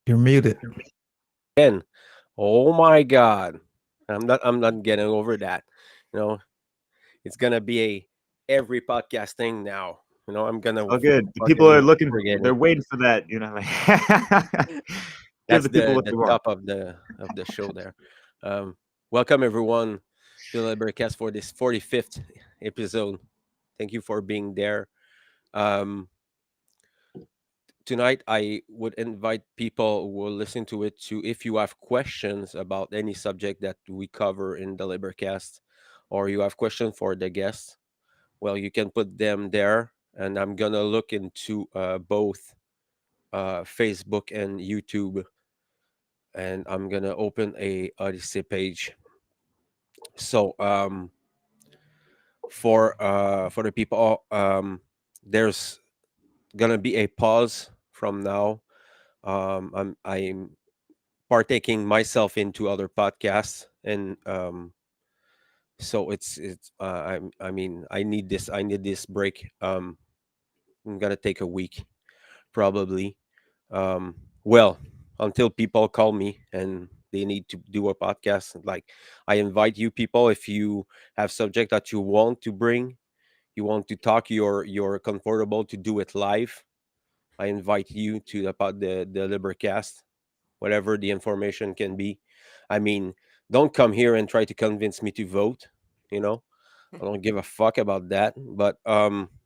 You're muted. And oh my god, I'm not getting over that. You know, it's gonna be a every podcast thing now. I'm gonna Oh, good. The people are fucking looking. forget They're it. waiting for that. Like, give That's the people the what the they want. top of the show there. Um, Welcome everyone to the LIBERcast for this 45th episode. Thank you for being there. Um, Tonight I would invite people who will listen to it to, if you have questions about any subject that we cover in the LIBERcast, or you have questions for the guests, well, you can put them there, and I'm gonna look into both Facebook and YouTube, and I'm gonna open a Odyssey page. So for the people, there's gonna be a pause from now. I'm partaking myself into other podcasts, and so I mean, I need this break. I'm gonna take a week probably. Well, until people call me and they need to do a podcast. Like, I invite you people, if you have subject that you want to bring, you want to talk, you're comfortable to do it live, I invite you to the LIBERcast, whatever the information can be. I mean, don't come here and try to convince me to vote. You know, I don't give a fuck about that. But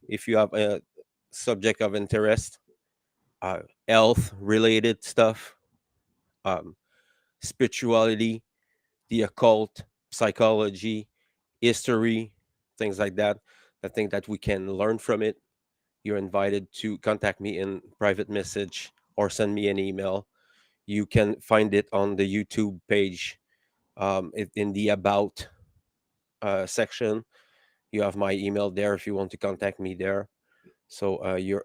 if you have a subject of interest, health related stuff, um, spirituality, the occult, psychology, history, things like that, I think that we can learn from it. You're invited to contact me in private message or send me an email. You can find it on the YouTube page, in the about section. You have my email there if you want to contact me there. So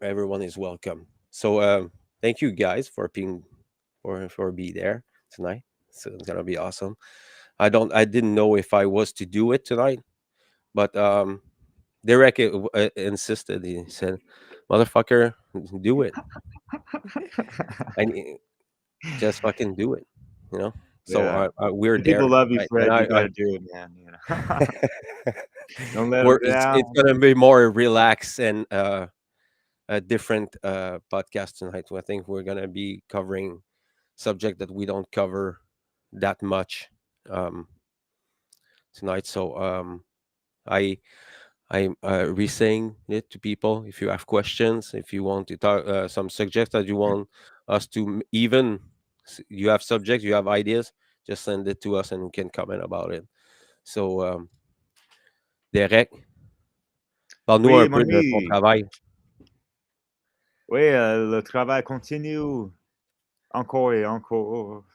everyone is welcome. So thank you guys for being for be there tonight. So it's gonna be awesome. I didn't know if I was to do it tonight, but Derek insisted. He said, "Motherfucker, do it. And just fucking do it." You know. So Yeah. we're The people there, love you, right? And Fred. You got to do it, man. Don't let them it's down. gonna be more relaxed and a different podcast tonight. So I think we're gonna be covering subject that we don't cover that much um, tonight. So I I'm re-saying it to people. If you have questions, if you want to talk, some subjects that you want us to even, you have subjects, you have ideas, just send it to us and we can comment about it. So, Derek, parle-nous Oui, un mon peu de ton ami. travail. Oui, le travail continue encore et encore.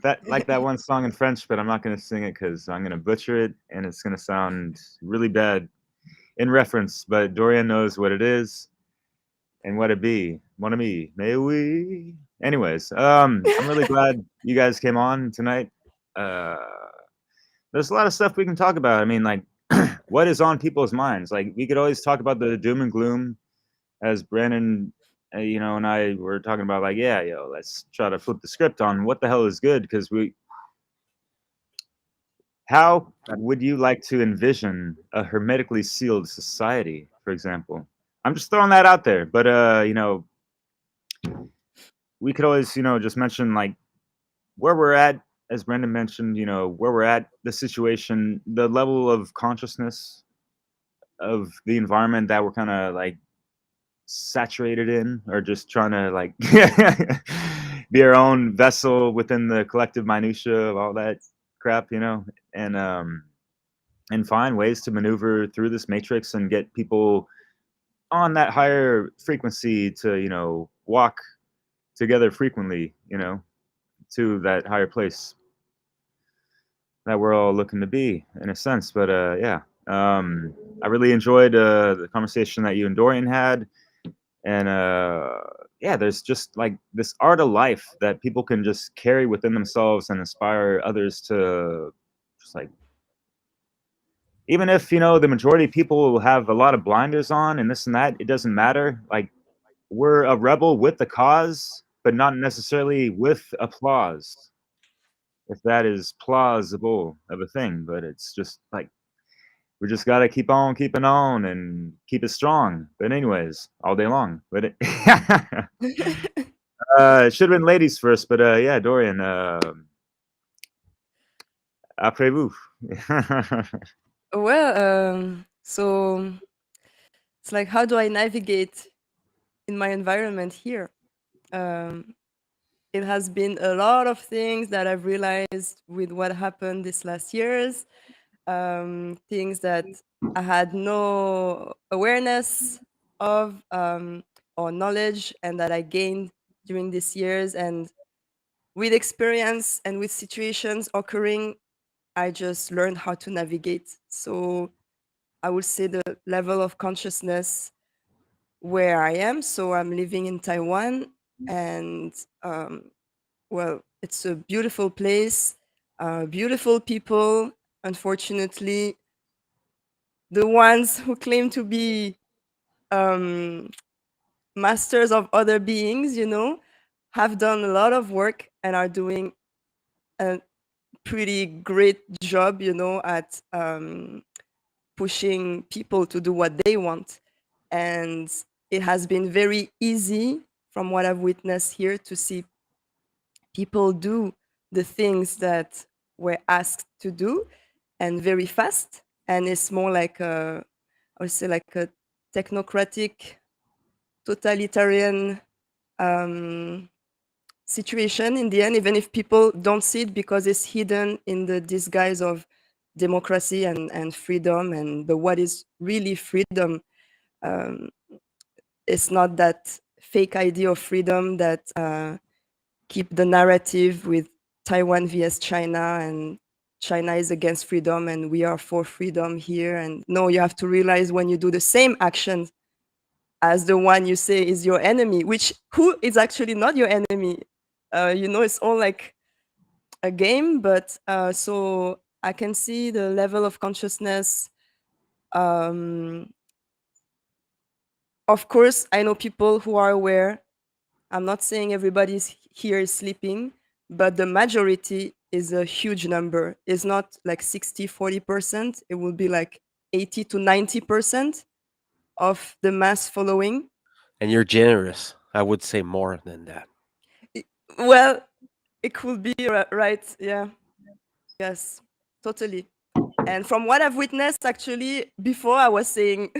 That like that one song in French, but I'm not going to sing it because I'm going to butcher it and it's going to sound really bad in reference. But Dorian knows what it is and what it be. Mon ami, mais oui. Anyways, I'm really glad you guys came on tonight. Uh, there's a lot of stuff we can talk about. I mean, like, what is on people's minds? Like, we could always talk about the doom and gloom, as Brandon, and I were talking about. Like, yeah, let's try to flip the script on what the hell is good, because we. How would you like to envision a hermetically sealed society, for example? I'm just throwing that out there, but we could always, just mention like where we're at, as Brendan mentioned, where we're at, the situation, the level of consciousness of the environment that we're kind of like saturated in, or just trying to like be our own vessel within the collective minutia of all that crap, and and find ways to maneuver through this matrix and get people on that higher frequency to, walk together frequently, to that higher place that we're all looking to be, in a sense. But yeah, I really enjoyed the conversation that you and Dorian had, and yeah, there's just like this art of life that people can just carry within themselves and inspire others to just like, even if the majority of people will have a lot of blinders on and this and that, it doesn't matter. Like, we're a rebel with the cause, but not necessarily with applause, if that is plausible of a thing. But it's just like we just gotta keep on keeping on and keep it strong. But anyways, all day long. But it, it should have been ladies first. But yeah, Dorian. Après vous. Well, so it's like, how do I navigate in my environment here? Um, it has been a lot of things that I've realized with what happened this last years, things that I had no awareness of, or knowledge, and that I gained during these years. And with experience and with situations occurring, I just learned how to navigate. So I would say the level of consciousness where I am. So I'm living in Taiwan, and um, well, it's a beautiful place, beautiful people. Unfortunately, the ones who claim to be um, masters of other beings, have done a lot of work and are doing a pretty great job, at pushing people to do what they want. And it has been very easy, from what I've witnessed here, to see people do the things that were asked to do, and very fast. And it's more like I would say, like a technocratic, totalitarian um, situation in the end, even if people don't see it because it's hidden in the disguise of democracy and freedom. And but what is really freedom? Um, it's not that fake idea of freedom that keep the narrative with Taiwan vs China, and China is against freedom and we are for freedom here. And no, you have to realize, when you do the same action as the one you say is your enemy, which who is actually not your enemy. It's all like a game. But so I can see the level of consciousness. Um, of course, I know people who are aware. I'm not saying everybody's here is sleeping, but the majority is a huge number. It's not like 60-40%. It will be like 80 to 90% of the mass following. And you're generous. I would say more than that. Well, it could be right. Yeah. Yes. Totally. And from what I've witnessed, actually, before I was saying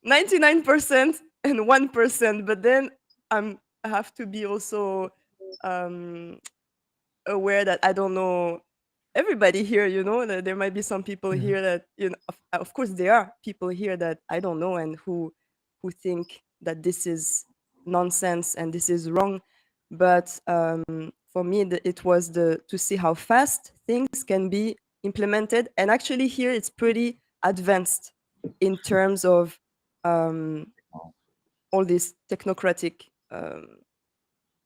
99% and 1%, but then I have to be also um, aware that I don't know everybody here. That there might be some people Mhm. here that, of course, there are people here that I don't know, and who think that this is nonsense and this is wrong. But for me, it was the to see how fast things can be implemented. And actually here it's pretty advanced in terms of um, all this technocratic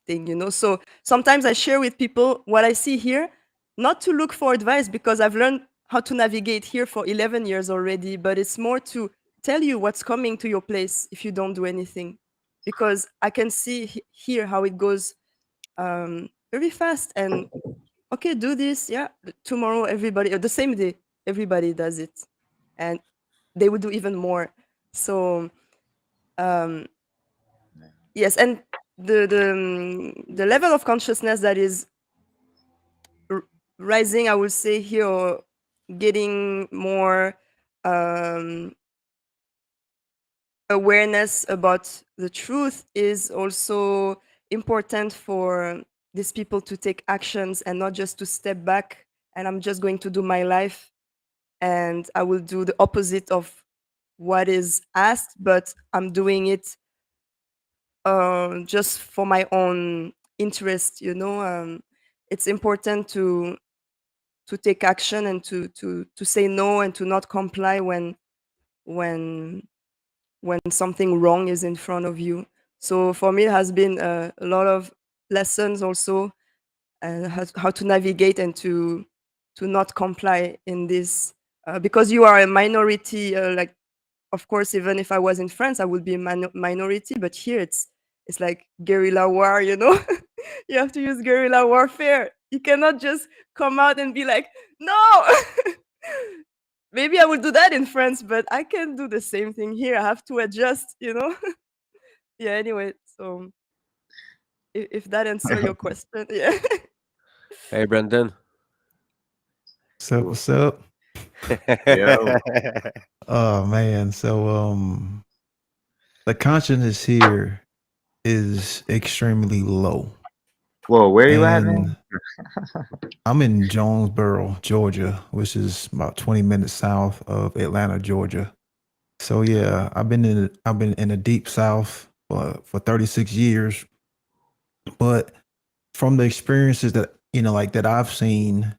thing. So sometimes I share with people what I see here, not to look for advice, because I've learned how to navigate here for 11 years already, but it's more to tell you what's coming to your place if you don't do anything. Because I can see here how it goes very fast. And okay, do this, yeah, tomorrow everybody, or the same day, everybody does it. And they would do even more. So um yes. And the level of consciousness that is r- rising, I would say here, or getting more um, awareness about the truth, is also important for these people to take actions and not just to step back and I'm just going to do my life and I will do the opposite of what is asked, but I'm doing it just for my own interest. It's important to take action and to say no and to not comply when when something wrong is in front of you. So for me, it has been a lot of lessons also, and how to navigate and to not comply in this, because you are a minority. Like, of course, even if I was in France, I would be a minority, but here it's like guerrilla war. You have to use guerrilla warfare. You cannot just come out and be like, no. Maybe I will do that in France, but I can't do the same thing here. I have to adjust, Yeah, anyway, so if that answer your question, yeah. Hey, Brendan. What's up? Yo. Oh man, so the consciousness here is extremely low. Whoa, where you at, And man? I'm in Jonesboro, Georgia, which is about 20 minutes south of Atlanta, Georgia. So yeah, I've been in the deep south for 36 years, but from the experiences that like that I've seen,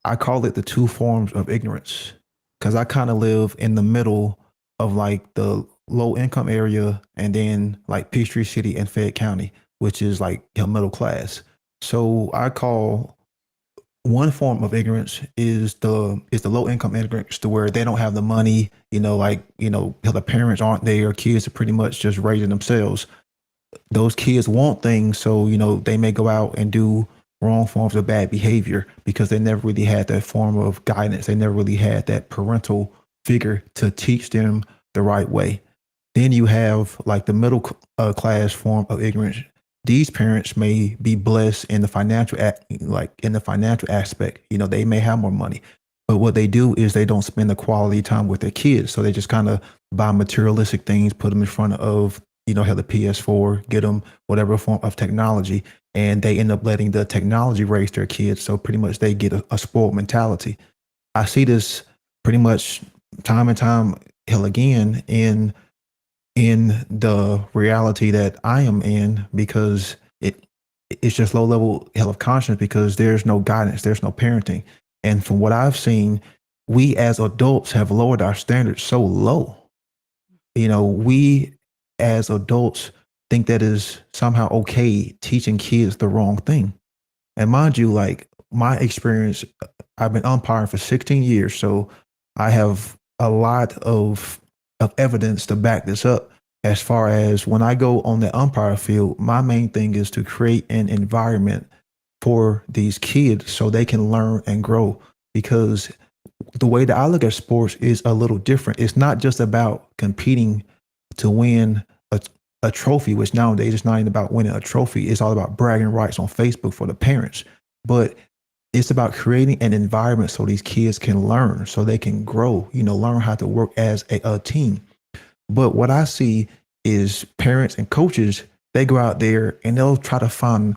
I call it the two forms of ignorance because I kind of live in the middle of like the low income area and then like Peachtree City and Fayette County, which is like middle class. So I call one form of ignorance is the low income ignorance to where they don't have the money, like the parents aren't there, kids are pretty much just raising themselves. Those kids want things, so they may go out and do wrong forms of bad behavior because they never really had that form of guidance. They never really had that parental figure to teach them the right way. Then you have like the middle class form of ignorance. These parents may be blessed in the like in the financial aspect. They may have more money, but what they do is they don't spend the quality time with their kids. So they just kind of buy materialistic things, put them in front of have the PS4, get them whatever form of technology, and they end up letting the technology raise their kids. So pretty much they get a spoiled mentality. I see this pretty much time and time hell again in the reality that I am in because it's just low level hell of conscience because there's no guidance, there's no parenting. And from what I've seen, we as adults have lowered our standards so low. We as adults think that is somehow okay teaching kids the wrong thing. And mind you, like my experience, I've been umpiring for 16 years, so I have a lot of evidence to back this up. As far as when I go on the umpire field, my main thing is to create an environment for these kids so they can learn and grow. Because the way that I look at sports is a little different. It's not just about competing to win a trophy, which nowadays it's not even about winning a trophy. It's all about bragging rights on Facebook for the parents. But it's about creating an environment so these kids can learn, so they can grow, learn how to work as a team. But what I see is parents and coaches, they go out there and they'll try to find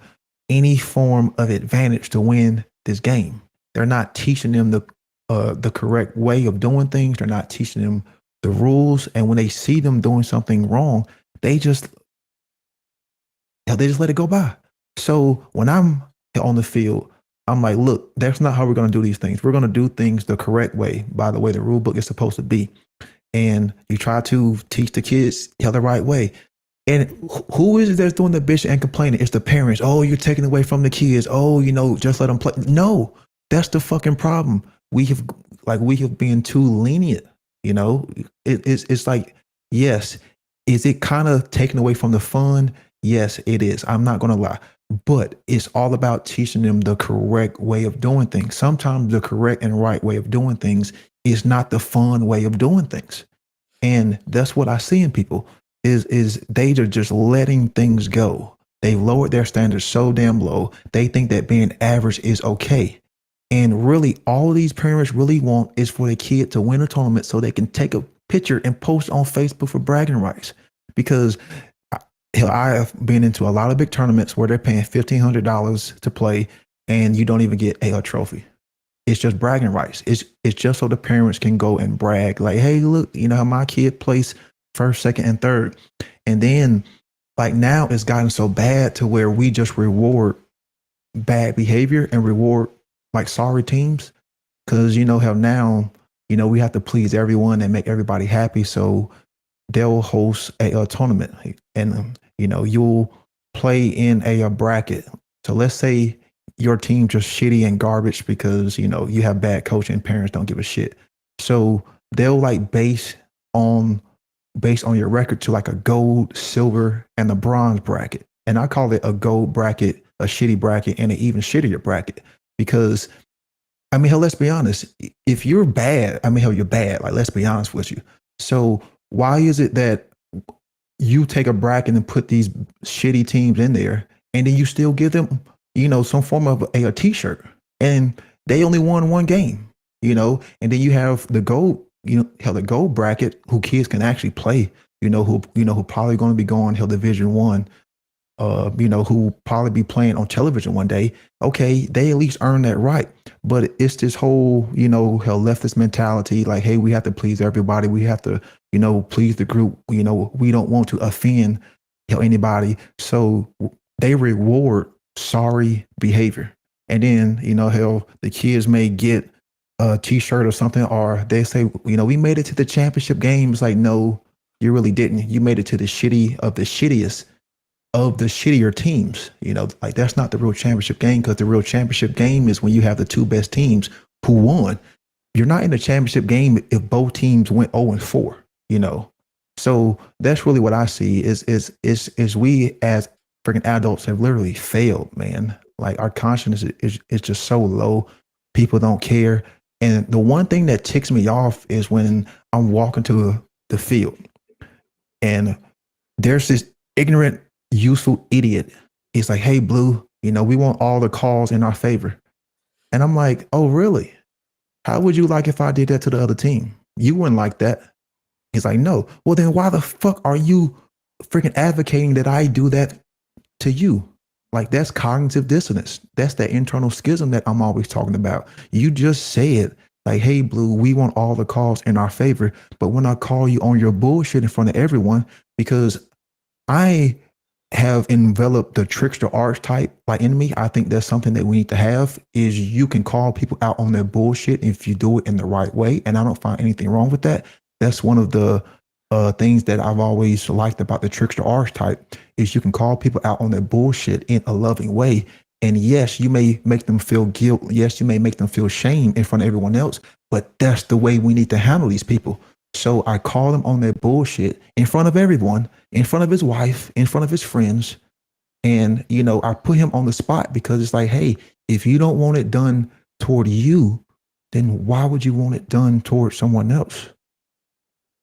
any form of advantage to win this game. They're not teaching them the correct way of doing things. They're not teaching them the rules. And when they see them doing something wrong, they just let it go by. So when I'm on the field, I'm like, look, that's not how we're going to do these things. We're going to do things the correct way, by the way the rule book is supposed to be. And you try to teach the kids the right way. And who is it that's doing the bitch and complaining? It's the parents. Oh, you're taking away from the kids. Oh, just let them play. No, that's the fucking problem. We have been too lenient. It's like, yes, is it kind of taken away from the fun? Yes, it is. I'm not gonna lie, but it's all about teaching them the correct way of doing things. Sometimes the correct and right way of doing things is not the fun way of doing things, and that's what I see in people is they are just letting things go. They've lowered their standards so damn low. They think that being average is okay. And really, all these parents really want is for their kid to win a tournament so they can take a picture and post on Facebook for bragging rights. Because I have been into a lot of big tournaments where they're paying $1,500 to play and you don't even get a trophy. It's just bragging rights. It's just so the parents can go and brag like, hey, look, how my kid placed first, second, and third. And then like now it's gotten so bad to where we just reward bad behavior and reward like sorry teams. Cause how now, we have to please everyone and make everybody happy. So they'll host a tournament and, you'll play in a bracket. So let's say your team just shitty and garbage because, you have bad coaching and parents don't give a shit. So they'll like based on your record to like a gold, silver, and a bronze bracket. And I call it a gold bracket a shitty bracket and an even shittier bracket. Because I mean, hell, let's be honest. If you're bad, I mean, hell, you're bad. Like, let's be honest with you. So why is it that you take a bracket and put these shitty teams in there, and then you still give them, some form of a t-shirt, and they only won one game, and then you have the gold, hell, the gold bracket who kids can actually play, who probably going to be going hell Division One, who probably be playing on television one day. Okay, they at least earn that right. But it's this whole, hell, leftist mentality, like, hey, we have to please everybody. We have to, please the group. We don't want to offend, anybody. So they reward sorry behavior. And then, hell, the kids may get a t-shirt or something, or they say, we made it to the championship game. It's like, no, you really didn't. You made it to the shitty of the shittiest of the shittier teams. Like, that's not the real championship game, because the real championship game is when you have the two best teams who won. You're not in the championship game if both teams went 0-4, So that's really what I see is we as freaking adults have literally failed, man. Like, our conscience is just so low. People don't care. And the one thing that ticks me off is when I'm walking to the field and there's this ignorant, useful idiot. He's like, hey, Blue, we want all the calls in our favor. And I'm like, oh, really? How would you like if I did that to the other team? You wouldn't like that. He's like, no. Well, then why the fuck are you freaking advocating that I do that to you? Like, that's cognitive dissonance. That's that internal schism that I'm always talking about. You just said, like, hey, Blue, we want all the calls in our favor. But when I call you on your bullshit in front of everyone, because I have enveloped the trickster archetype like in me, I think that's something that we need to have, is you can call people out on their bullshit if you do it in the right way. And I don't find anything wrong with that. That's one of the things that I've always liked about the trickster archetype, is you can call people out on their bullshit in a loving way. And yes, you may make them feel guilt. Yes, you may make them feel shame in front of everyone else, but that's the way we need to handle these people. So I call him on that bullshit in front of everyone, in front of his wife, in front of his friends. And, I put him on the spot, because it's like, hey, if you don't want it done toward you, then why would you want it done toward someone else?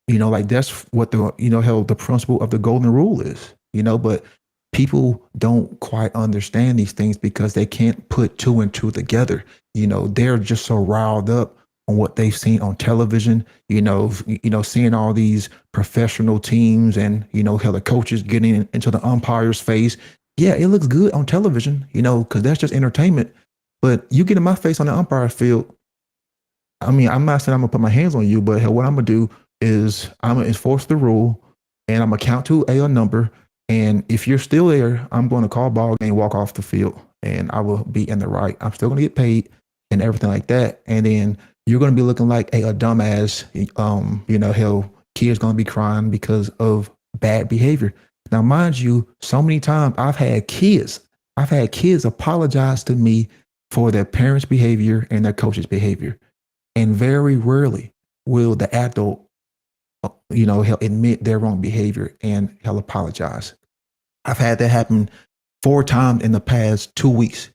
Like, that's what the principle of the golden rule is, but people don't quite understand these things because they can't put two and two together. They're just so riled up on what they've seen on television, seeing all these professional teams and, how the coaches getting into the umpire's face. Yeah, it looks good on television, because that's just entertainment. But you get in my face on the umpire field, I mean, I'm not saying I'm going to put my hands on you, but what I'm going to do is I'm going to enforce the rule, and I'm going to count to a number. And if you're still there, I'm going to call ball game, walk off the field, and I will be in the right. I'm still going to get paid and everything like that. And then you're going to be looking like a dumbass. Hell, kids going to be crying because of bad behavior. Now, mind you, so many times I've had kids apologize to me for their parents' behavior and their coach's behavior. And very rarely will the adult, he'll admit their wrong behavior and he'll apologize. I've had that happen 4 times in the past 2 weeks.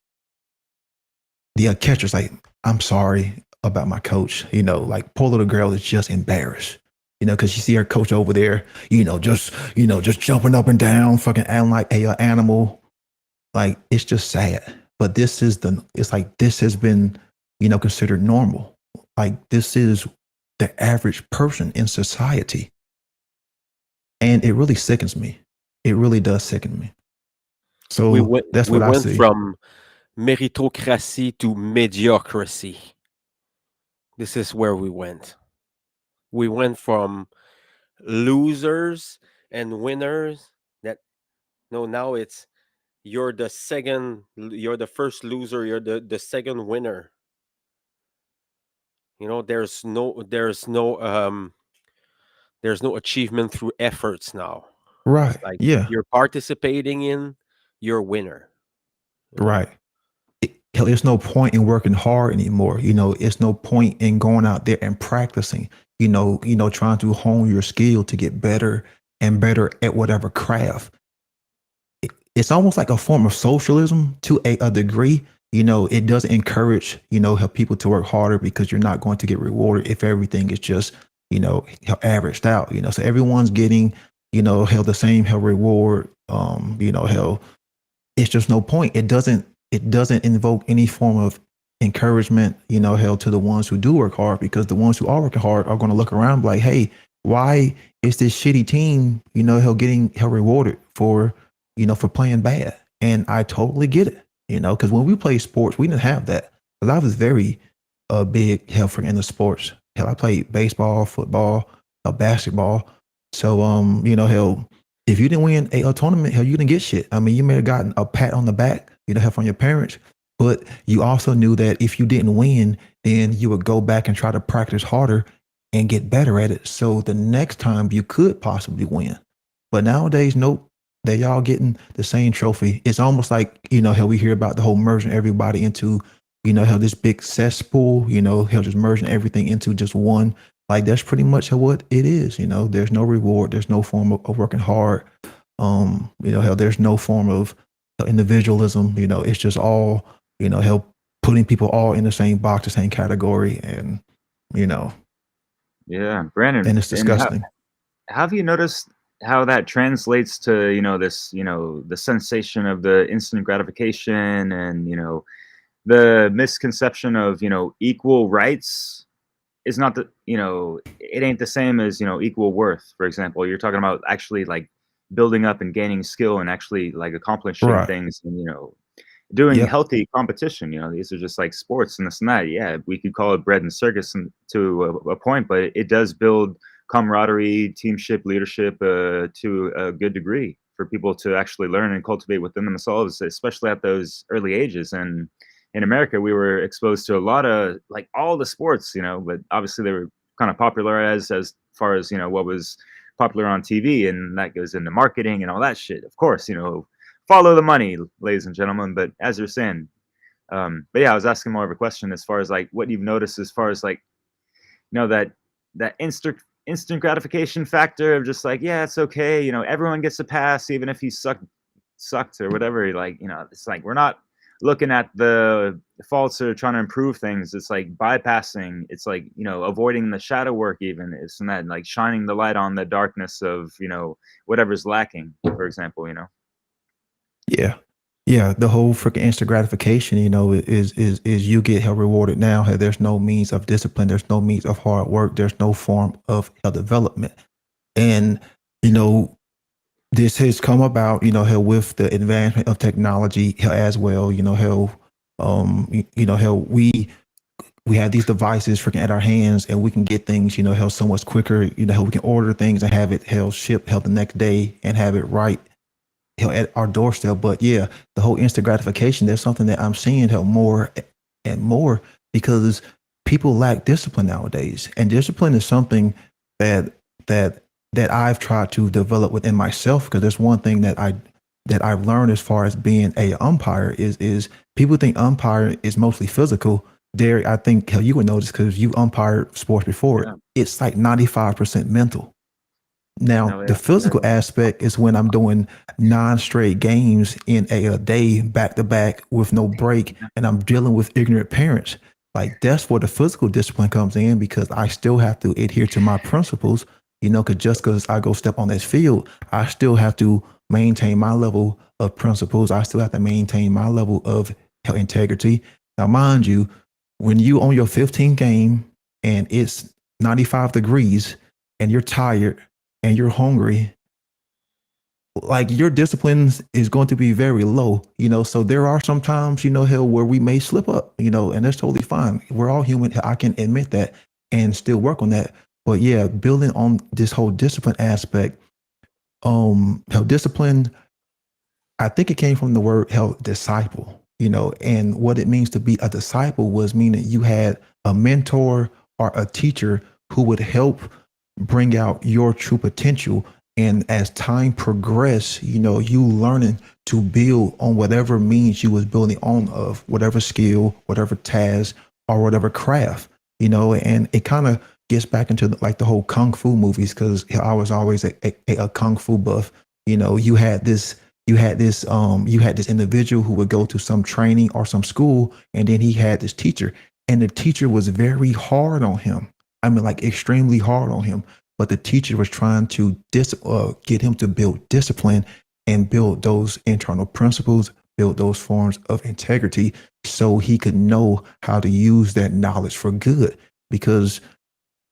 The catcher's like, I'm sorry about my coach. Like, poor little girl is just embarrassed. Because you see her coach over there, just jumping up and down, fucking acting like a animal. Like, it's just sad. But this has been, considered normal. Like, this is the average person in society. And it really sickens me. It really does sicken me. So that's what I see. We went from meritocracy to mediocrity. This is where we went. We went from losers and winners now it's you're the first loser, you're the second winner. There's no achievement through efforts now. Right. Like, yeah. you're participating in, you're a winner. Right. There's no point in working hard anymore. It's no point in going out there and practicing, trying to hone your skill to get better and better at whatever craft. it's almost like a form of socialism to a degree. It doesn't encourage, help people to work harder because you're not going to get rewarded if everything is just, averaged out, so everyone's getting, held the same hell reward. Hell, it's just no point. It doesn't invoke any form of encouragement, held to the ones who do work hard, because the ones who are working hard are going to look around like, hey, why is this shitty team, hell getting hell rewarded for playing bad? And I totally get it, because when we play sports, we didn't have that. Because I was very big hell for into sports. Hell, I played baseball, football, basketball. So hell, if you didn't win a tournament, hell, you didn't get shit. I mean, you may have gotten a pat on the back, hell, from your parents, but you also knew that if you didn't win, then you would go back and try to practice harder and get better at it. So the next time you could possibly win. But nowadays, nope. They all getting the same trophy. It's almost like, how we hear about the whole merging everybody into, how this big cesspool, how just merging everything into just one. Like that's pretty much what it is. There's no reward. There's no form of working hard. Hell, there's no form of individualism. It's just all, hell, putting people all in the same box, the same category. And, Yeah, Brandon, and it's disgusting. have you noticed how that translates to this the sensation of the instant gratification, and the misconception of equal rights is not the it ain't the same as equal worth. For example, you're talking about actually like building up and gaining skill and actually like accomplishing Right. things, and doing Yep. healthy competition. These are just like sports and this and that. Yeah, we could call it bread and circus to a point, but it does build camaraderie, teamship, leadership to a good degree for people to actually learn and cultivate within themselves, especially at those early ages. And in America, we were exposed to a lot of like all the sports, but obviously they were kind of popularized as far as what was popular on TV, and that goes into marketing and all that shit. Of course, follow the money, ladies and gentlemen. But as you're saying, but yeah, I was asking more of a question as far as like what you've noticed as far as like that instant gratification factor of just like, yeah, it's okay, everyone gets a pass even if he sucked or whatever. Like, it's like we're not looking at the faults or trying to improve things. It's like bypassing. It's like avoiding the shadow work, even it's and that like shining the light on the darkness of whatever's lacking, for example. Yeah. Yeah. The whole freaking instant gratification, is you get hell rewarded now. Hey, there's no means of discipline. There's no means of hard work. There's no form of development. And, this has come about, hell, with the advancement of technology hell, as well, hell, hell, we have these devices freaking at our hands, and we can get things, hell, so much quicker, hell, we can order things and have it hell shipped hell the next day and have it right at our doorstep. But yeah, the whole instant gratification, there's something that I'm seeing help more and more, because people lack discipline nowadays. And discipline is something that that I've tried to develop within myself, because there's one thing that I've learned as far as being a umpire is people think umpire is mostly physical. Derek, I think hell, you would notice because you umpired sports before. Yeah. It's like 95% mental. Now, Oh, yeah. the physical aspect is when I'm doing 9 straight games in a day, back to back with no break, and I'm dealing with ignorant parents. Like that's where the physical discipline comes in, because I still have to adhere to my principles, because just because I go step on this field, I still have to maintain my level of principles. I still have to maintain my level of integrity. Now, mind you, when you on your 15th game and it's 95 degrees and you're tired and you're hungry, like your discipline is going to be very low, so there are some times, hell, where we may slip up, and that's totally fine. We're all human. I can admit that and still work on that. But yeah, building on this whole discipline aspect, how discipline, I think it came from the word hell, disciple, and what it means to be a disciple was meaning you had a mentor or a teacher who would help bring out your true potential. And as time progressed, you learning to build on whatever means you was building on of whatever skill, whatever task, or whatever craft, and it kind of gets back into like the whole kung fu movies, because I was always a kung fu buff. You had this you had this individual who would go to some training or some school, and then he had this teacher, and the teacher was very hard on him. I mean, like extremely hard on him. But the teacher was trying to get him to build discipline and build those internal principles, build those forms of integrity, so he could know how to use that knowledge for good. Because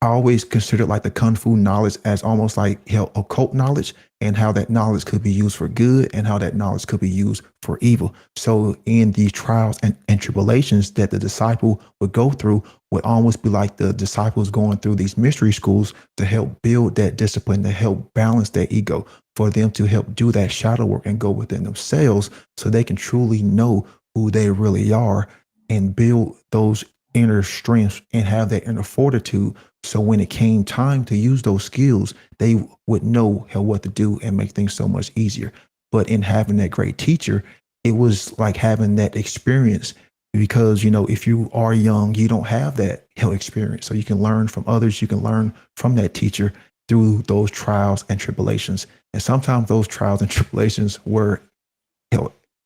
I always considered like the kung fu knowledge as almost like occult knowledge, and how that knowledge could be used for good and how that knowledge could be used for evil. So in these trials and tribulations that the disciple would go through would almost be like the disciples going through these mystery schools to help build that discipline, to help balance their ego, for them to help do that shadow work and go within themselves so they can truly know who they really are and build those inner strengths and have that inner fortitude, so when it came time to use those skills, they would know how what to do and make things so much easier. But in having that great teacher, it was like having that experience, because if you are young, you don't have that experience. So you can learn from others, you can learn from that teacher through those trials and tribulations. And sometimes those trials and tribulations were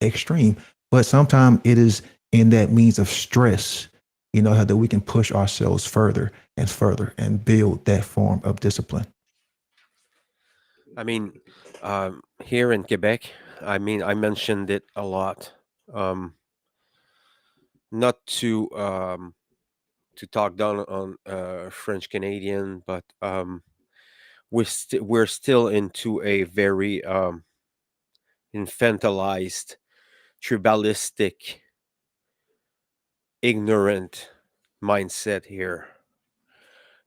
extreme, but sometimes it is in that means of stress, how that we can push ourselves further and further and build that form of discipline. I mean, here in Quebec, I mean, I mentioned it a lot. Um, Not to talk down on French Canadian, but we're still into a very infantilized, tribalistic, ignorant mindset here.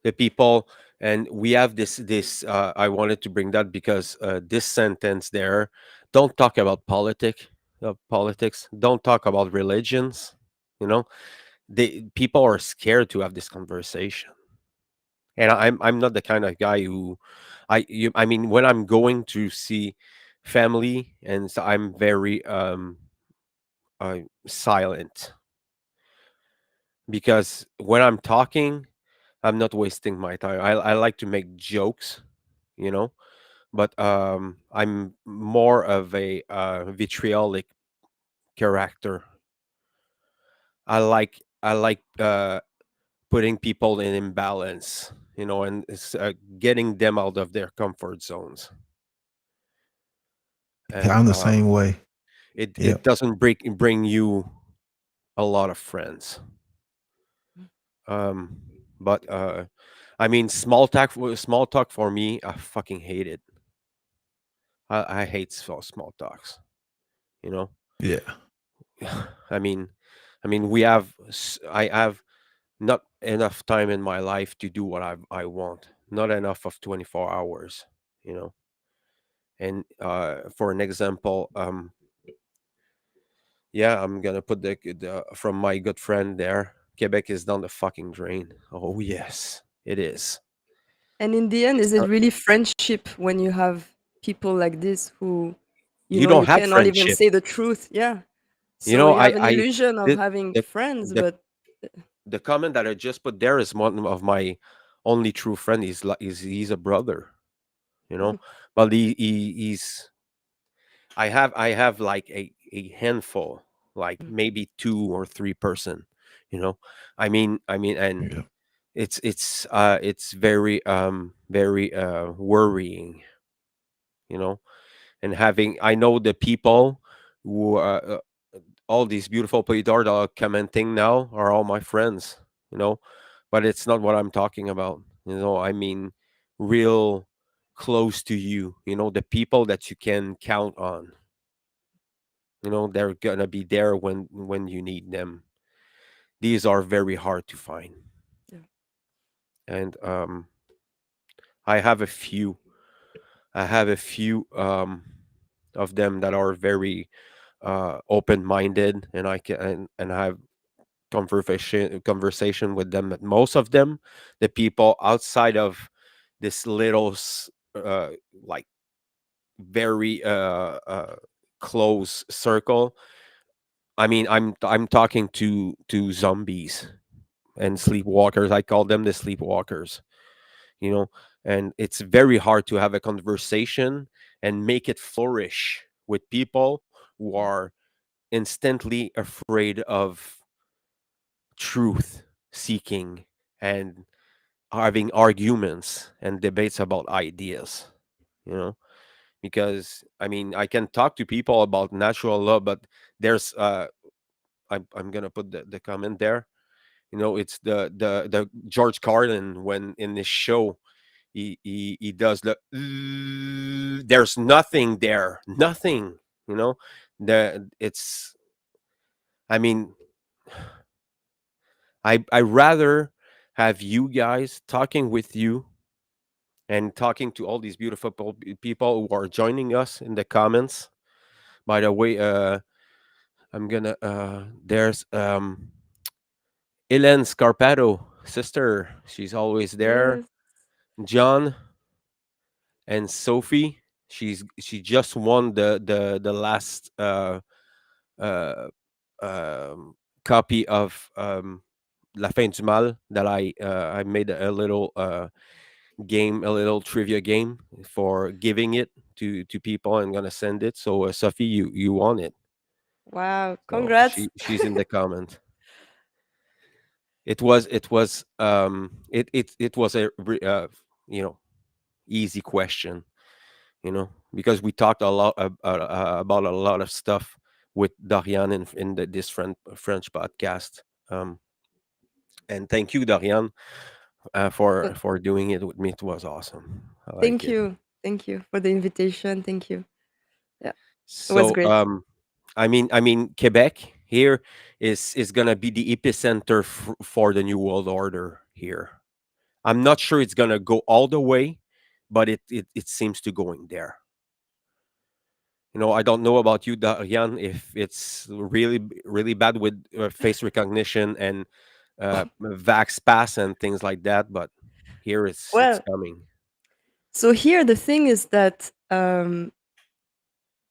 The people, and we have this. I wanted to bring that because this sentence there, don't talk about politics. Don't talk about religions. You know, the people are scared to have this conversation, and I'm not the kind of guy who I mean, when I'm going to see family, and so I'm very silent, because when I'm talking, I'm not wasting my time. I like to make jokes, you know, but I'm more of a vitriolic character. I like putting people in imbalance, and getting them out of their comfort zones. And I'm the same way. it Yep. doesn't bring you a lot of friends. Um, but I mean, small talk for me, I fucking hate it. I hate small talks. You know, Yeah. I mean, I have not enough time in my life to do what I want. Not enough of 24 hours. You know, and for an example, yeah, I'm gonna put the from my good friend there. Quebec is down the fucking drain. Oh yes, it is. And in the end, is it Uh, really friendship when you have people like this who, you you don't have cannot even friendship. say the truth? Yeah. You So know, you have an illusion of the having the friends, the but the comment that I just put there is one of my only true friend. He's a brother, you know, but he's I have like a handful, like maybe 2 or 3 person, you know. I mean, and Yeah. it's very worrying, you know. And having I know the people who all these beautiful people that are commenting now are all my friends, you know, but it's not what I'm talking about. I mean, real close to you, the people that you can count on. They're gonna be there when you need them. These are very hard to find, yeah. and I have a few. I have a few of them that are very open-minded, and I can and I have conversation with them. But most of them, the people outside of this little like very close circle. I mean, I'm talking to zombies and sleepwalkers. I call them the sleepwalkers. You know, and it's very hard to have a conversation and make it flourish with people who are instantly afraid of truth seeking and having arguments and debates about ideas, you know. Because I mean, I can talk to people about natural law, but there's I'm gonna put the comment there. You know, it's the George Carlin when in this show he does the there's nothing there, nothing, you know. The it's I mean, I rather have you guys talking with you and talking to all these beautiful people who are joining us in the comments. By the way, I'm gonna there's Ellen Scarpato, sister. She's always there. Yes. John and Sophie. She just won the last uh, um, copy of La Fin du Mal that I made a little game, a little trivia game for giving it to people. I'm gonna send it. So Sophie, you won it. Wow. So Congrats. she's in the comment. It was a you know, easy question, you know, because we talked a lot about a lot of stuff with Dorian in this French podcast. Um, and thank you, Dorian, Uh, for doing it with me. It was awesome. I like Thank it. you. Thank you for the invitation. Thank you. Yeah, it was So great. I mean, Quebec here is gonna be the epicenter for the New World Order here. I'm not sure it's gonna go all the way, but it seems to going there. You know, I don't know about you, Darian, if it's really bad with face recognition and Vax Pass and things like that, but here it's Well, coming. so here the thing is that,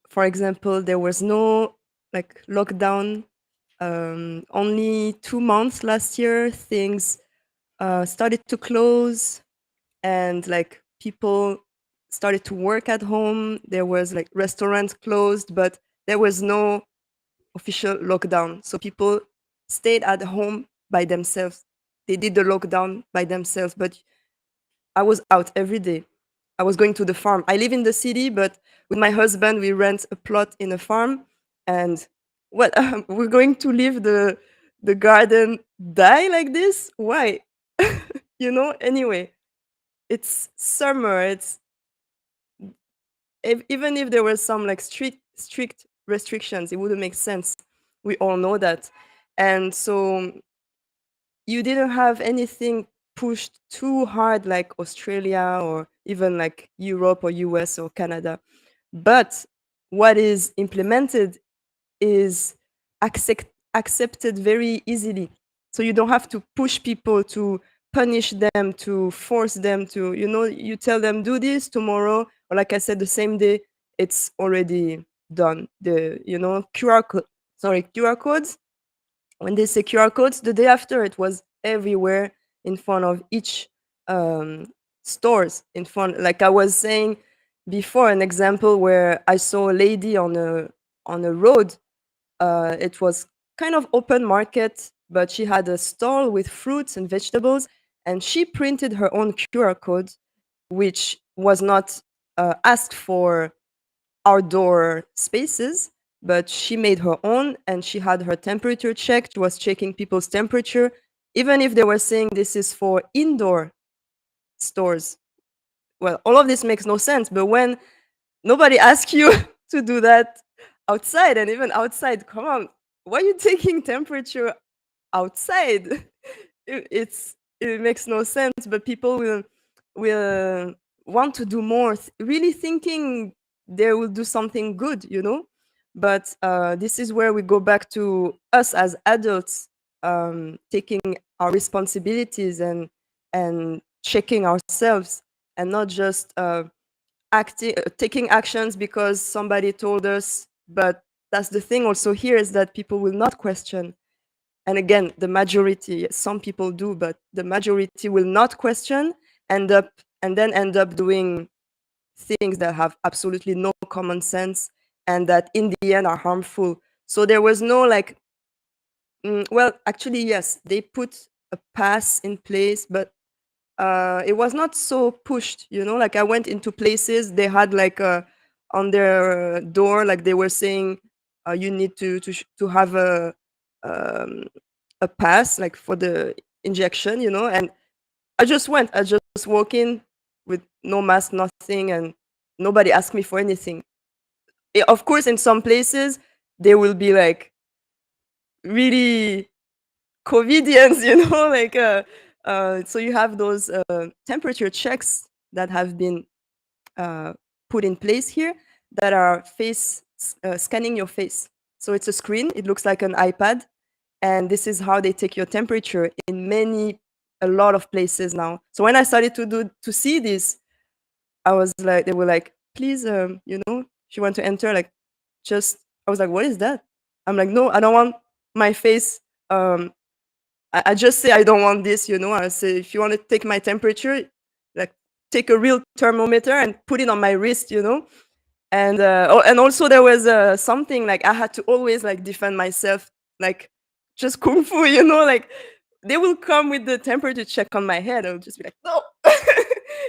for example, there was no like lockdown. Only 2 months last year, things started to close, and like people started to work at home. There was like restaurants closed, but there was no official lockdown. So people stayed at home by themselves. They did the lockdown by themselves, but I was out every day. I was going to the farm. I live in the city, but with my husband, we rent a plot in a farm, and what we're going to leave the garden die like this? Why? You know. Anyway, it's summer. It's even if there were some like strict restrictions, it wouldn't make sense. We all know that, and so you didn't have anything pushed too hard like Australia or even like Europe or US or Canada. But what is implemented is accepted very easily. So you don't have to push people to punish them, to force them to, you tell them do this tomorrow, or like I said, the same day, it's already done. QR codes, when they say QR codes, the day after it was everywhere in front of each um, stores. In front, like I was saying before, an example where I saw a lady on a road. It was kind of open market, but she had a stall with fruits and vegetables, and she printed her own QR code, which was not asked for outdoor spaces, but she made her own and she had her temperature checked. She was checking people's temperature, even if they were saying this is for indoor stores. Well, all of this makes no sense, but when nobody asks you to do that outside, and even outside, come on, why are you taking temperature outside? It makes no sense, but people will want to do more, really thinking they will do something good. But this is where we go back to us as adults, taking our responsibilities and checking ourselves, and not just taking actions because somebody told us. But that's the thing also here, is that people will not question. And again, the majority, yes, some people do, but the majority will not question, end up doing things that have absolutely no common sense and that in the end are harmful. So there was no like, well, actually, yes, they put a pass in place, but it was not so pushed, like I went into places, they had like on their door, like they were saying, you need to have um, a pass like for the injection, and I just walk in with no mask, nothing, and nobody asked me for anything. Of course, in some places they will be like really COVIDians, like so you have those temperature checks that have been uh, put in place here that are scanning your face. So it's a screen. It looks like an iPad, and this is how they take your temperature in a lot of places now. So when I started to see this, I was like, they were like, please, if you want to enter, like, just. I was like, what is that? I'm like, no, I don't want my face. I just say I don't want this. I say, if you want to take my temperature, like, take a real thermometer and put it on my wrist. And and also there was something like I had to always like defend myself, like just kung fu, like they will come with the temperature check on my head. I'll just be like, no.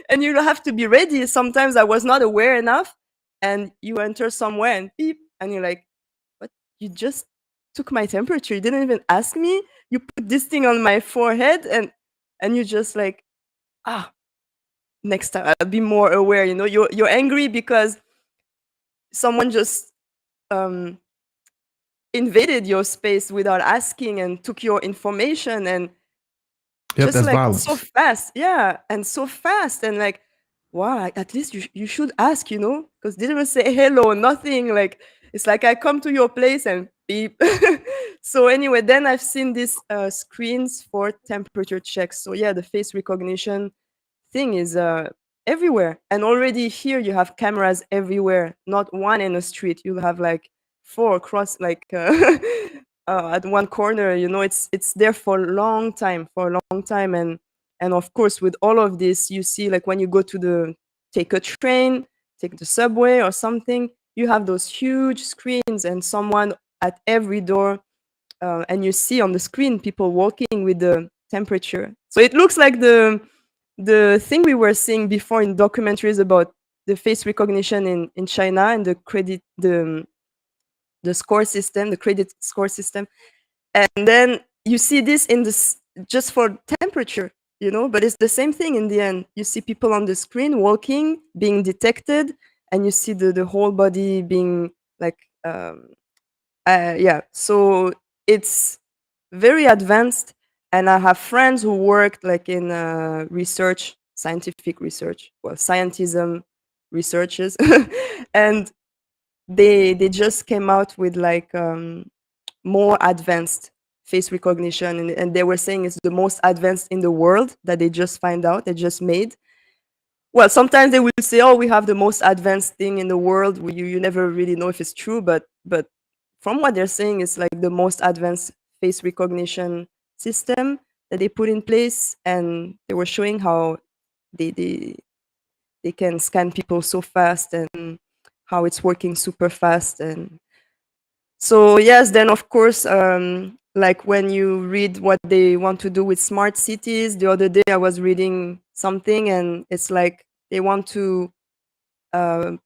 And you have to be ready. Sometimes I was not aware enough, and you enter somewhere and beep, and you're like, what? You just took my temperature. You didn't even ask me. You put this thing on my forehead, and you just like, ah, next time I'll be more aware. You're angry because someone just um invaded your space without asking and took your information, and Yep, just that's like so violence. fast. Yeah, and so fast, and like, wow, at least you should ask, because they didn't say hello, nothing. Like, it's like I come to your place and beep. So anyway, then I've seen these screens for temperature checks. So yeah, the face recognition thing is everywhere, and already here you have cameras everywhere, not one in a street. You'll have like four across, like at one corner. It's there for a long time, and of course, with all of this, you see, like, when you go to take a train, take the subway or something, you have those huge screens and someone at every door, and you see on the screen people walking with the temperature. So it looks like the thing we were seeing before in documentaries about the face recognition in China, and the score system, the credit score system. And then you see this in this just for temperature, but it's the same thing in the end. You see people on the screen walking, being detected, and you see the whole body being like, yeah. So it's very advanced, and I have friends who worked like in research, scientific research, well, scientism researchers, and they just came out with like more advanced face recognition, and they were saying it's the most advanced in the world that they just they just made. Well, sometimes they will say, oh, we have the most advanced thing in the world. You never really know if it's true, but from what they're saying, it's like the most advanced face recognition system that they put in place, and they were showing how they they they can scan people so fast, and how it's working super fast. And so yes, then of course, like when you read what they want to do with smart cities, the other day I was reading something, and it's like they want to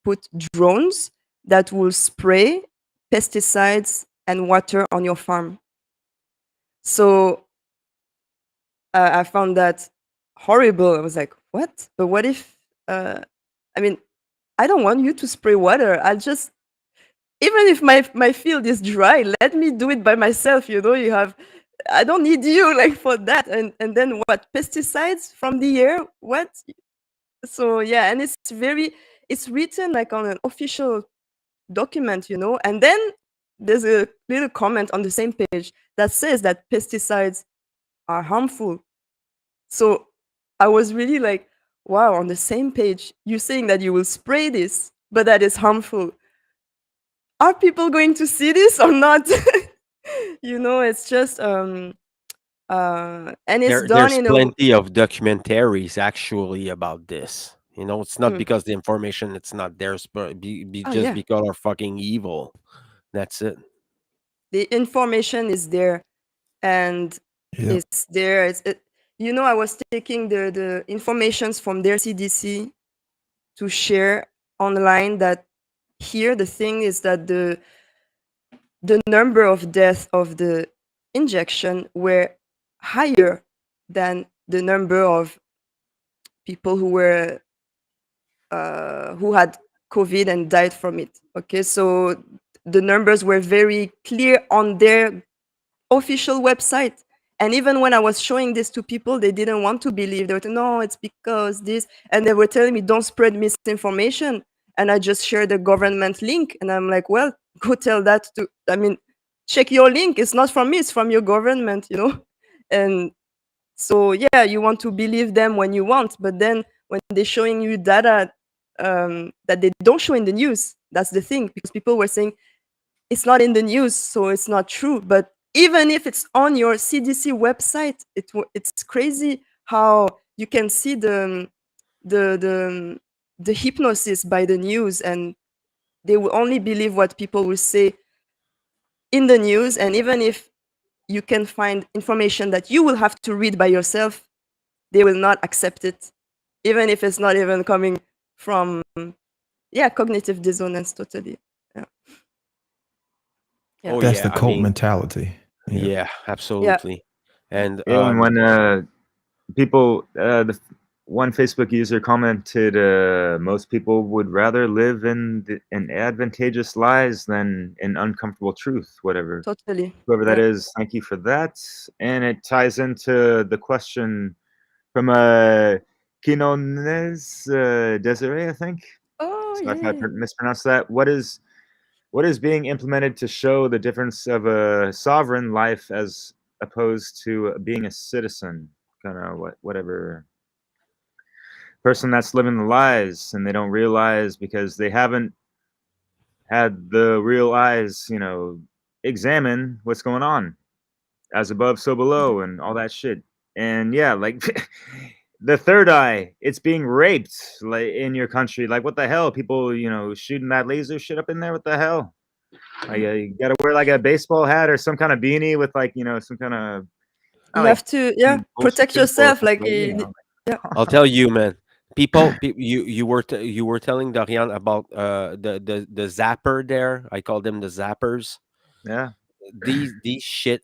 put drones that will spray pesticides and water on your farm. So I found that horrible. I was like, what? But what if? I mean, I don't want you to spray water. I'll just, even if my field is dry, let me do it by myself. You have, I don't need you like for that. And then what? Pesticides from the air? What? So yeah, and it's written like on an official document, and then there's a little comment on the same page that says that pesticides are harmful. So I was really like, wow, on the same page, you're saying that you will spray this, but that is harmful. Are people going to see this or not? It's just and it's done There's in a plenty of documentaries actually about this. It's not Mm. because the information it's not theirs, but be Oh just yeah, because are fucking evil. That's it. the information is there, and Yep. it's there. I was taking the informations from their CDC to share online. That here the thing is that the number of deaths of the injection were higher than the number of people who had COVID and died from it. Okay, so the numbers were very clear on their official website. And even when I was showing this to people, they didn't want to believe. They were saying, no, it's because this. And they were telling me, don't spread misinformation. And I just shared the government link. And I'm like, well, go tell that to, I mean, check your link. It's not from me, it's from your government. And so, yeah, you want to believe them when you want. But then when they're showing you data that they don't show in the news, that's the thing. Because people were saying, it's not in the news, so it's not true. But even if it's on your CDC website, it's crazy how you can see the hypnosis by the news, and they will only believe what people will say in the news. And even if you can find information that you will have to read by yourself, they will not accept it, even if it's not even coming from cognitive dissonance. Totally. Yeah. Yeah. Oh That's yeah, the I cult mean, mentality. Yeah. yeah, Yeah. absolutely. And Yeah, and when people, one Facebook user commented, most people would rather live in advantageous lies than in uncomfortable truth. Whatever, Totally. whoever that Yeah. is, thank you for that. And it ties into the question from Quinones Desiree, I think. Oh Sorry if I yeah. mispronounced that. What is being implemented to show the difference of a sovereign life as opposed to being a citizen? Kind of whatever person that's living the lies and they don't realize because they haven't had the real eyes, examine what's going on. As above, so below, and all that shit. And yeah, like the third eye, it's being raped like in your country. Like what the hell? People, shooting that laser shit up in there. What the hell? Like you gotta wear like a baseball hat or some kind of beanie with like some kind of not You like have to, some bullshit protect chemical or yourself. something, Like, but yeah, I'll tell you, man. You were telling Darian about the zapper there. I call them the zappers. yeah, These shit.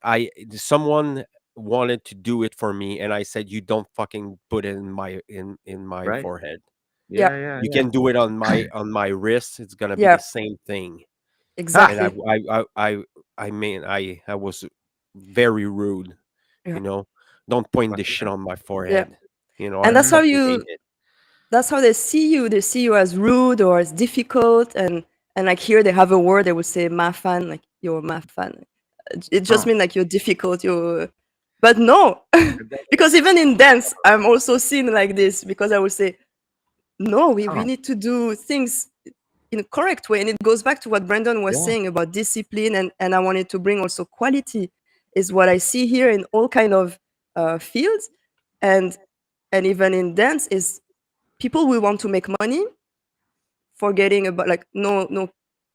Someone wanted to do it for me, and I said, "You don't fucking put it in my right, forehead. yeah, yeah, yeah, You yeah. can do it on my wrist. It's gonna be yeah, the same thing." Ha! And I exactly. I I I I mean I was very rude. Yeah, You know, don't point Fuck this shit yeah. on my yeah. forehead. And I fucking hate it. that's how they see you. They see you as rude or as difficult. And like here they have a word, they would say mafan, like you're mafan. It just Oh, means like you're difficult, but no. that- Because even in dance, I'm also seen like this because I would say, no, we oh, need to do things in a correct way. And it goes back to what Brandon was yeah, saying about discipline, and I wanted to bring also quality is what I see here in all kind of fields, and even in dance is people will want to make money, forgetting about like no,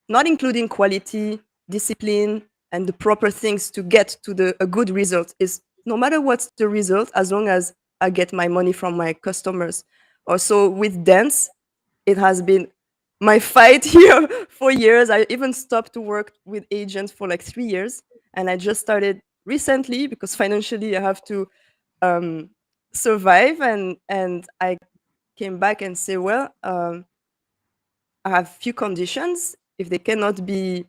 not including quality, discipline, and the proper things to get to a good result. Is no matter what's the result, as long as I get my money from my customers. Also with dance, it has been my fight here for years. I even stopped to work with agents for like 3 years, and I just started recently because financially I have to um, survive. And I came back and say, well, I have few conditions. If they cannot be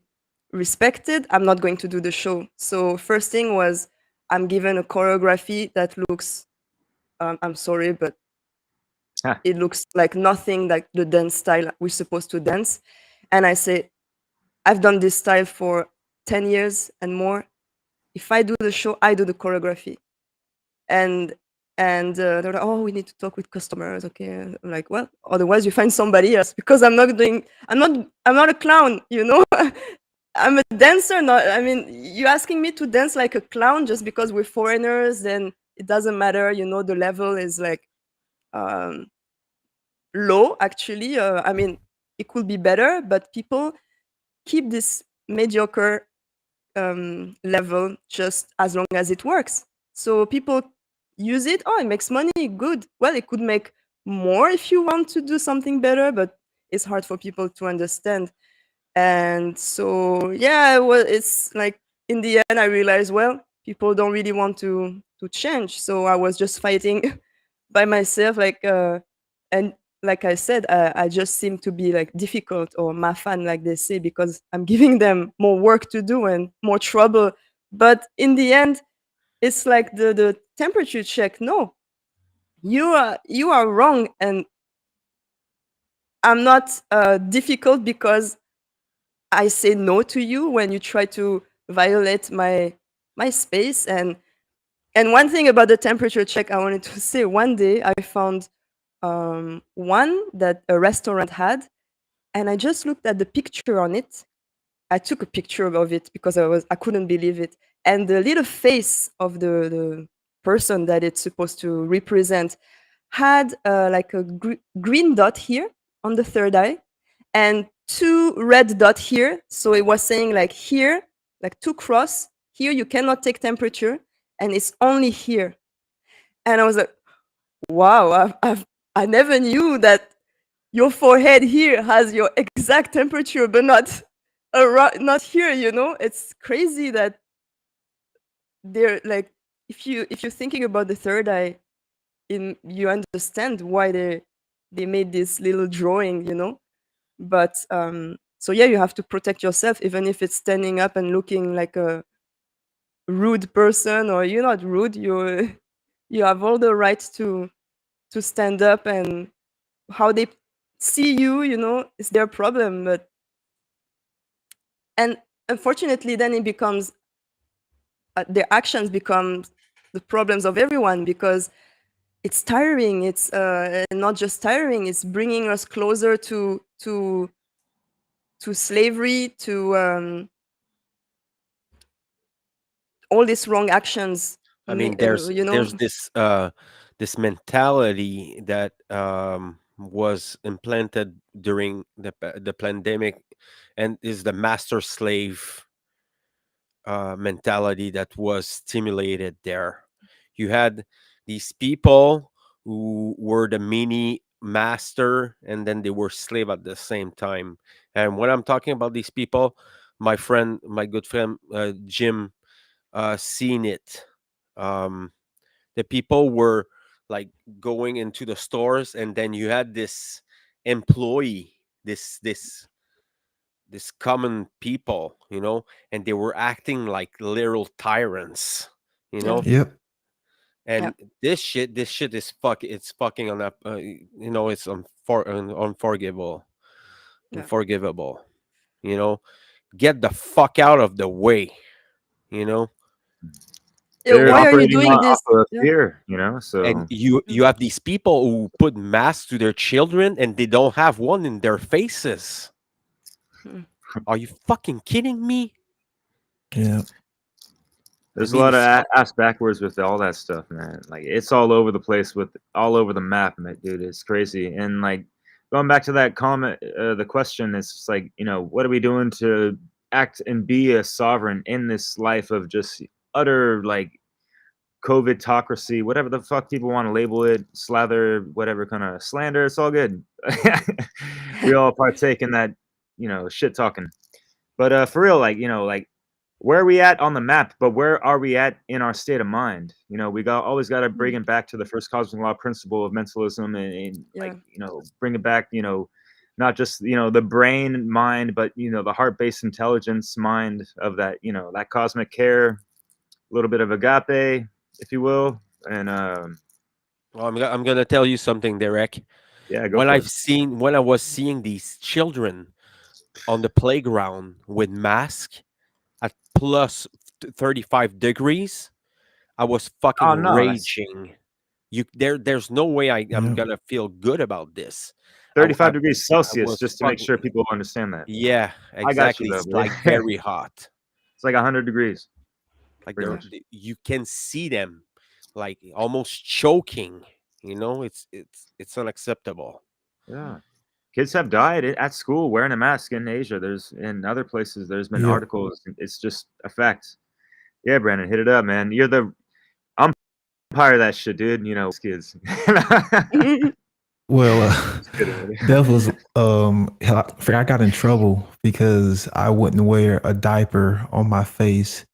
respected, I'm not going to do the show. So first thing was I'm given a choreography that looks. I'm sorry, but ha, it looks like nothing like the dance style we're supposed to dance. And I say, I've done this style for 10 years and more. If I do the show, I do the choreography. And they're like, oh, we need to talk with customers. Okay. I'm like, well, otherwise you find somebody else because I'm not a clown. I'm a dancer, not I mean, you asking me to dance like a clown just because we're foreigners, then it doesn't matter, the level is like um low actually. I mean, it could be better, but people keep this mediocre level just as long as it works. So people use it. Oh, it makes money. Good. Well, it could make more if you want to do something better, but it's hard for people to understand. And so, yeah, well, it's like in the end, I realized, well, people don't really want to change. So I was just fighting by myself, and like I said, I just seem to be like difficult or mafan, like they say, because I'm giving them more work to do and more trouble. But in the end, it's like the temperature check. No, you are wrong, and I'm not difficult because I say no to you when you try to violate my space. And one thing about the temperature check, I wanted to say, one day I found one that a restaurant had, and I just looked at the picture on it. I took a picture of it because I couldn't believe it. And the little face of the person that it's supposed to represent had like a green dot here on the third eye and two red dot here. So it was saying like here, like two cross here, you cannot take temperature, and it's only here. And I was like, wow, I never knew that your forehead here has your exact temperature, but not here. It's crazy that they're like, if you're thinking about the third eye, you understand why they made this little drawing. But so yeah, you have to protect yourself, even if it's standing up and looking like a rude person, or you're not rude. You have all the right to stand up, and how they see you, is their problem. But and unfortunately, then it becomes their actions become the problems of everyone, because it's tiring. It's not just tiring, it's bringing us closer to slavery, to all these wrong actions. I mean, uh, you know there's this mentality that was implanted during the pandemic, and is the master slave mentality that was stimulated there. You had these people who were the mini master, and then they were slave at the same time. And when I'm talking about these people, my good friend Jim, seen it. Um, the people were like going into the stores, and then you had this employee, this common people, and they were acting like literal tyrants, you yeah, know. Yep. yeah, And this shit is it's fucking on that, it's unforgivable, yeah. unforgivable. You know, get the fuck out of the way. You know, Yeah, They're why are you operating doing off this? of Yeah. fear, and so you have these people who put masks to their children, and they don't have one in their faces. Mhm. Are you fucking kidding me? Yeah. I there's a mean, lot of it's ass backwards with all that stuff, man. Like it's all over the place with all over the map, man, dude. It's crazy. And like going back to that comment, the question is just like, what are we doing to act and be a sovereign in this life of just utter like COVIDtocracy, whatever the fuck people want to label it, slather, whatever kind of slander. It's all good. We all partake in that, shit talking. But for real, like where are we at on the map? But where are we at in our state of mind? We always got to bring Mm, it back to the first cosmic law principle of mentalism, and like yeah, bring it back. Not just the brain mind, but the heart-based intelligence mind of that. That cosmic care, a little bit of agape, if you will, and well, I'm gonna tell you something, Derek. yeah, go for it. When I was seeing these children on the playground with masks at plus 35 degrees, I was Oh fucking no, that's raging. There's no way I'm Yeah. gonna feel good about this. I 35 degrees I Celsius, was just to make fucking, sure people understand that. yeah, I got you exactly. though, It's bro. like very hot. It's like 100 degrees, Like pretty yeah, much. you can see them like almost choking. It's unacceptable. Yeah. Kids have died at school wearing a mask in Asia. There's in other places. There's been Yep. articles. It's just a fact. Yeah, Brandon, hit it up, man. You're the umpire of that shit, dude. You know, kids. Well, Just kidding. that was I got in trouble because I wouldn't wear a diaper on my face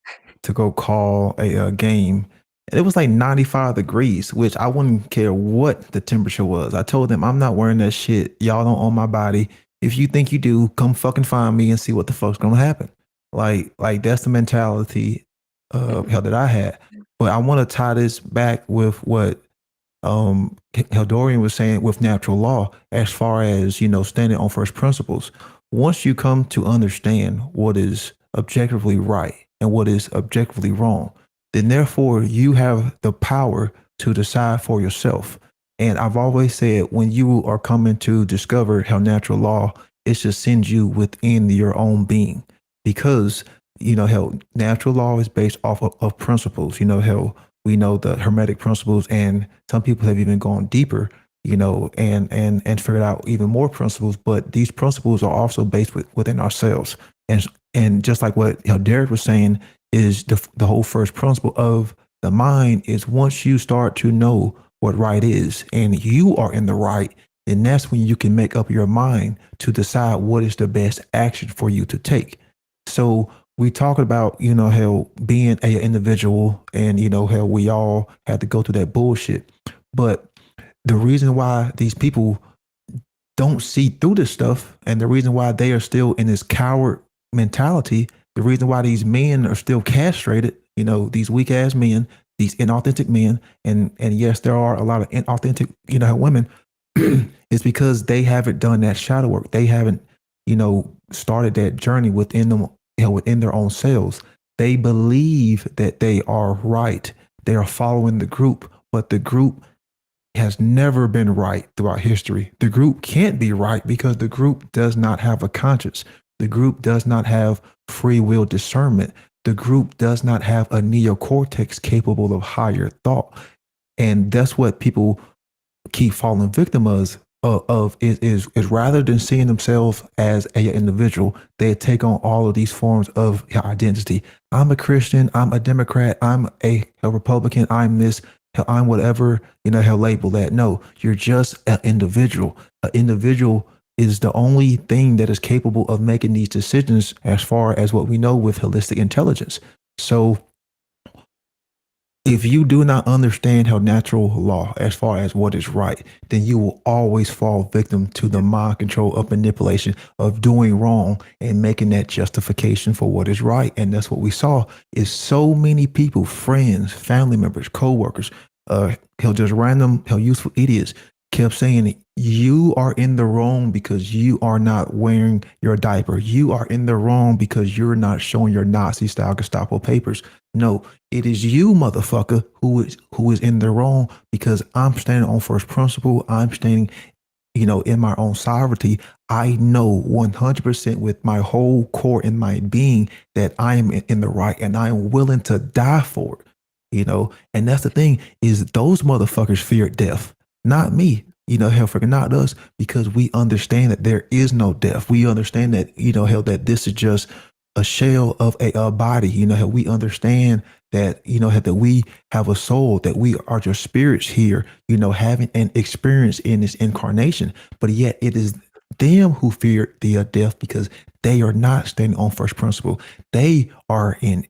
to go call a game. And it was like 95 degrees, which I wouldn't care what the temperature was. I told them I'm not wearing that shit. Y'all don't own my body. If you think you do, come fucking find me and see what the fuck's gonna happen. Like that's the mentality hell that I had. But I want to tie this back with what Dorian was saying with natural law, as far as, standing on first principles. Once you come to understand what is objectively right and what is objectively wrong, then therefore you have the power to decide for yourself. And I've always said, when you are coming to discover how natural law, it should send you within your own being, because how natural law is based off of principles. How we know the hermetic principles, and some people have even gone deeper, and figured out even more principles. But these principles are also based within ourselves, and just like what Derek was saying, is the whole first principle of the mind is, once you start to know what right is and you are in the right, then that's when you can make up your mind to decide what is the best action for you to take. So we talk about, how being an individual, and, how we all had to go through that bullshit. But the reason why these people don't see through this stuff, and the reason why they are still in this coward mentality, the reason why these men are still castrated, these weak ass men, these inauthentic men, and yes, there are a lot of inauthentic, women, is because they haven't done that shadow work. They haven't, started that journey within them, within their own selves. They believe that they are right. They are following the group, but the group has never been right throughout history. The group can't be right because the group does not have a conscience. The group does not have free will discernment. The group does not have a neocortex capable of higher thought. And that's what people keep falling victim of is rather than seeing themselves as a individual, they take on all of these forms of identity. I'm a Christian, I'm a Democrat, I'm a Republican, I'm this, I'm whatever, he'll label that. No, you're just an individual. An individual is the only thing that is capable of making these decisions, as far as what we know with holistic intelligence. So if you do not understand how natural law, as far as what is right, then you will always fall victim to the mind control of manipulation, of doing wrong and making that justification for what is right. And that's what we saw, is so many people, friends, family members, co-workers, just random, useful idiots, kept saying, you are in the wrong because you are not wearing your diaper. You are in the wrong because you're not showing your Nazi style Gestapo papers. No, it is you, motherfucker, who is in the wrong, because I'm standing on first principle. I'm standing, in my own sovereignty. I know 100% with my whole core in my being that I am in the right, and I am willing to die for it. And that's the thing, is those motherfuckers fear death, not me. Hell, freaking not us, because we understand that there is no death. We understand that, hell, that this is just a shell of a body. Hell, we understand that, hell, that we have a soul, that we are just spirits here, having an experience in this incarnation. But yet it is them who fear the death, because they are not standing on first principle. They are in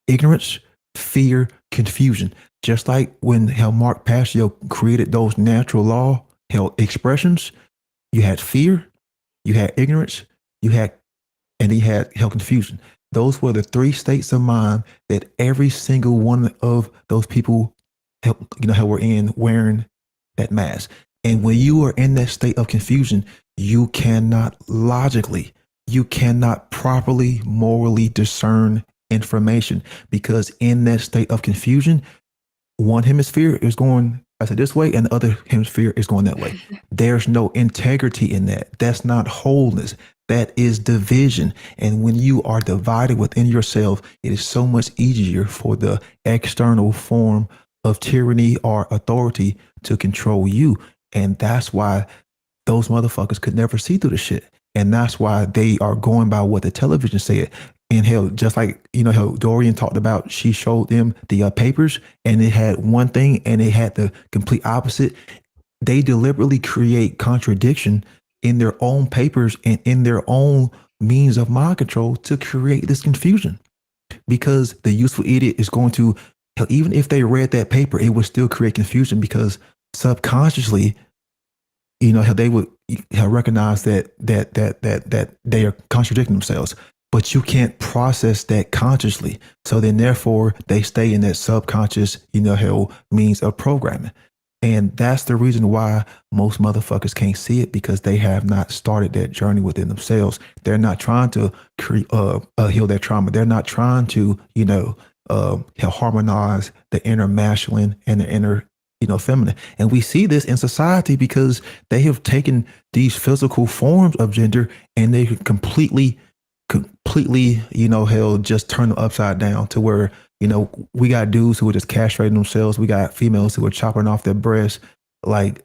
ignorance, fear, confusion. Just like when Mark Passio created those natural law expressions, you had fear, you had ignorance, and he had confusion. Those were the three states of mind that every single one of those people were in, wearing that mask. And when you are in that state of confusion, you cannot logically, you cannot properly morally discern information, because in that state of confusion, one hemisphere is going, I said, this way, and the other hemisphere is going that way. There's no integrity in that. That's not wholeness. That is division. And when you are divided within yourself, it is so much easier for the external form of tyranny or authority to control you. And that's why those motherfuckers could never see through the shit. And that's why they are going by what the television said. And hell, just like, how Dorian talked about, she showed them the papers and it had one thing and it had the complete opposite. They deliberately create contradiction in their own papers and in their own means of mind control to create this confusion. Because the useful idiot is going to, hell, even if they read that paper, it would still create confusion because subconsciously, they would recognize that they are contradicting themselves, but you can't process that consciously. So then, therefore, they stay in that subconscious, means of programming. And that's the reason why most motherfuckers can't see it, because they have not started that journey within themselves. They're not trying to heal their trauma. They're not trying to, harmonize the inner masculine and the inner, feminine. And we see this in society because they have taken these physical forms of gender and they completely, just turn them upside down to where, we got dudes who are just castrating themselves. We got females who are chopping off their breasts, like,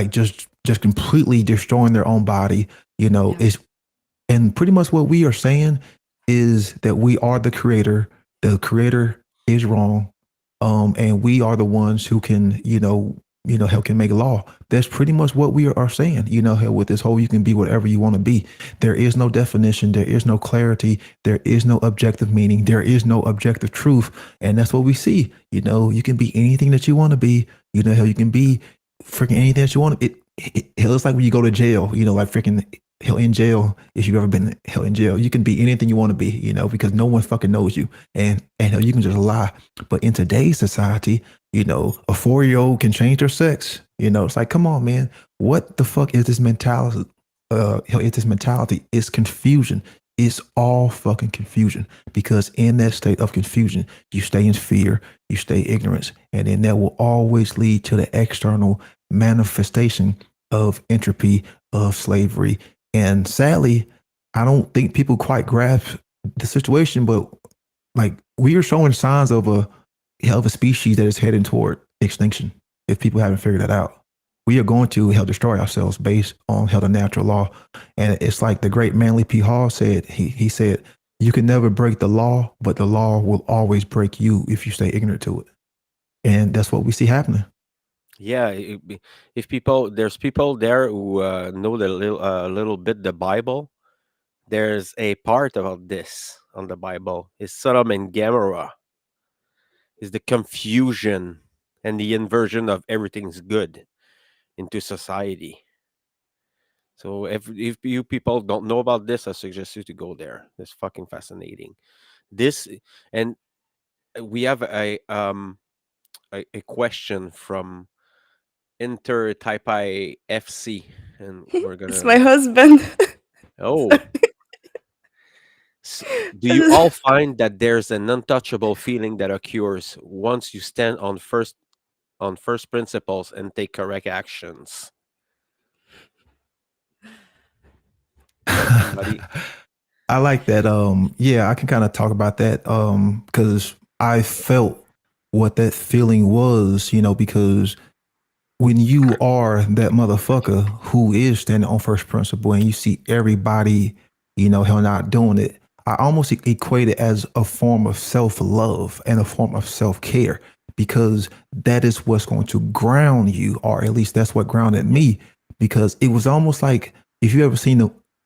just completely destroying their own body. It's, and pretty much what we are saying is that we are the creator. The creator is wrong. And we are the ones who can, hell, can make law. That's pretty much what we are saying, hell, with this whole, you can be whatever you want to be. There is no definition. There is no clarity. There is no objective meaning. There is no objective truth. And that's what we see. You can be anything that you want to be. Hell, you can be freaking anything that you want to. Hell, it's like when you go to jail, like freaking hell in jail. If you've ever been hell in jail, you can be anything you want to be, because no one fucking knows you. And hell, you can just lie. But in today's society, a 4-year-old can change their sex. It's like, come on, man. What the fuck is this mentality? It's this mentality. It's confusion. It's all fucking confusion, because in that state of confusion, you stay in fear, you stay ignorance, and then that will always lead to the external manifestation of entropy, of slavery. And sadly, I don't think people quite grasp the situation, but like we are showing signs of a species that is heading toward extinction. If people haven't figured that out, we are going to destroy ourselves based on the natural law. And it's like the great Manly P. Hall said. He said, "You can never break the law, but the law will always break you if you stay ignorant to it." And that's what we see happening. Yeah, if there's people there who know a little bit the Bible. There's a part about this on the Bible. It's Sodom and Gomorrah. Is the confusion and the inversion of everything's good into society. So if you people don't know about this, I suggest you to go there. It's fucking fascinating. This, and we have a question from Inter Taipei FC, and we're It's my gonna. husband. Oh, do you all find that there's an untouchable feeling that occurs once you stand on first principles and take correct actions? Somebody. I like that. Yeah, I can kind of talk about that. Because I felt what that feeling was, because when you are that motherfucker who is standing on first principle and you see everybody, hell not doing it, I almost equate it as a form of self-love and a form of self-care, because that is what's going to ground you, or at least that's what grounded me, because it was almost like, if you ever seen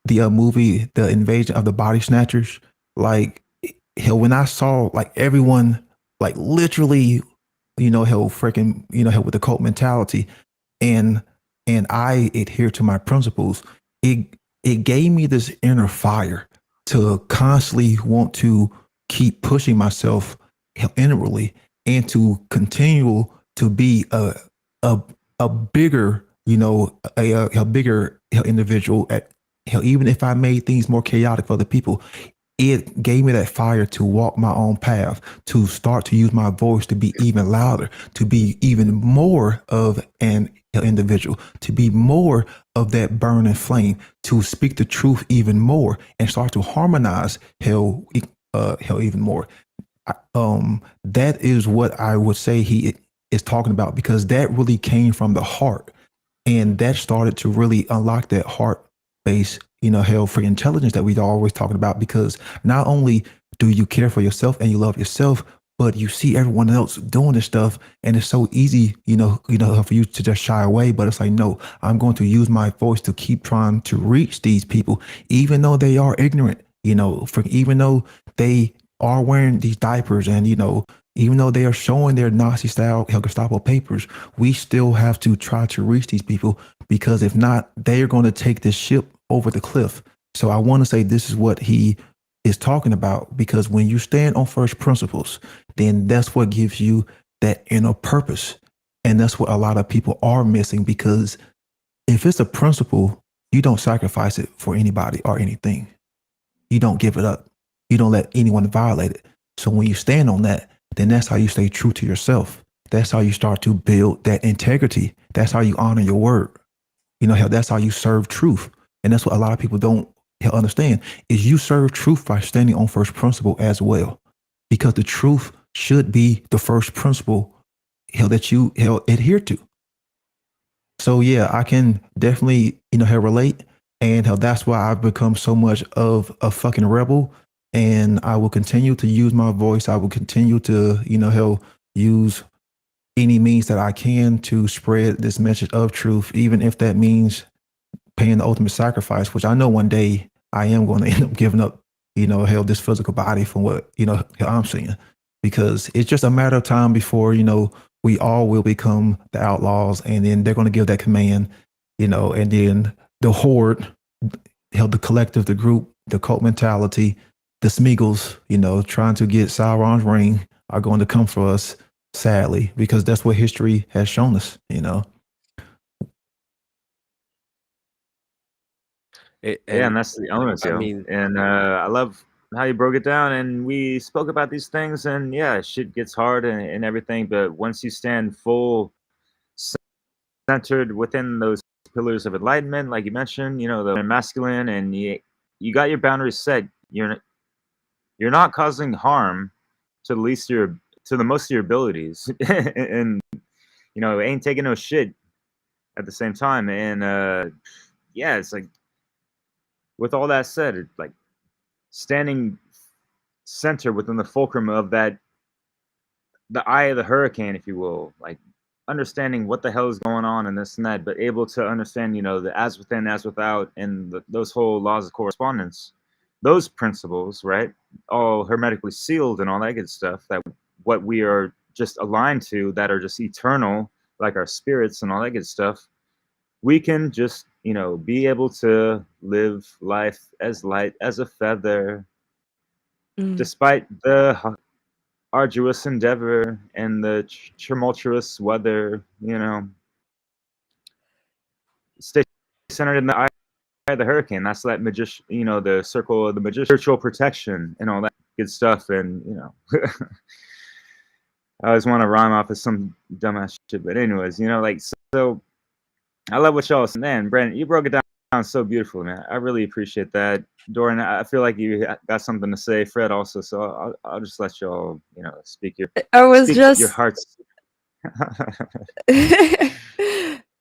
the movie, The Invasion of the Body Snatchers, like, hell, when I saw like everyone, like literally, hell freaking, hell with the cult mentality, and I adhere to my principles, it gave me this inner fire to constantly want to keep pushing myself inwardly and to continue to be a bigger, a bigger individual at even if I made things more chaotic for other people. It gave me that fire to walk my own path, to start to use my voice to be even louder, to be even more of an individual, to be more of that burning flame, to speak the truth even more and start to harmonize hell even more. That is what I would say he is talking about, because that really came from the heart. And that started to really unlock that heart base, hell for intelligence that we always talking about. Because not only do you care for yourself and you love yourself, but you see everyone else doing this stuff, and it's so easy, for you to just shy away. But it's like, no, I'm going to use my voice to keep trying to reach these people, even though they are ignorant. For even though they are wearing these diapers, and even though they are showing their Nazi style Gestapo papers, we still have to try to reach these people, because if not, they are going to take this ship over the cliff. So I want to say this is what he is talking about, because when you stand on first principles, then that's what gives you that inner purpose. And that's what a lot of people are missing, because if it's a principle, you don't sacrifice it for anybody or anything. You don't give it up. You don't let anyone violate it. So when you stand on that, then that's how you stay true to yourself. That's how you start to build that integrity. That's how you honor your word. That's how you serve truth. And that's what a lot of people don't understand, is you serve truth by standing on first principle as well. Because the truth should be the first principle that you adhere to. So yeah, I can definitely, relate. And that's why I've become so much of a fucking rebel. And I will continue to use my voice. I will continue to, use any means that I can to spread this message of truth, even if that means paying the ultimate sacrifice, which I know one day I am going to end up giving up, this physical body from what, I'm seeing. Because it's just a matter of time before, we all will become the outlaws, and then they're going to give that command, and then the horde, the collective, the group, the cult mentality, the Smeagol's, trying to get Sauron's ring, are going to come for us, sadly, because that's what history has shown us, Yeah, And and that's the elements, I yo. mean, And I love how you broke it down, and we spoke about these things, and yeah, shit gets hard and everything, but once you stand full centered within those pillars of enlightenment, like you mentioned, the masculine, and you got your boundaries set. You're not causing harm to the least your to the most of your abilities, and ain't taking no shit at the same time. And yeah, it's like, with all that said, it's like standing center within the fulcrum of that, the eye of the hurricane, if you will, like understanding what the hell is going on and this and that, but able to understand, the as within, as without, and those whole laws of correspondence, those principles, right? All hermetically sealed and all that good stuff. That what we are just aligned to, that are just eternal, like our spirits and all that good stuff. We can just, be able to live life as light as a feather, Mm. despite the arduous endeavor and the tumultuous weather, stay centered in the eye of the hurricane. That's that magician, the circle of the magician, spiritual protection and all that good stuff. And, I always want to rhyme off of some dumbass shit. But anyways, like, so I love what y'all saying. Man, Brandon, you broke it down so beautifully, man. I really appreciate that. Dorian, I feel like you got something to say. Fred also, so I'll just let y'all, speak I was your just hearts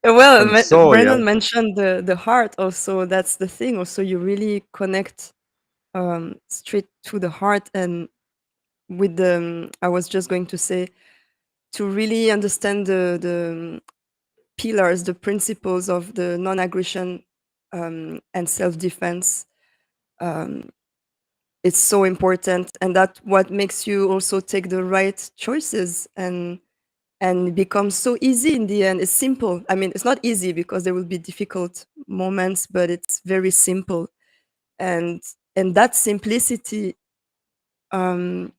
well, from the soul, yo. Brandon mentioned the heart also. That's the thing. Also, you really connect straight to the heart, and with the I was just going to say, to really understand the pillars, the principles of the non-aggression and self-defense. Um, it's so important, and that's what makes you also take the right choices, and it becomes so easy in the end. It's simple. I mean, it's not easy because there will be difficult moments, but it's very simple, and that simplicity um,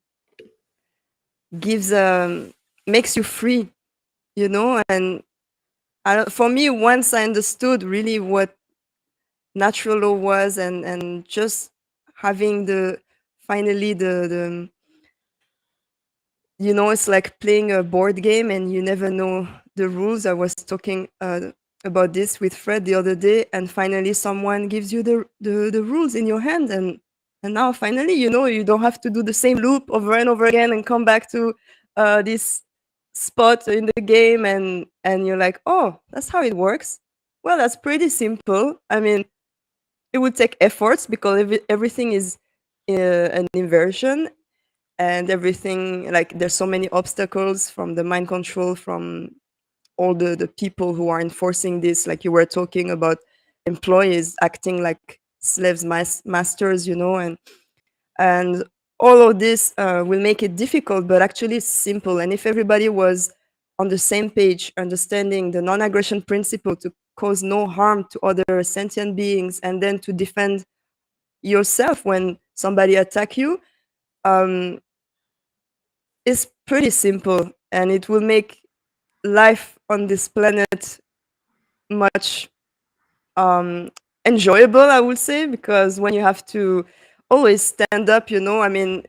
gives makes you free, and for me, once I understood really what natural law was, and just having the finally the it's like playing a board game and you never know the rules. I was talking about this with Fred the other day, and finally someone gives you the rules in your hand, and now finally you don't have to do the same loop over and over again and come back to this spot in the game, and you're like, oh, that's how it works. Well, that's pretty simple. I mean, it would take efforts because everything is an inversion, and everything, like, there's so many obstacles from the mind control, from all the people who are enforcing this, like you were talking about employees acting like slaves, masters, and all of this will make it difficult, but actually it's simple. And if everybody was on the same page, understanding the non-aggression principle to cause no harm to other sentient beings, and then to defend yourself when somebody attack you, um, it's pretty simple, and it will make life on this planet much um, enjoyable, I would say, because when you have to always stand up, I mean,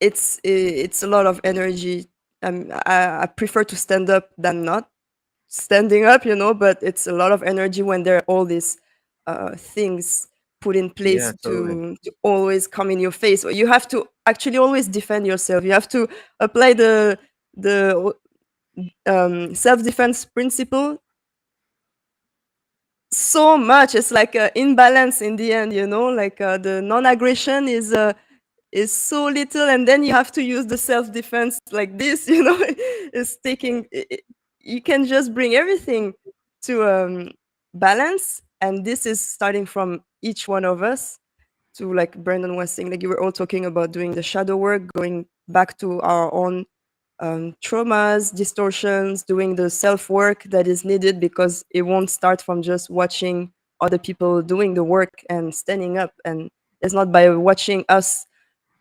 it's a lot of energy. I prefer to stand up than not standing up, but it's a lot of energy when there are all these things put in Yeah, place totally. to always come in your face. You have to actually always defend yourself. You have to apply the self-defense principle so much. It's like imbalance in the end, like the non-aggression is so little, and then you have to use the self-defense like this. It's taking you can just bring everything to balance, and this is starting from each one of us. To, like Brandon was saying, like you were all talking about doing the shadow work, going back to our own traumas, distortions, doing the self work that is needed, because it won't start from just watching other people doing the work and standing up. And it's not by watching us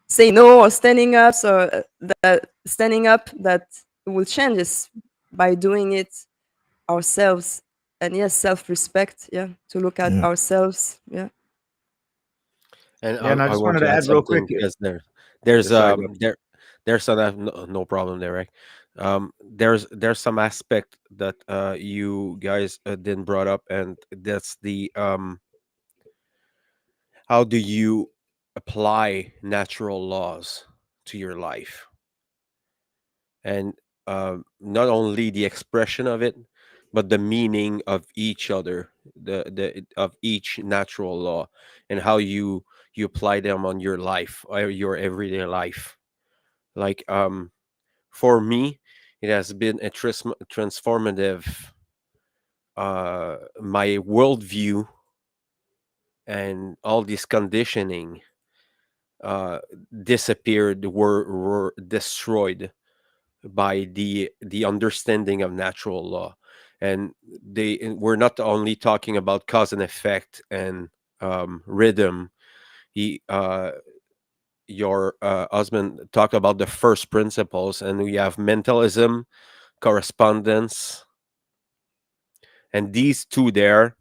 say no or standing up, so that standing up that will change. Is by doing it ourselves. And yes, self respect. Yeah, to look at Yeah. ourselves. Yeah. And Yeah, and I I just want wanted to to add add real quick. something because there's Sorry, go. there's some no problem there, right? There's some aspect that you guys didn't brought up, and that's the how do you apply natural laws to your life, and not only the expression of it, but the meaning of each other, the of each natural law, and how you apply them on your life or your everyday life. Like for me, it has been a transformative. My worldview and all this conditioning uh, disappeared, were destroyed by the understanding of natural law. And we're not only talking about cause and effect and rhythm. He Your husband talked about the first principles, and we have mentalism, correspondence, and these two there,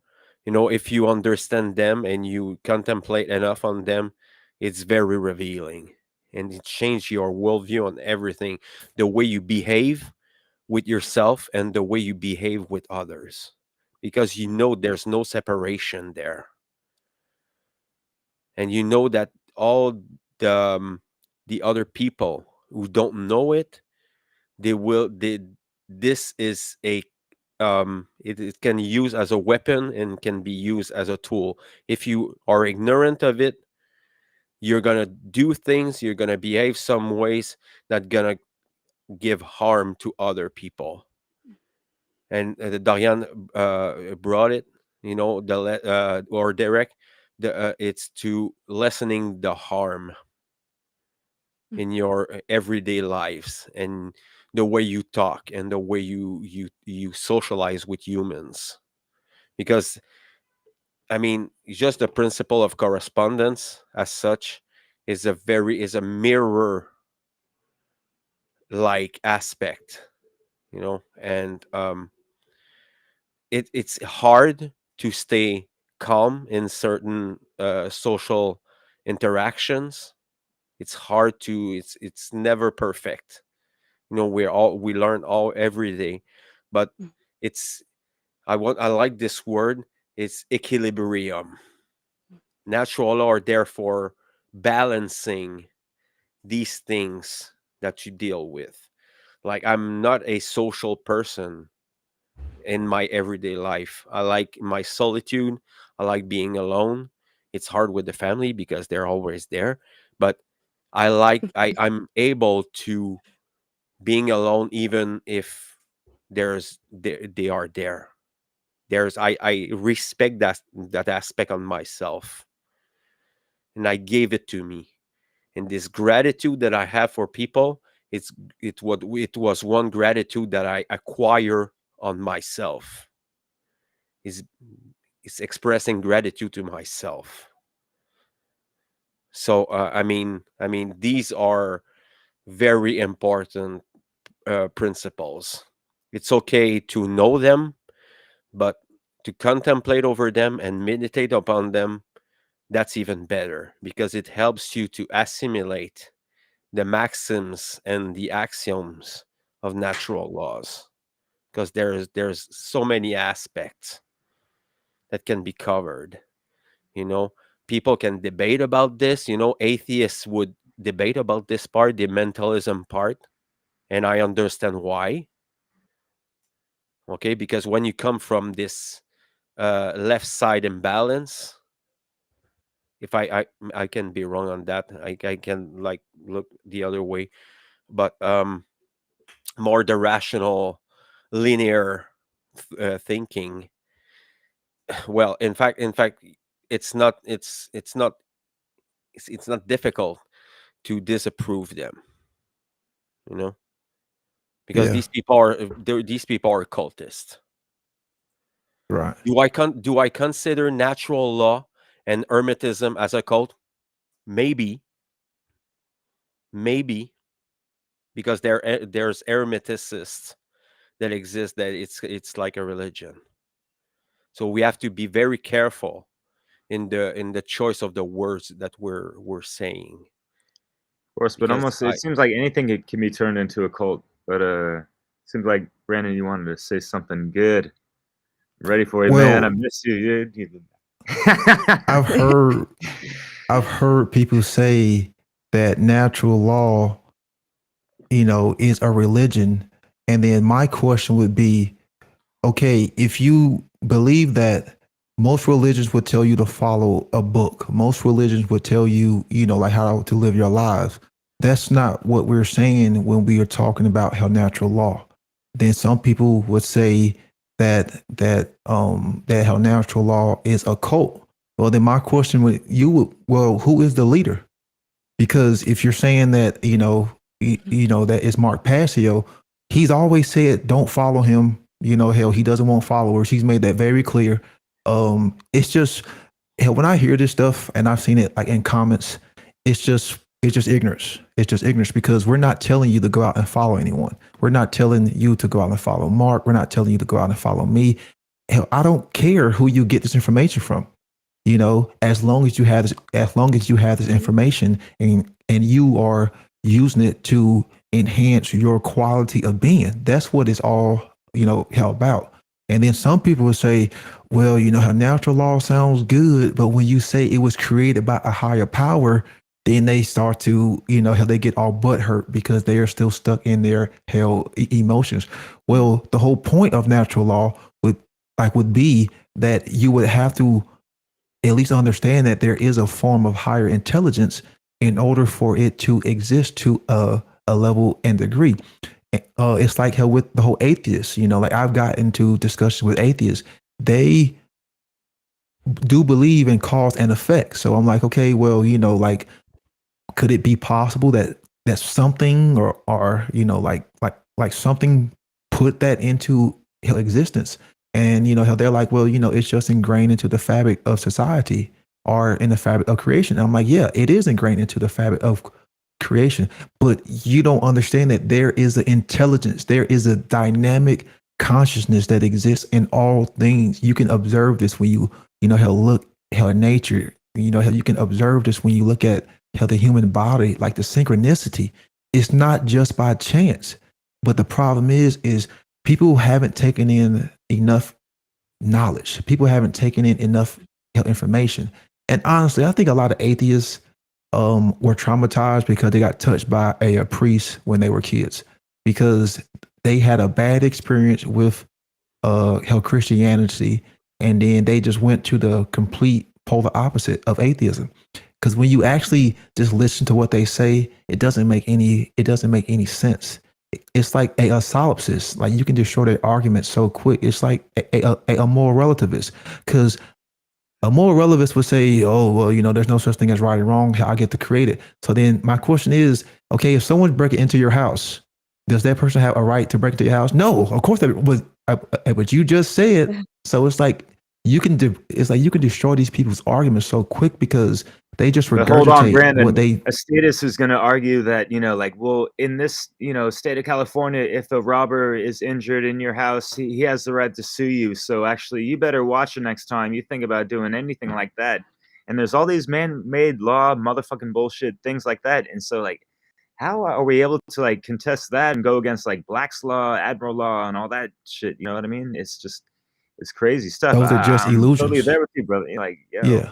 if you understand them and you contemplate enough on them, it's very revealing, and it changes your worldview on everything, the way you behave with yourself and the way you behave with others, because there's no separation there, and that all the the other people who don't know it, they will they this is a it can use as a weapon and can be used as a tool. If you are ignorant of it, you're gonna do things, you're gonna behave some ways that gonna give harm to other people. And Darian brought it, or Derek, it's to lessening the harm in your everyday lives, and the way you talk and the way you socialize with humans. Because I mean, just the principle of correspondence as such is a mirror like aspect, and it's hard to stay calm in certain social interactions. It's hard to it's never perfect. We learn all every day, but it's I like this word. It's equilibrium. Natural law are therefore balancing these things that you deal with. Like, I'm not a social person, in my everyday life. I like my solitude. I like being alone. It's hard with the family because they're always there, but I'm able to being alone even if they are there. I respect that aspect on myself, and I gave it to me. And this gratitude that I have for people, it was one gratitude that I acquire on myself. Is expressing gratitude to myself. So I mean these are very important principles. It's okay to know them, but to contemplate over them and meditate upon them, that's even better because it helps you to assimilate the maxims and the axioms of natural laws, because there's so many aspects that can be covered. You know, people can debate about this. Atheists would debate about this part, the mentalism part, and I understand why. Okay, because when you come from this left side imbalance, if I can be wrong on that, I can like look the other way, but more the rational, linear thinking. Well, in fact, it's not difficult to disapprove them, you know, because Yeah, these people are cultists. right. Do I consider natural law and Hermetism as a cult? Maybe, maybe because there's Hermeticists that exist that it's like a religion. So we have to be very careful in the choice of the words that we're saying, Of course, but because almost it seems like anything can be turned into a cult. But seems like Brandon, you wanted to say something good. Ready for it, man. I Well, miss you. I've heard I've heard people say that natural law, is a religion. And then my question would be, okay, if you believe that, most religions would tell you to follow a book. Most religions would tell you, like how to live your lives. That's not what we're saying when we are talking about how natural law. Then some people would say that how natural law is a cult. Well, then my question would you would well, who is the leader? Because if you're saying that that is Mark Passio, he's always said don't follow him. Hell, he doesn't want followers. He's made that very clear. It's just hell, when I hear this stuff and I've seen it like in comments, it's just ignorance. It's just ignorance because we're not telling you to go out and follow anyone. We're not telling you to go out and follow Mark. We're not telling you to go out and follow me. Hell, I don't care who you get this information from. As long as you have this information and you are using it to enhance your quality of being, that's what it's all how about. And then some people would say, well, how natural law sounds good, but when you say it was created by a higher power, then they start to how they get all butt hurt because they are still stuck in their emotions. Well, the whole point of natural law would be that you would have to at least understand that there is a form of higher intelligence in order for it to exist to a level and degree. It's like how with the whole atheists, like I've got into discussions with atheists, they do believe in cause and effect. So I'm like, okay, well, like, could it be possible that something or like something put that into existence? And how they're like, well, it's just ingrained into the fabric of society or in the fabric of creation. And I'm like, yeah, it is ingrained into the fabric of creation, but you don't understand that there is an intelligence, there is a dynamic consciousness that exists in all things. You can observe this when how look how nature, how you can observe this when you look at how the human body, like the synchronicity, it's not just by chance. But the problem is people haven't taken in enough knowledge. People haven't taken in enough information. And honestly, I think a lot of atheists were traumatized because they got touched by a priest when they were kids because they had a bad experience with held Christianity, and then they just went to the complete polar opposite of atheism. Because when you actually just listen to what they say, it doesn't make any sense. It's like a solipsist. Like you can just show their argument so quick. It's like a moral relativist. Because a moral relativist would say, oh, well, there's no such thing as right and wrong. I get to create it. So then my question is, okay, if someone's breaking into your house, does that person have a right to break into your house? No, of course that was what you just said. So it's like you can destroy these people's arguments so quick because they just But hold on, regurgitate Brandon. what they. A statist is going to argue that, like, well, in this, state of California, if a robber is injured in your house, he has the right to sue you. So actually, you better watch it next time you think about doing anything like that. And there's all these man-made law, motherfucking bullshit, things like that. And so, like, how are we able to, like, contest that and go against, like, Black's Law, Admiral Law, and all that shit? You know what I mean? It's crazy stuff. Those are just I'm totally illusions. there with you, brother. Like, yo. Yeah.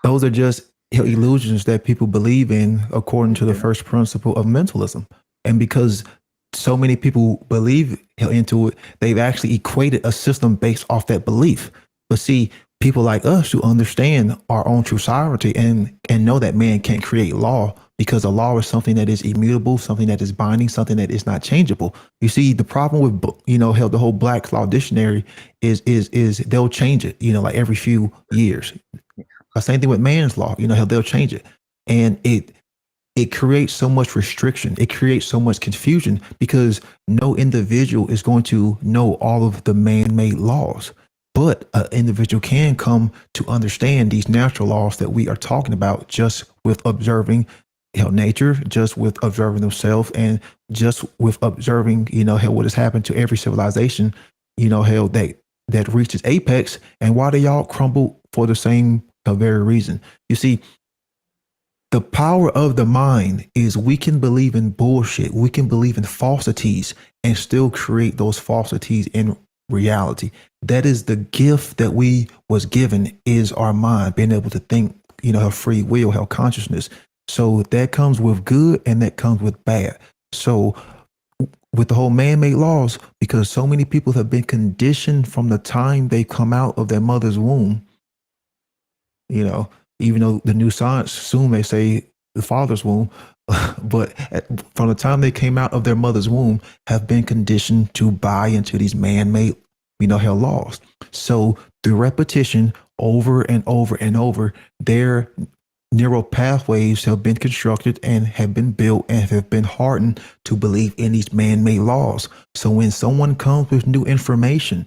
Those are just illusions that people believe in according to the first principle of mentalism. And because so many people believe into it, they've actually equated a system based off that belief. But see, people like us who understand our own true sovereignty and know that man can't create law, because a law is something that is immutable, something that is binding, something that is not changeable. You see, the problem with the whole Black's Law dictionary is they'll change it, like every few years. The same thing with man's law, they'll change it. And it creates so much restriction. It creates so much confusion because no individual is going to know all of the man-made laws. But an individual can come to understand these natural laws that we are talking about just with observing nature, just with observing themselves, and just with observing, what has happened to every civilization, that reaches apex, and why they all crumble for the same very reason. You see, the power of the mind is we can believe in bullshit, we can believe in falsities, and still create those falsities in reality. That is the gift that we was given, is our mind, being able to think, have free will, have consciousness. So that comes with good and that comes with bad. So with the whole man-made laws, because so many people have been conditioned from the time they come out of their mother's womb, even though the new science soon may say the father's womb, but from the time they came out of their mother's womb, have been conditioned to buy into these man-made, laws. So through repetition, over and over and over, their neural pathways have been constructed and have been built and have been hardened to believe in these man-made laws. So when someone comes with new information,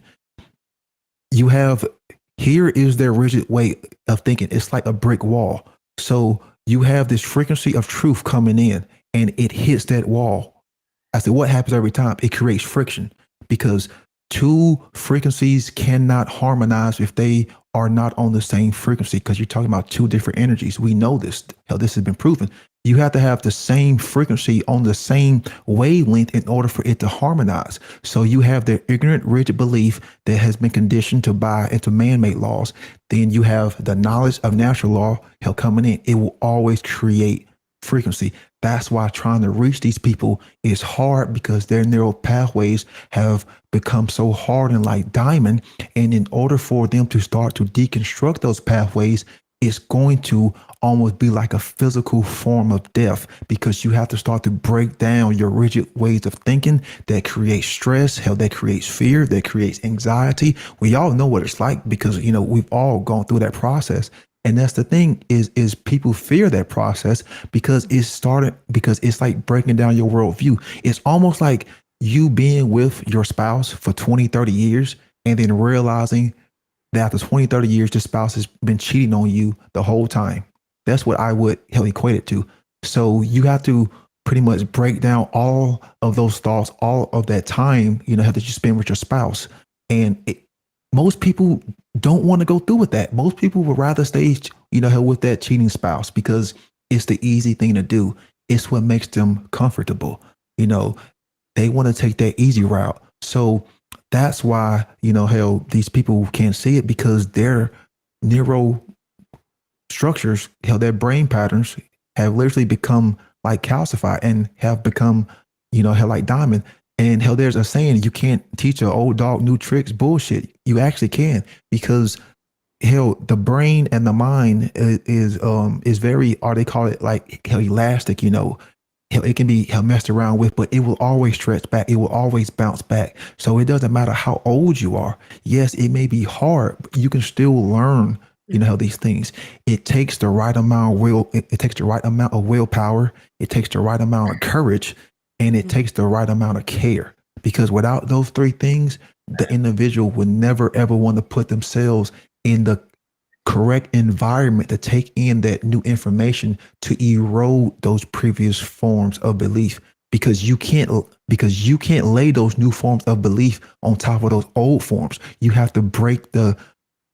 here is their rigid way of thinking. It's like a brick wall. So you have this frequency of truth coming in and it hits that wall. I said, what happens every time? It creates friction because two frequencies cannot harmonize if they are not on the same frequency, because you're talking about two different energies. We know this. Hell, this has been proven. You have to have the same frequency on the same wavelength in order for it to harmonize. So you have their ignorant, rigid belief that has been conditioned to buy into man-made laws. Then you have the knowledge of natural law coming in. It will always create frequency. That's why trying to reach these people is hard, because their neural pathways have become so hardened like diamond. And in order for them to start to deconstruct those pathways, it's going to almost be like a physical form of death, because you have to start to break down your rigid ways of thinking that creates stress, that creates fear, that creates anxiety. We all know what it's like because, we've all gone through that process. And that's the thing is people fear that process because it's like breaking down your worldview. It's almost like you being with your spouse for 20, 30 years and then realizing that after 20, 30 years, the spouse has been cheating on you the whole time. That's what I would equate it to. So you have to pretty much break down all of those thoughts, all of that time, that you spend with your spouse. And most people don't want to go through with that. Most people would rather stay, with that cheating spouse because it's the easy thing to do. It's what makes them comfortable. They want to take that easy route. So that's why, these people can't see it, because their neural structures, their brain patterns have literally become like calcified and have become, like diamond. And hell, there's a saying, you can't teach an old dog new tricks. Bullshit. You actually can, because hell, the brain and the mind is very, or they call it like hell, elastic. Hell, it can be hell messed around with, but it will always stretch back. It will always bounce back. So it doesn't matter how old you are. Yes, it may be hard, but you can still learn. These things. It takes the right amount of will. It takes the right amount of willpower. It takes the right amount of courage, and it takes the right amount of care. Because without those three things, the individual would never ever want to put themselves in the correct environment to take in that new information, to erode those previous forms of belief, because you can't lay those new forms of belief on top of those old forms. You have to break the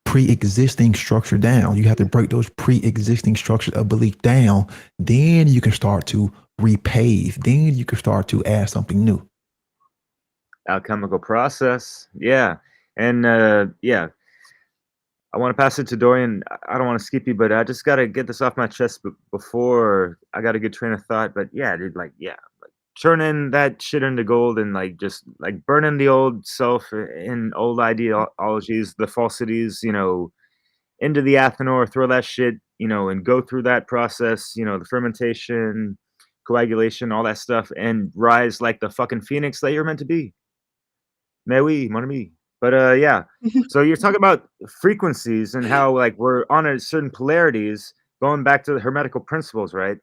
pre-existing structure down. You have to break those pre-existing structures of belief down. Then you can start to repave. Then you can start to add something new. Alchemical process. Yeah. And yeah, I want to pass it to Dorian. I don't want to skip you, but I just got to get this off my chest before I got a good train of thought. But yeah, dude, like turning that shit into gold, and like just like burning the old self in old ideologies, the falsities, into the Athanor, throw that shit, and go through that process, the fermentation, coagulation, all that stuff, and rise like the fucking phoenix that you're meant to be. Mais oui, mon ami. But yeah. So you're talking about frequencies and how like we're on a certain polarities, going back to the hermetical principles, right?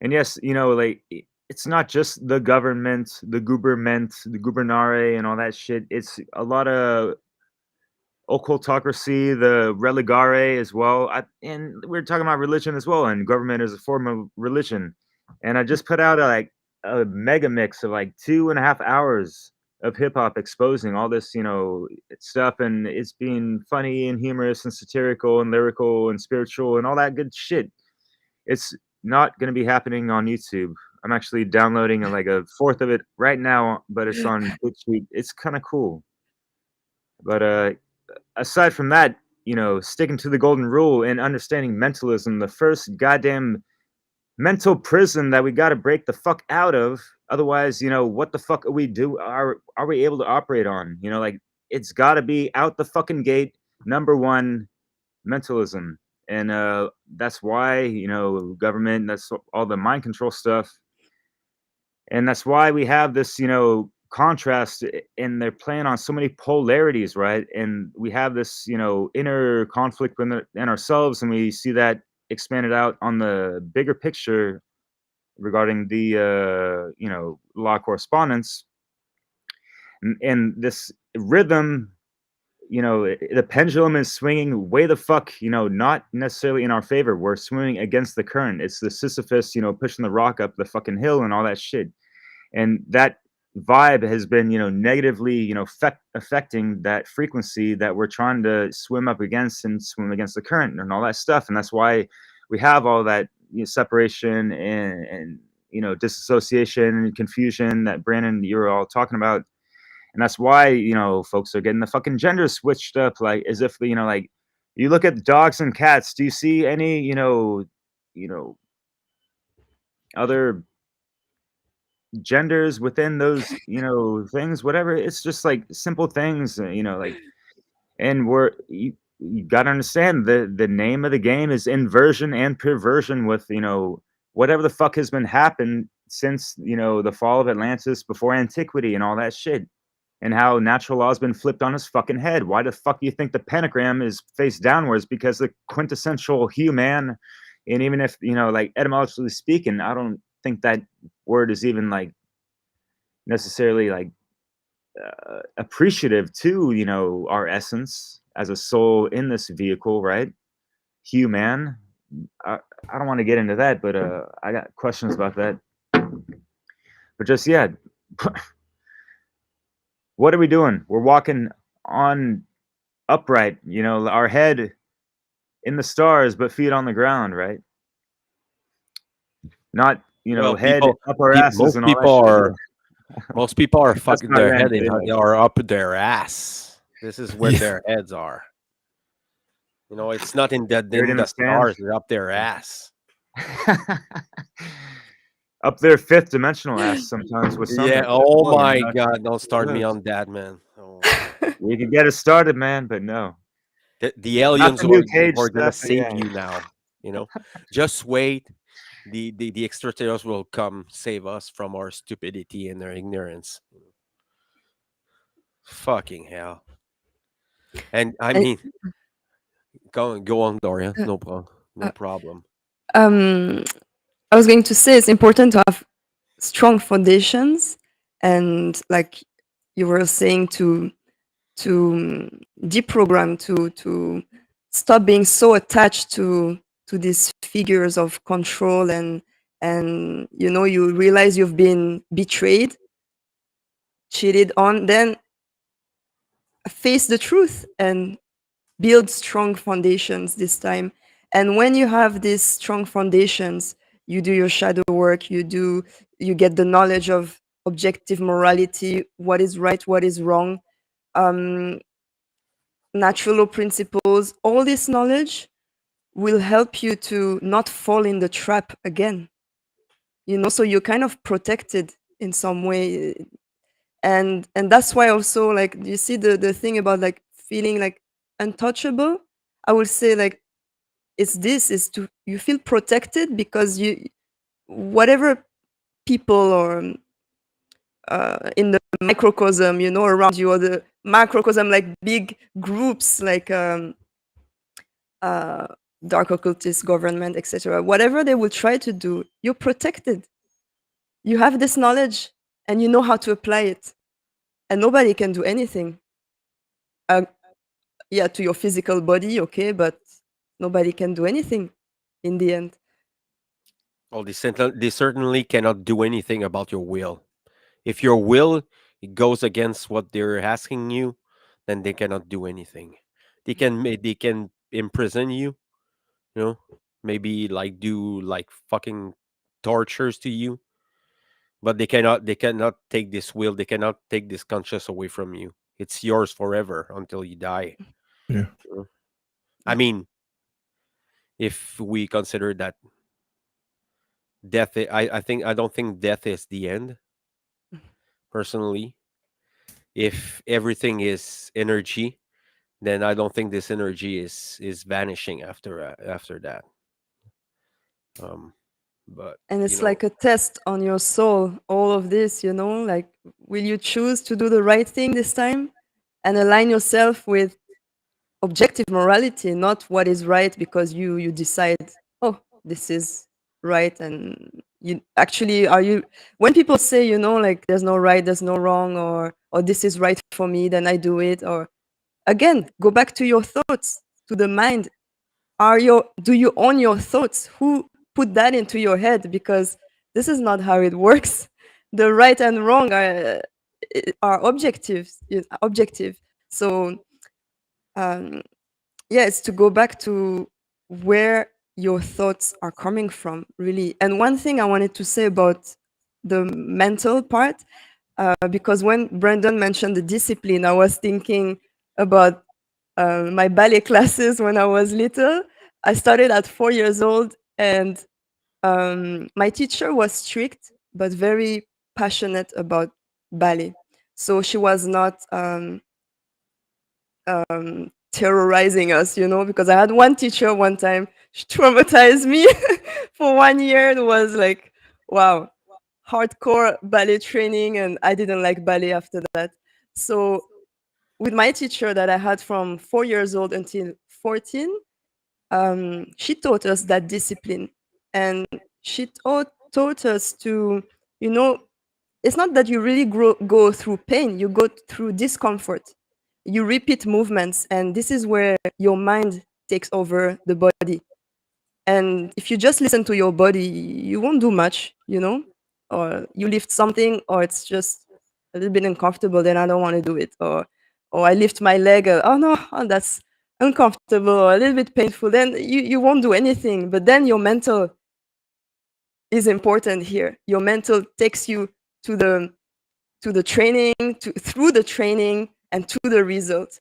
And yes, like it's not just the government, the gubernare, and all that shit. It's a lot of occultocracy, the religare as well. And we're talking about religion as well, and government is a form of religion. And I just put out a mega mix of like 2.5 hours of hip hop exposing all this, stuff, and it's being funny and humorous and satirical and lyrical and spiritual and all that good shit. It's not going to be happening on YouTube. I'm actually downloading like a fourth of it right now, but it's on BitChute. It's kind of cool. But aside from that, sticking to the golden rule and understanding mentalism, the first goddamn mental prison that we got to break the fuck out of. Otherwise, what the fuck are we we able to operate on? Like it's got to be out the fucking gate. Number one, mentalism. And that's why, government, that's all the mind control stuff. And that's why we have this, contrast, and they're playing on so many polarities, right? And we have this, inner conflict within ourselves, and we see that expanded out on the bigger picture regarding the, law of correspondence. And this rhythm, the pendulum is swinging way the fuck, not necessarily in our favor. We're swimming against the current. It's the Sisyphus, pushing the rock up the fucking hill and all that shit. And that vibe has been, negatively, affecting that frequency that we're trying to swim up against and swim against the current and all that stuff. And that's why we have all that separation and disassociation and confusion that Brandon, you were all talking about. And that's why, folks are getting the fucking gender switched up, like as if, like you look at dogs and cats, do you see any, other genders within those, things, whatever? It's just like simple things, like, and you got to understand the name of the game is inversion and perversion with, whatever the fuck has been happened since, the fall of Atlantis, before antiquity and all that shit. And how natural law has been flipped on his fucking head. Why the fuck do you think the pentagram is face downwards? Because the quintessential human, and even if, like etymologically speaking, I don't think that word is even like necessarily like appreciative to, our essence as a soul in this vehicle, right? Human. I don't want to get into that, but I got questions about that. But just, yeah. What are we doing? We're walking on upright, our head in the stars, but feet on the ground, right? Not, Well, head people, up our peop asses most and all people that are most people are shit. fucking not their gonna head in, get into or up their ass. This is where Yeah. their heads are. It's not in Buried in the the sand. stars; they're up their ass. up there fifth dimensional ass sometimes with some Yeah. that Oh flow, my it's God! Don't start me good. on that, man. Oh. We can get it started, man, but no. The Not aliens the new cage are gonna stuff, but save yeah. you now. You know, just wait. The extraterrestrials will come save us from our stupidity and our ignorance. Fucking hell. And I And, mean, go on, Dorian. uh, No problem. No uh, problem. um, I was going to say it's important to have strong foundations, and like you were saying, to deprogram, to stop being so attached to these figures of control, and you realize you've been betrayed, cheated on, then face the truth and build strong foundations this time. And when you have these strong foundations, you do your shadow work, you get the knowledge of objective morality, what is right, what is wrong, um, natural law principles. All this knowledge will help you to not fall in the trap again. So you're kind of protected in some way. And that's why also, like, you see the thing about like feeling like untouchable. I would say, like, is to you feel protected because you whatever people or in the microcosm around you, or the macrocosm, like big groups, like uh dark occultist government, etc., whatever they will try to do, you're protected. You have this knowledge and you know how to apply it, and nobody can do anything. uh, yeah, to your physical body, okay, but nobody can do anything in the end. Well, they certainly cannot do anything about your will. If your will it goes against what they're asking you, then they cannot do anything. They can imprison you, you know, maybe like do like fucking tortures to you, but they cannot take this will, they cannot take this conscious away from you. It's yours forever until you die. Yeah. you know? I Yeah. mean, if we consider that I don't think death is the end personally. If everything is energy, then I don't think this energy is vanishing after that. Um, but And you it's know, like a test on your soul, all of this, like, will you choose to do the right thing this time and align yourself with objective morality, not what is right because you decide, oh, this is right. And you actually, are you when people say, like, there's no right, there's no wrong, or this is right for me, then I do it. Or again, go back to your thoughts, to the mind. Do you own your thoughts? Who put that into your head? Because this is not how it works. The right and wrong are objective. So, um, yeah, it's to go back to where your thoughts are coming from, really. And one thing I wanted to say about the mental part, because when Brandon mentioned the discipline, I was thinking about my ballet classes when I was little. I started at 4 years old, and my teacher was strict but very passionate about ballet. So she was not terrorizing us, because I had one teacher one time, she traumatized me for 1 year. It was like, wow, hardcore ballet training, and I didn't like ballet after that. So with my teacher that I had from 4 years old until 14, she taught us that discipline. And she taught us to, you know, it's not that you really go through pain, you go through discomfort. You repeat movements, and this is where your mind takes over the body. And if you just listen to your body, you won't do much. Or you lift something, or it's just a little bit uncomfortable, then I don't want to do it. Or I lift my leg, oh no, oh, that's uncomfortable or a little bit painful, then you won't do anything. But then your mental is important here. Your mental takes you to the training, through the training, and to the result.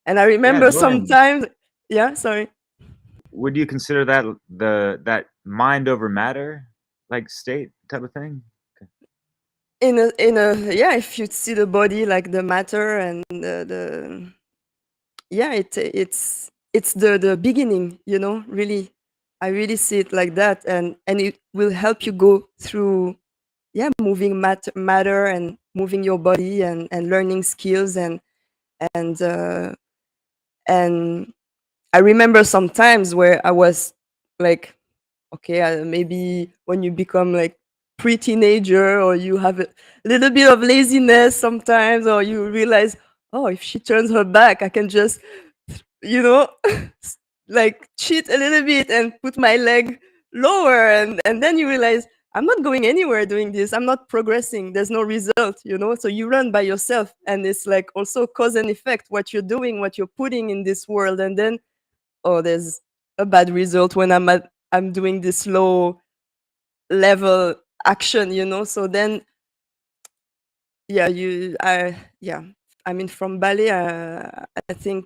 And I Yeah, remember Dorian, sometimes, yeah, sorry. would you consider that that mind over matter? like state type of thing? In a yeah, if you see the body like the matter and the yeah, it's the beginning, really. I really see it like that, and it will help you go through, yeah, moving matter and moving your body and learning skills and and I remember sometimes where I was like, okay, maybe when you become like pre-teenager, or you have a little bit of laziness sometimes, or you realize, oh, if she turns her back, I can just, you know like cheat a little bit and put my leg lower, and then you realize, I'm not going anywhere doing this, I'm not progressing, there's no result, so you run by yourself, and it's like also cause and effect, what you're doing, what you're putting in this world, and then, oh, there's a bad result when I'm doing this low level action, so then, yeah, yeah, I mean, from ballet, I think,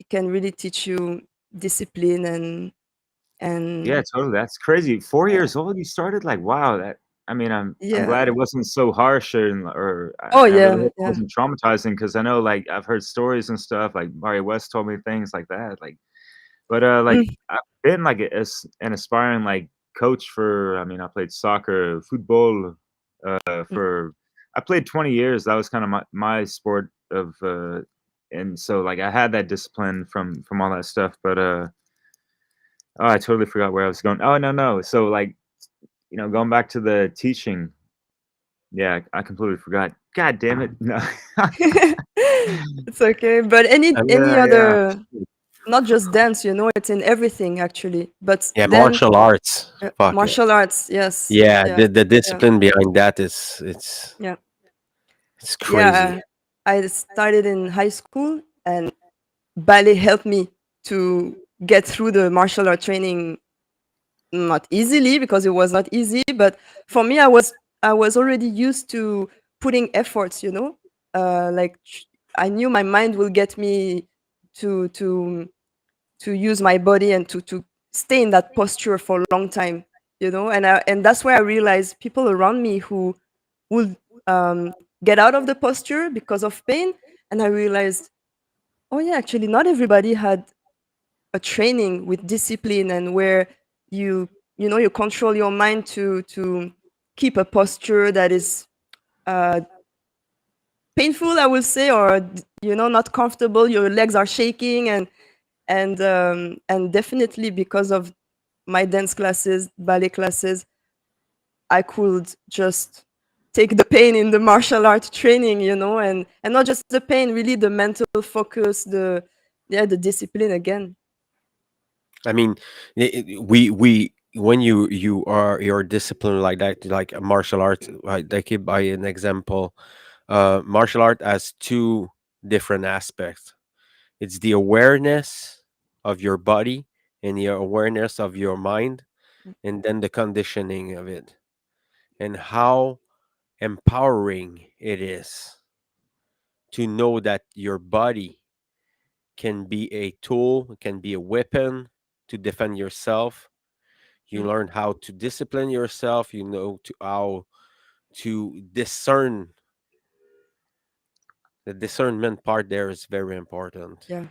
it can really teach you discipline Yeah, and totally. That's crazy. 4 yeah. years old, you started? Like, wow, that I mean, I'm Yeah. glad it wasn't so harsh or Oh, I really yeah, hope it yeah. wasn't traumatizing because I know, like, I've heard stories and stuff, like, Mario West told me things like that, like but, like, Mm, I've been, like, an aspiring, like, coach for I mean, I played soccer, football, mm, for I played 20 years. That was kinda my sport of, and so, like, I had that discipline from all that stuff, but, oh, I totally forgot where I was going. Oh, no, no. So, like, going back to the teaching, yeah, I completely forgot. God damn it. No. it's okay, but any Yeah, yeah. other, not just dance, it's in everything actually, but Yeah, then, martial arts. Fuck it. martial arts, yes, Yeah, yeah, the yeah, discipline behind that is yeah, it's yeah. crazy. I started in high school, and ballet helped me to get through the martial art training, not easily, because it was not easy, but for me, I was already used to putting efforts, like, I knew my mind will get me to to to use my body and to stay in that posture for a long time, and that's where I realized people around me who would, um, get out of the posture because of pain, and I realized, oh yeah, actually not everybody had a training with discipline, and where you control your mind to keep a posture that is, uh, painful, I will say, or not comfortable, your legs are shaking, and definitely because of my dance classes, ballet classes, I could just take the pain in the martial art training, and not just the pain, really the mental focus, the discipline again. I mean, we when you're disciplined like that, like a martial arts, I keep by an example. Martial art has two different aspects. It's the awareness of your body and the awareness of your mind, and then the conditioning of it, and how empowering it is to know that your body can be a tool, can be a weapon to defend yourself. You Mm, learn how to discipline yourself. You know to how to discern. The discernment part there is very important. yeah.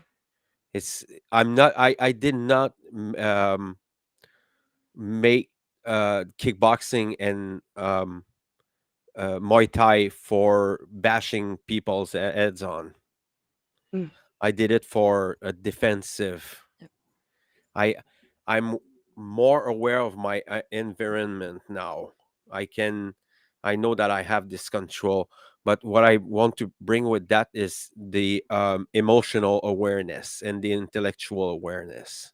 It's I'm not I did not make kickboxing and Muay Thai for bashing people's heads on. Mm, I did it for a defensive. yeah. I I'm more aware of my environment now. I can I know that I have this control, but what I want to bring with that is the emotional awareness and the intellectual awareness.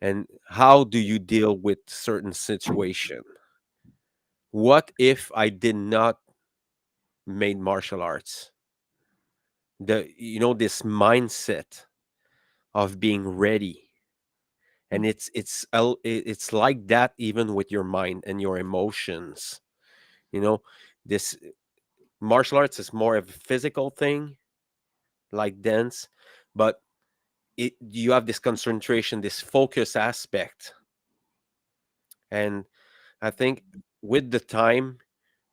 And how do you deal with certain situation? What if I did not made martial arts? This mindset of being ready, and Mm, it's like that even with your mind and your emotions. you know this martial arts is more of a physical thing, like dance, but you have this concentration, this focus aspect, And I think with the time,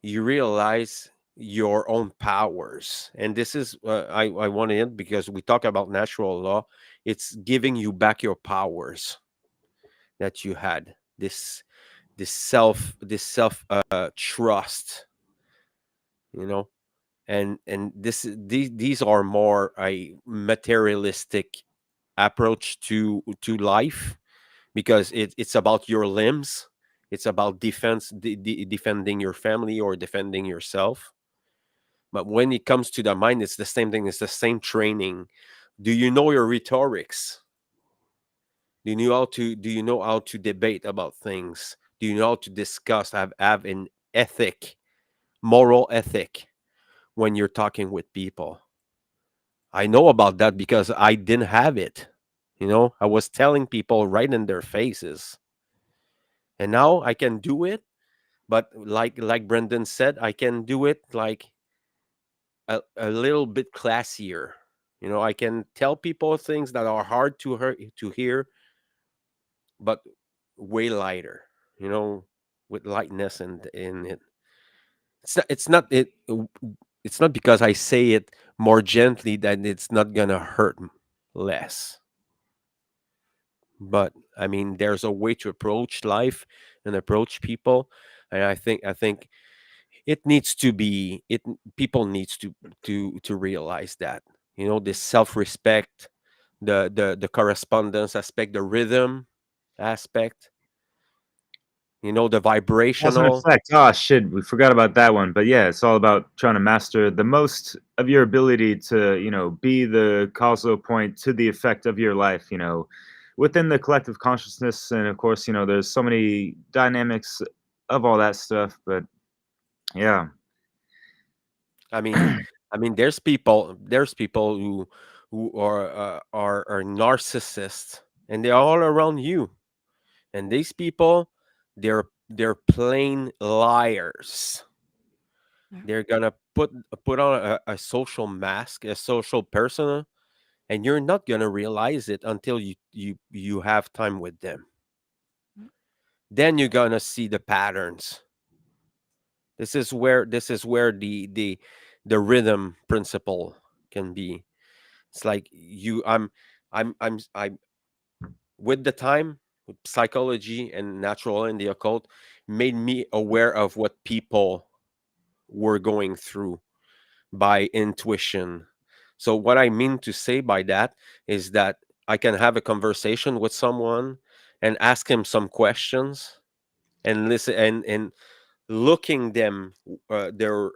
you realize your own powers. And this is, I want to end because we talk about natural law. It's giving you back your powers that you had. This self trust, you know. And these are more a materialistic approach to life, because it's about your limbs. It's about defending your family or defending yourself. But when it comes to the mind, it's the same thing. It's the same training. Do you know your rhetorics? Do you know how to debate about things? Do you know how to discuss, have an ethic, moral ethic, when you're talking with people? I know about that because I didn't have it. I was telling people right in their faces. And now I can do it, but like Brendan said, I can do it like a little bit classier. I can tell people things that are hard to hear, but way lighter, you know, with lightness and in it. It's not because I say it more gently that it's not gonna hurt less. But I mean, there's a way to approach life and approach people, and I think it needs to be it people needs to realize that, this self-respect, the correspondence aspect, the rhythm aspect, the Cause and vibrational. effect. Oh shit, we forgot about that one. But yeah, it's all about trying to master the most of your ability to, be the causal point to the effect of your life, within the collective consciousness. And of course, there's so many dynamics of all that stuff. But yeah. I mean, there's people who are narcissists, and they're all around you. And these people, they're plain liars. Yeah. They're gonna put on a social mask, a social persona, and you're not gonna realize it until you have time with them. Mm. Then you're gonna see the patterns. This is where the rhythm principle can be. It's like I'm with the time, with psychology and natural and the occult made me aware of what people were going through by intuition. So what I mean to say by that is that I can have a conversation with someone and ask him some questions and listen and looking them, their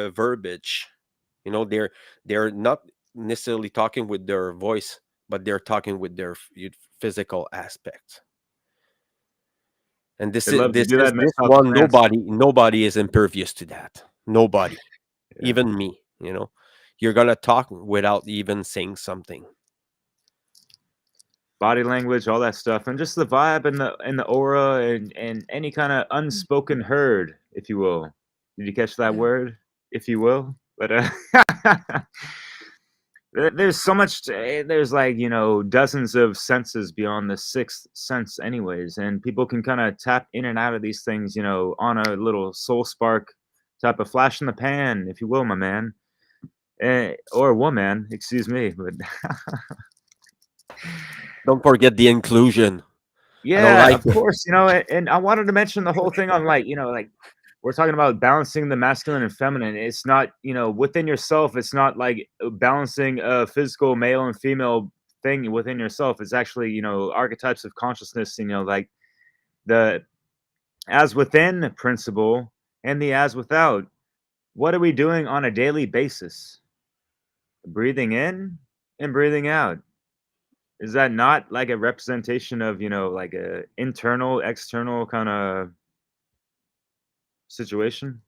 verbiage. They're not necessarily talking with their voice, but they're talking with their physical aspect. And this They is love to this do is that in the this south of one. France. Nobody is impervious to that. Nobody, Yeah. even me. You're gonna talk without even saying something. Body language, all that stuff, and just the vibe and the aura and any kind of unspoken herd, if you will. Did you catch that Yeah. word? If you will, but there's so much. There's like dozens of senses beyond the sixth sense, anyways, and people can kind of tap in and out of these things, on a little soul spark type of flash in the pan, if you will, my man, or woman. Excuse me, but Don't forget the inclusion. I don't yeah, like of course, and I wanted to mention the whole thing on like, like we're talking about balancing the masculine and feminine. It's not, within yourself, it's not like balancing a physical male and female thing within yourself. It's actually, archetypes of consciousness, like the as within principle and the as without. What are we doing on a daily basis? Breathing in and breathing out. Is that not like a representation of, like a internal, external kind of situation?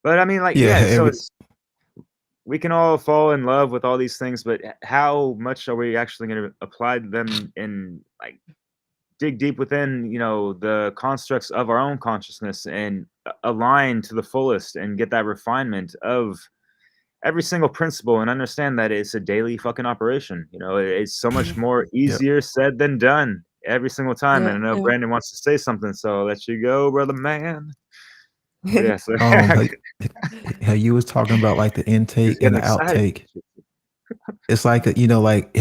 But I mean, like, Yeah, yeah, so every it's we can all fall in love with all these things, but how much are we actually going to apply them and like dig deep within, the constructs of our own consciousness and align to the fullest and get that refinement of every single principle and understand that it's a daily fucking operation. It's so much more yep. easier said than done. every single time. Yeah, And I know yeah. Brandon wants to say something, so I'll let you go, brother man. But yeah, so How, how you was talking about like the he's intake and getting the excited. outtake. It's like like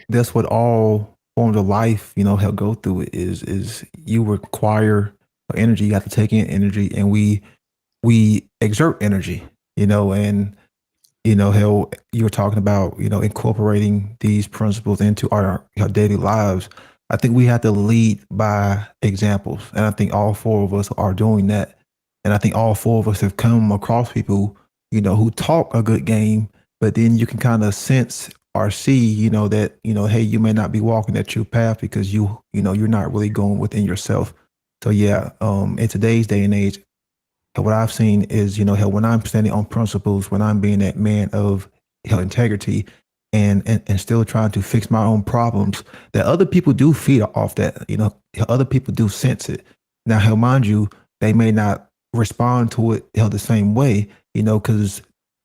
that's what all forms of life he'll go through it is you require energy. You have to take in energy, and we exert energy. And how you were talking about incorporating these principles into our daily lives. I think we have to lead by examples, and I think all four of us are doing that. And I think all four of us have come across people who talk a good game, but then you can kind of sense or see that hey, you may not be walking that true path because you're not really going within yourself. So yeah, in today's day and age, what I've seen is, hell, when I'm standing on principles, when I'm being that man of integrity and still trying to fix my own problems, that other people do feed off that, other people do sense it. Now, hell, mind you, they may not respond to it the same way, because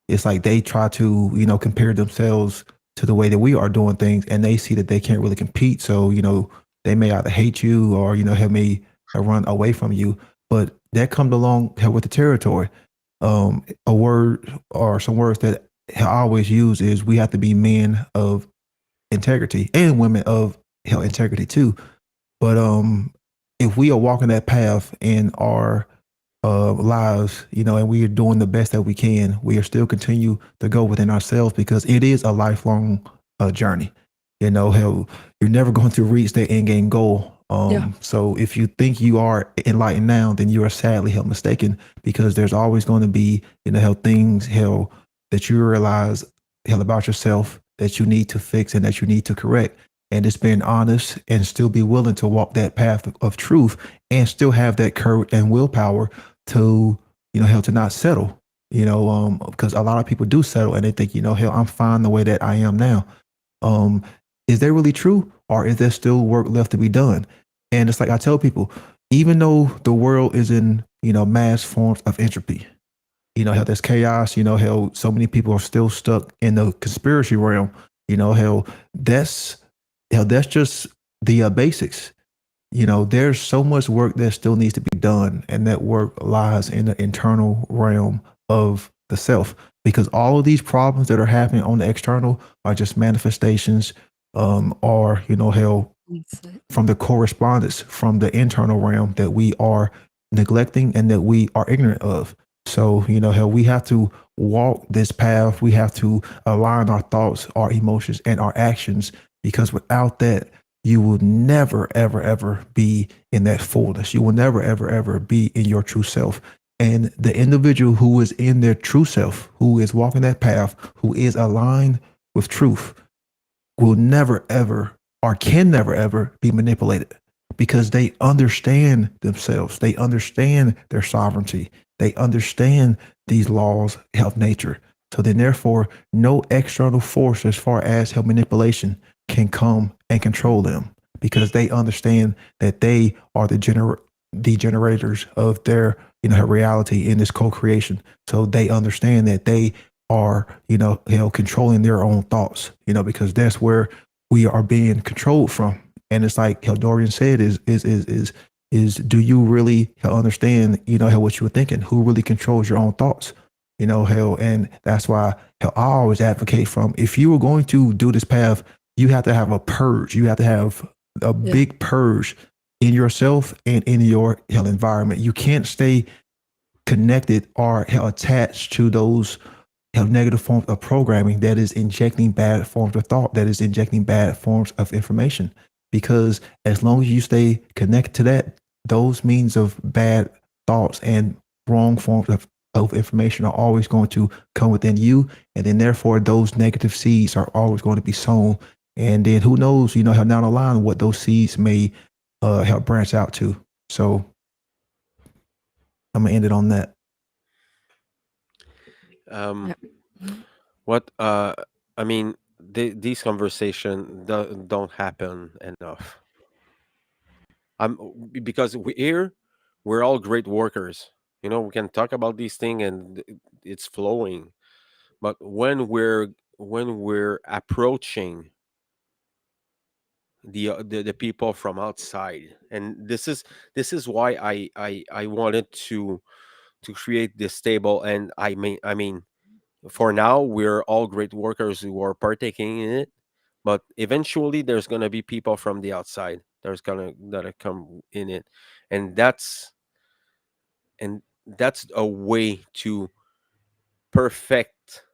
it's like they try to, compare themselves to the way that we are doing things, and they see that they can't really compete. So, they may either hate you or, have me run away from you, but that comes along with the territory. A word or some words that I always use is we have to be men of integrity and women of integrity too. But if we are walking that path in our lives, and we are doing the best that we can, we are still continue to go within ourselves because it is a lifelong journey. Hell, you're never going to reach the end game goal. Yeah. So if you think you are enlightened now, then you are sadly hell mistaken because there's always going to be hell things that you realize about yourself that you need to fix and that you need to correct. And it's being honest and still be willing to walk that path of truth and still have that courage and willpower to hell to not settle. Because a lot of people do settle and they think hell, I'm fine the way that I am now. um is that really true, or is there still work left to be done? And it's like I tell people, even though the world is in mass forms of entropy, how there's chaos, how so many people are still stuck in the conspiracy realm, how that's that's just the basics. There's so much work that still needs to be done, and that work lies in the internal realm of the self. Because all of these problems that are happening on the external are just manifestations, or hell, That's it. from the correspondence from the internal realm that we are neglecting and that we are ignorant of. So, hell, we have to walk this path. We have to align our thoughts, our emotions, and our actions, because without that, you will never, ever, ever be in that fullness. You will never, ever, ever be in your true self. And the individual who is in their true self, who is walking that path, who is aligned with truth, will never ever or can never ever be manipulated because they understand themselves. They understand their sovereignty. They understand these laws of nature. So then, therefore, no external force as far as help manipulation can come and control them because they understand that they are the generators of their reality in this co-creation. So they understand that they are controlling their own thoughts, because that's where we are being controlled from. And it's like how Dorian said is do you really understand how what you were thinking, who really controls your own thoughts, hell. And that's why hell, I always advocate from, if you were going to do this path, you have to have a purge. You have to have a Yeah. big purge in yourself and in your hell environment. You can't stay connected or attached to those negative forms of programming that is injecting bad forms of thought, that is injecting bad forms of information. Because as long as you stay connected to that, those means of bad thoughts and wrong forms of information are always going to come within you. And then therefore those negative seeds are always going to be sown. And then who knows, how down the line what those seeds may help branch out to. So I'm gonna end it on that. Um, Yeah. Mhm. what I mean, these conversation don't happen enough. Because we're all great workers. We can talk about these things and it's flowing. But when we're approaching the people from outside. And this is why I wanted to create this table. And I mean for now we're all great workers who are partaking in it, but eventually there's going to be people from the outside there's gonna come in it. And that's a way to perfect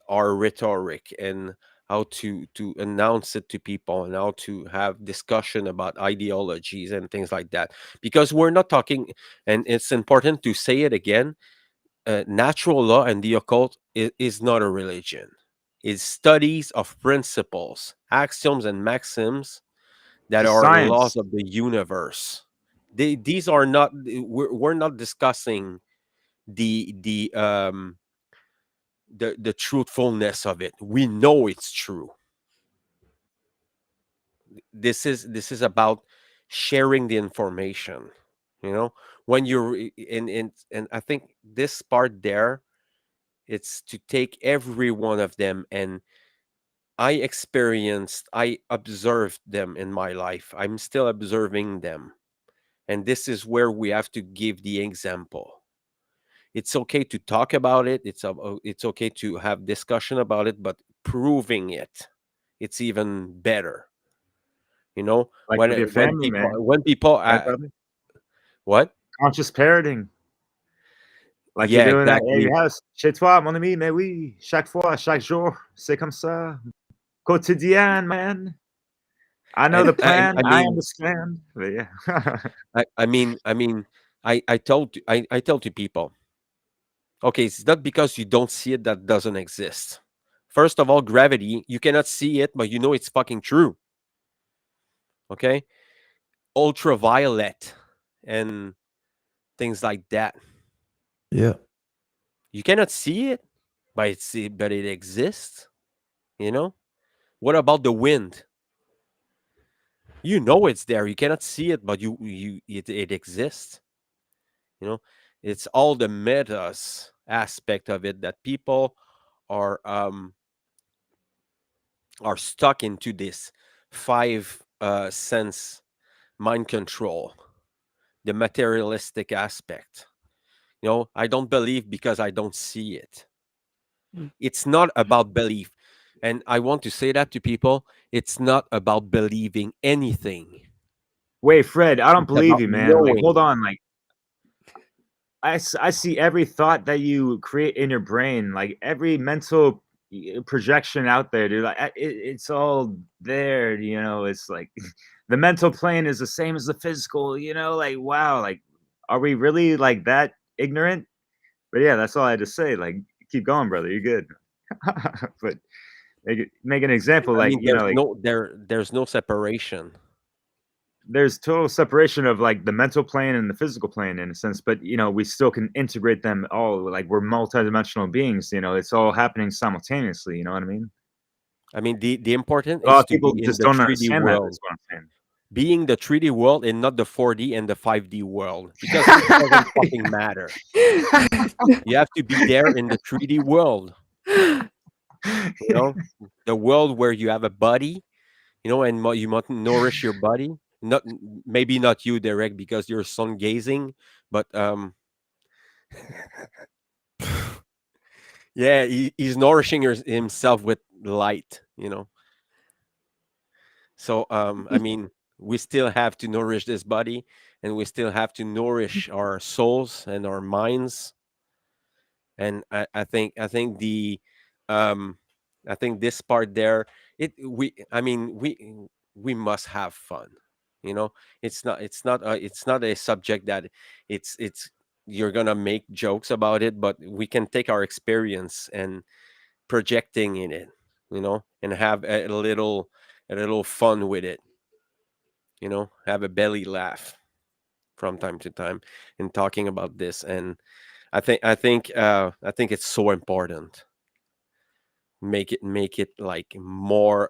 our rhetoric, and how to announce it to people, and how to have discussion about ideologies and things like that. Because we're not talking, and it's important to say it again, natural law and the occult is not a religion. It's studies of principles, axioms, and maxims that It's a are laws science. of the universe. These are not. We're not discussing the the truthfulness of it. We know it's true. This is about sharing the information. You know, when you're and I think this part there, it's to take every one of them. And I observed them in my life. I'm still observing them. And this is where we have to give the example. It's okay to talk about it. It's okay to have discussion about it, but proving it, it's even better. You know, Like when with your when family, people man. when people Right, brother? what? Conscious parroting. Like you're Yeah, doing at exactly. your house. Chez toi, mon ami, mais oui. Chaque fois, chaque jour. C'est comme ça. Quotidien, man. I know And the I plan. I I mean understand. But yeah. I mean I tell to people, okay, it's not because you don't see it that doesn't exist. First of all, gravity, you cannot see it, but you know it's fucking true. Okay? Ultraviolet and things like that. Yeah. You cannot see it, but it exists, you know? What about the wind? You know it's there. You cannot see it, but it exists. You know, it's all the metas aspect of it that people are um are stuck into this five sense mind control, the materialistic aspect. You know, I don't believe because I don't see it. Mm. It's not about belief. And I want to say that to people, it's not about believing anything. Wait, Fred, I don't It's believe about you, man. Like, hold knowing. on. Like, I see every thought that you create in your brain, like every mental projection out there, dude. Like, it's all there, you know. It's like the mental plane is the same as the physical, you know. Like, wow, like, are we really like that ignorant? But yeah, that's all I had to say. Like, keep going, brother. You're good. But make an example, I like mean, you know, like there's no separation. there's total separation of like the mental plane and the physical plane in a sense, but you know we still can integrate them all. Like we're multidimensional beings, you know, it's all happening simultaneously, you know what I mean? I mean, the important A lot is of to be people in just the don't 3D understand that, world. is what I'm saying. Being the 3D world and not the 4D and the 5D world, because it doesn't fucking matter. You have to be there in the 3D world, you know, the world where you have a body, you know, and you must nourish your body. Not maybe not you, Derek, because you're sun gazing, but yeah, he's nourishing himself with light, you know. So I mean, we still have to nourish this body, and we still have to nourish our souls and our minds. And I think um I think this part there, it we I mean we must have fun. You know, it's not a subject that it's you're gonna make jokes about it, but we can take our experience and projecting in it, you know, and have a little fun with it, you know, have a belly laugh from time to time in talking about this. And I think it's so important. Make it like more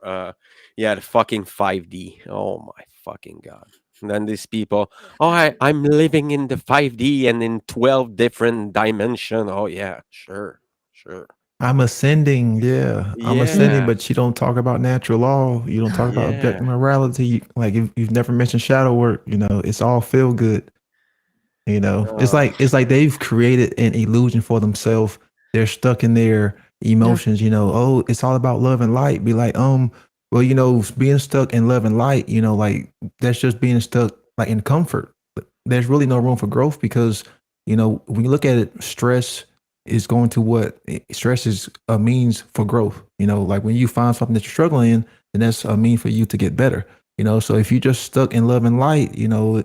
yeah, the fucking 5D. Oh my fucking god. And then these people, oh, I'm living in the 5D and in 12 different dimension. Oh yeah, sure. I'm ascending, yeah. I'm ascending, Yeah, but you don't talk about natural law. You don't talk about yeah. objective morality. Like you've never mentioned shadow work. It's all feel good. Uh, It's like they've created an illusion for themselves. They're stuck in their Yeah. emotions. Oh, it's all about love and light. Be like, well, being stuck in love and light. Like that's just being stuck like in comfort. There's really no room for growth because when you look at it, stress is going to stress is a means for growth. Like when you find something that you're struggling in, then that's a mean for you to get better. So if you're just stuck in love and light,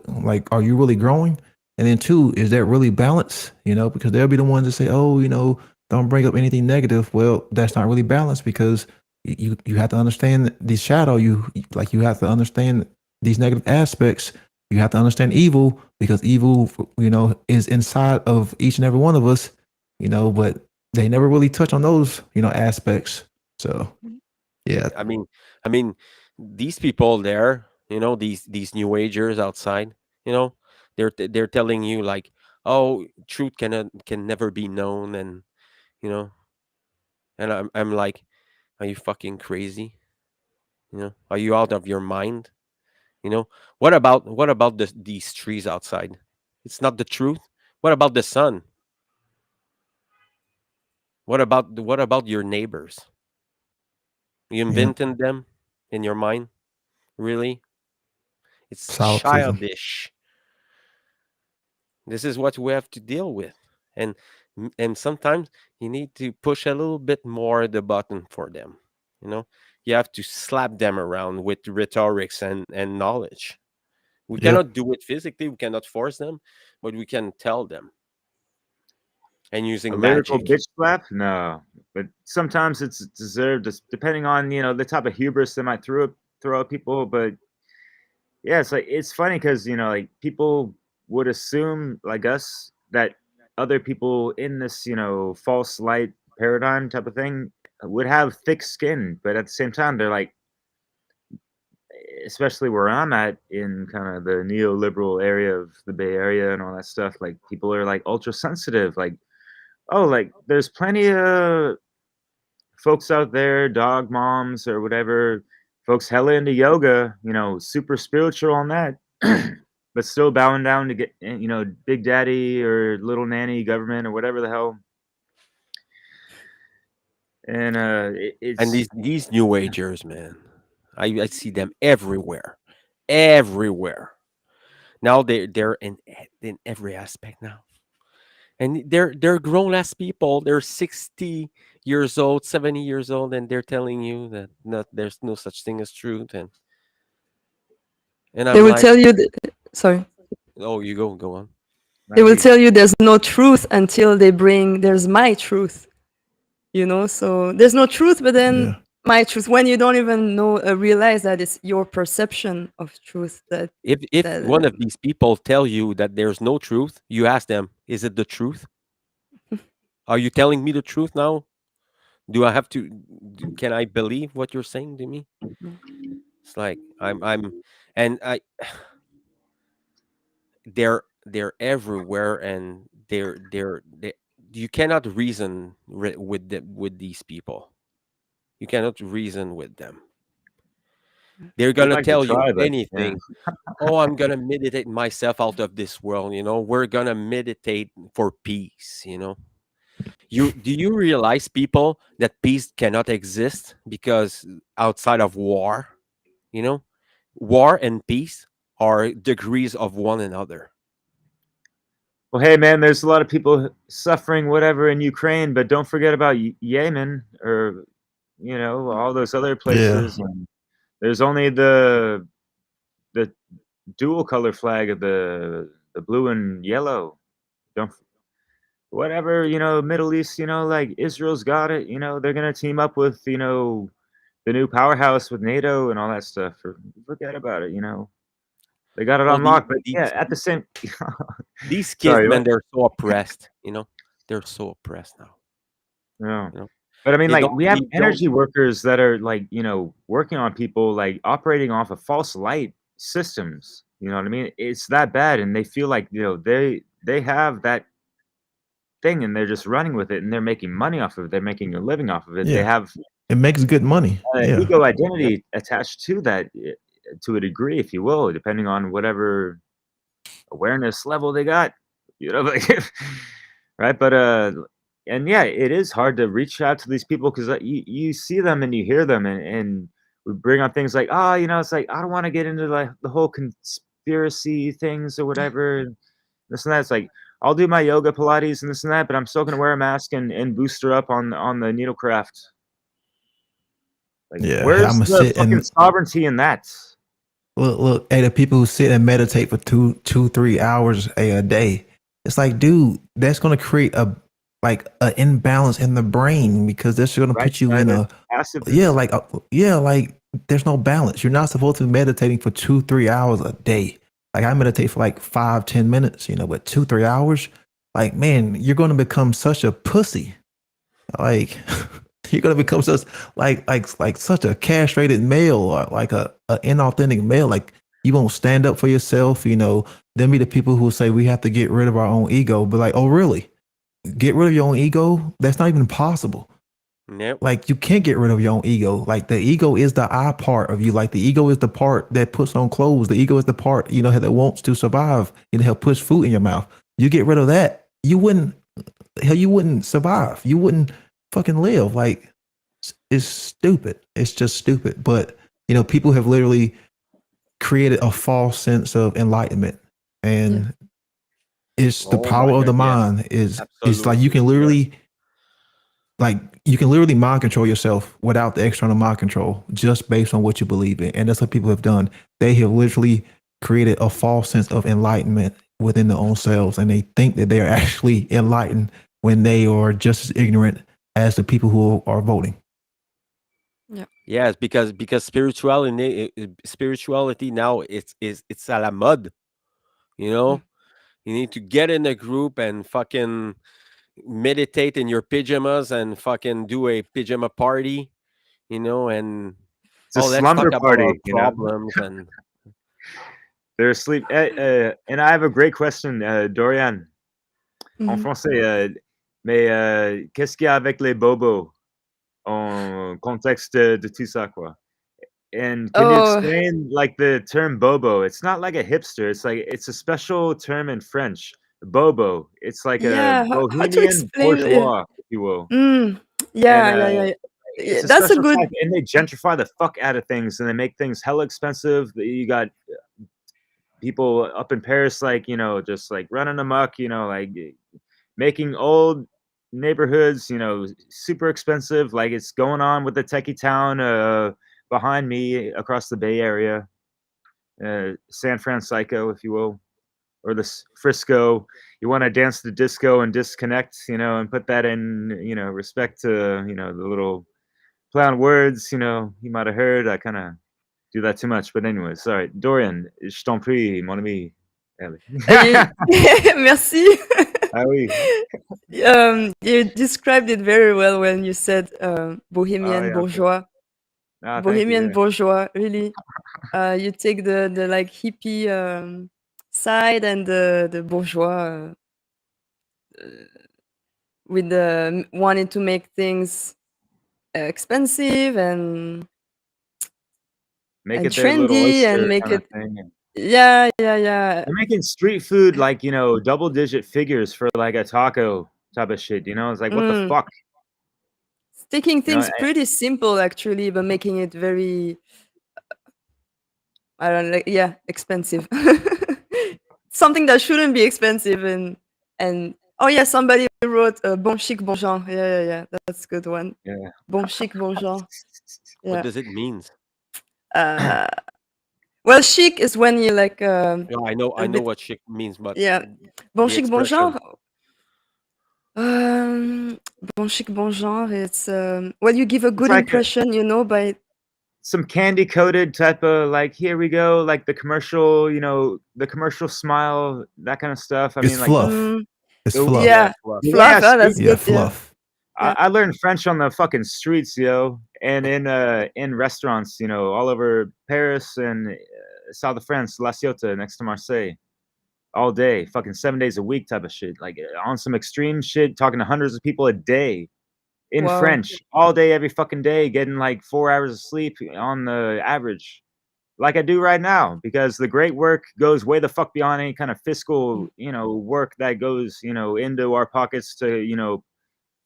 like are you really growing? And then two, is that really balance? Because they'll be the ones that say, "Oh, don't bring up anything negative." Well, that's not really balance because you have to understand the shadow. You have to understand these negative aspects. You have to understand evil because evil, is inside of each and every one of us. But they never really touch on those, aspects. So yeah, I mean, I mean, these people there, these new agers outside, you know, they're telling you like, oh, truth can never be known, and you know, and I'm like, are you fucking crazy? Are you out of your mind? You know, what about these trees outside? It's not the truth. What about the sun? What about your neighbors? You yeah, invented them in your mind? Really? It's solipsism. childish. This is what we have to deal with. And sometimes you need to push a little bit more the button for them. You know, you have to slap them around with rhetorics and knowledge. We Yep, cannot do it physically, we cannot force them, but we can tell them and A using lyrical magic. bitch slap? No, but sometimes it's deserved, depending on the type of hubris they might throw at people. But yeah, it's funny because like people would assume like us that other people in this false light paradigm type of thing would have thick skin, but at the same time they're like, especially where I'm at in kind of the neoliberal area of the Bay Area and all that stuff, like people are like ultra sensitive, like, oh, like there's plenty of folks out there, dog moms or whatever, folks hella into yoga, super spiritual on that, but still bowing down to get, Big Daddy or Little Nanny government or whatever the hell. And And it's these new agers, man, I see them everywhere, everywhere. Now they're in every aspect now, and they're grown ass people. They're 60 years old, 70 years old, and they're telling you that there's no such thing as truth. And They I'm will like, tell you, sorry. oh, you go on. They will Maggie. tell you there's no truth until they bring there's my truth. So there's no truth, but then yeah, my truth when you don't even know realize that it's your perception of truth If that one of these people tell you that there's no truth, you ask them, is it the truth? Are you telling me the truth now? Do I have to? Can I believe what you're saying to me? It's like and they're everywhere, and they you cannot reason with these people. You cannot reason with them. They're We'd gonna like to tell you try, but yeah. anything. Oh, I'm gonna meditate myself out of this world. We're gonna meditate for peace. Do you realize, people, that peace cannot exist because outside of war? You know, war and peace are degrees of one another. Well, hey man, there's a lot of people suffering whatever in Ukraine, but don't forget about Yemen or all those other yeah. places. And there's only the dual color flag of the blue and yellow. Don't whatever Middle East. Like Israel's got it. They're gonna team up with the new powerhouse with NATO and all that stuff. Forget about it. They got it Oh, unlocked. But yeah, at the same. these kids, Sorry, man, what? they're so oppressed. They're so oppressed now. No. You know, But I mean, they like, don't we have they don't. energy workers that are like, working on people, like operating off of false light systems. You know what I mean? It's that bad, and they feel like they have that thing and they're just running with it and they're making money off of it. They're making a living off of it. Yeah. They have It makes good money. Yeah. ego identity attached to that to a degree, if you will, depending on whatever awareness level they got, like, right? But and yeah, it is hard to reach out to these people because you see them and you hear them, and we bring up things like, it's like I don't want to get into like the whole conspiracy things or whatever, and this and that. It's like I'll do my yoga, Pilates, and this and that, but I'm still gonna wear a mask and booster up on the needlecraft. Like, Yeah, where's I'ma the sit fucking and sovereignty in that? look. Hey, the people who sit and meditate for 3 hours a day. It's like, dude, that's gonna create an imbalance in the brain because that's gonna Right? put you in a Passiveness. like there's no balance. You're not supposed to be meditating for 2-3 hours a day. Like I meditate for like 5-10 minutes, but 2-3 hours, like man, you're gonna become such a pussy. Like you're gonna become such like such a castrated male or like a inauthentic male. Like you won't stand up for yourself. Then be the people who say we have to get rid of our own ego. But like, oh really? Get rid of your own ego? That's not even possible. Nope. Like you can't get rid of your own ego. Like the ego is the I part of you. Like the ego is the part that puts on clothes. The ego is the part that wants to survive. Help push food in your mouth. You get rid of that, you wouldn't survive. You wouldn't fucking live. Like it's stupid. It's just stupid. But people have literally created a false sense of enlightenment, and it's the Oh my power of the God, yes. mind. It's like Absolutely. you can literally. Like you can literally mind control yourself without the external mind control, just based on what you believe in, and that's what people have done. They have literally created a false sense of enlightenment within their own selves, and they think that they are actually enlightened when they are just as ignorant as the people who are voting. Yes, because spirituality now it's à la mode. You need to get in a group and fucking meditate in your pajamas and fucking do a pajama party, and It's a let's talk slumber about our party, problems and They're asleep. And I have a great question, Dorian. En Mhm. français, mais qu'est-ce qu'il y a avec les bobos en contexte de tout ça, quoi? And can you Oh, explain like the term bobo? It's not like a hipster. It's like it's a special term in French. Bobo. It's like a yeah. How to bohemian explain it? bourgeois, if you will. Mm, And yeah, yeah, yeah. Yeah, it's a that's a special good. type, and they gentrify the fuck out of things, and they make things hella expensive. You got people up in Paris, like just like running amok, like making old neighborhoods, super expensive. Like it's going on with the techie town behind me across the Bay Area, San Francisco, if you will, or the Frisco. You want to dance the disco and disconnect, and put that in, respect to, the little play on words, you might have heard. I kind of do that too much, but anyway, sorry. Dorian, je t'en prie, mon ami. Allez. Merci. Ah oui. You described it very well when you said Ah, bohemian yeah, okay. bourgeois. Ah, thank you. Bohemian Yeah. bourgeois, really. You take the like hippie side and the bourgeois with the wanting to make things expensive Make and it their little trendy and oyster make kind of it. thing. Yeah, yeah, yeah. They're making street food like, double digit figures for like a taco type of shit, It's like, what the Mm. fuck? Taking You know, things pretty simple actually, but making it very, I don't know, yeah, expensive. Something that shouldn't be expensive and oh yeah, somebody wrote bon chic bon genre. Yeah, yeah, yeah. That's a good one. yeah. Bon chic bon genre. what Yeah. does it mean? Uh, well, chic is when you like Yeah, I a know bit. what chic means, but Yeah. Bon the chic bon expression. genre. Bon chic bon genre. It's well, you give a It's good like impression, by. some candy coated type of like, here we go, like the commercial, the commercial smile, that kind of stuff. I It's mean, like, fluff. Mm, It's the, fluff. Yeah, yeah, fluff. fluff. street. That's Yeah, good. Yeah, fluff. yeah. I learned French on the fucking streets, and in restaurants, all over Paris and south of France, La Ciotat, next to Marseille. all day, fucking 7 days a week type of shit, like on some extreme shit, talking to hundreds of people a day in Wow. French all day, every fucking day, getting like 4 hours of sleep on the average, like I do right now, because the great work goes way the fuck beyond any kind of fiscal, work that goes, into our pockets to,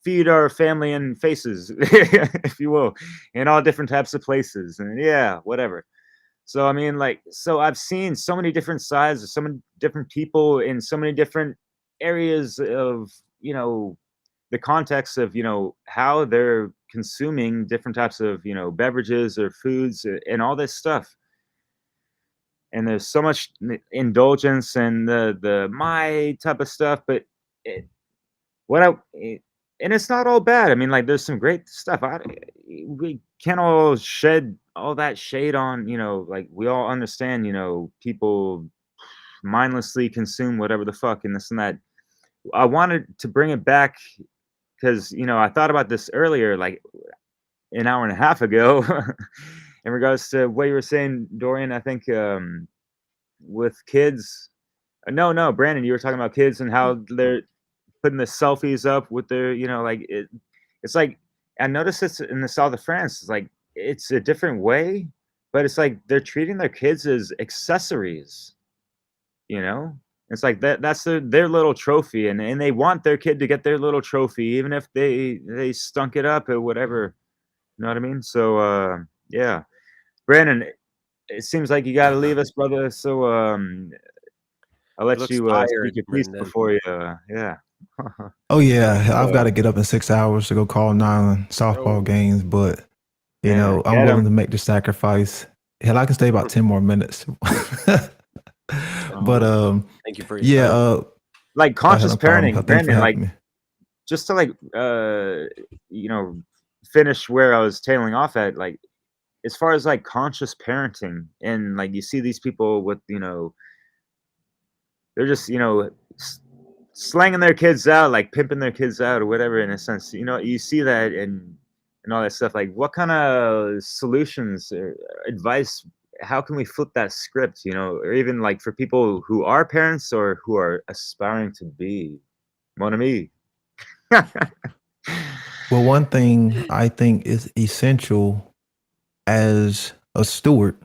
feed our family and faces, if you will, in all different types of places. And yeah, whatever. So I mean, like, so I've seen so many different sides of so many different people in so many different areas of, the context of, how they're consuming different types of, beverages or foods and all this stuff. And there's so much indulgence and the my type of stuff, but it, what I it, and it's not all bad. I mean, like, there's some great stuff. We can't all shed all that shade on, like, we all understand, people mindlessly consume whatever the fuck and this and that. I wanted to bring it back because, I thought about this earlier, like an hour and a half ago, in regards to what you were saying, Dorian. I think with kids. No, Brandon, you were talking about kids and how they're putting the selfies up with their, like it's like I noticed this in the south of France. It's like it's a different way, but it's like they're treating their kids as accessories. You know, it's like that's their little trophy, and they want their kid to get their little trophy, even if they stunk it up or whatever. You know what I mean? So yeah, Brandon, it seems like you got to leave us, brother. So I'll He let looks you speak tired, your piece Brendan. before you. Yeah. Oh yeah, I've got Uh, to get up in 6 hours to go call 9 softball Oh, games, but yeah, I'm get willing him. to make the sacrifice. Hell, I can stay about 10 more minutes. But thank you for your yeah, time. Like I had conscious no problem. parenting, Thanks for Brandon. Like, having me. just to like you know finish where I was tailing off at, like, as far as like conscious parenting, and like you see these people with, they're just, slanging their kids out, like pimping their kids out or whatever, in a sense, you see that, and all that stuff. Like, what kind of solutions or advice, how can we flip that script, or even like for people who are parents or who are aspiring to be, mon ami. Well, one thing I think is essential as a steward,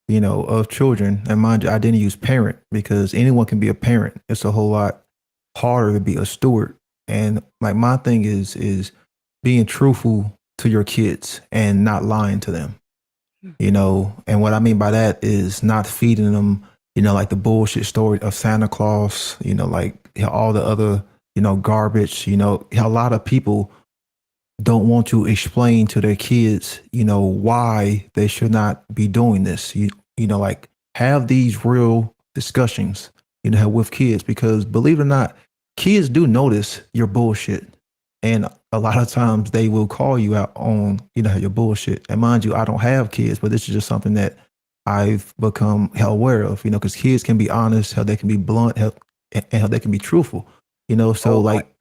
of children, and mind you, I didn't use parent because anyone can be a parent. It's a whole lot harder to be a steward. And like my thing is being truthful to your kids and not lying to them. And what I mean by that is not feeding them, like the bullshit story of Santa Claus, like all the other, garbage. A lot of people don't want to explain to their kids, why they should not be doing this. Like have these real discussions, with kids, because believe it or not, kids do notice your bullshit. And a lot of times they will call you out on, your bullshit. And mind you, I don't have kids, but this is just something that I've become aware of, because kids can be honest, how they can be blunt, and how they can be truthful, so Oh, like,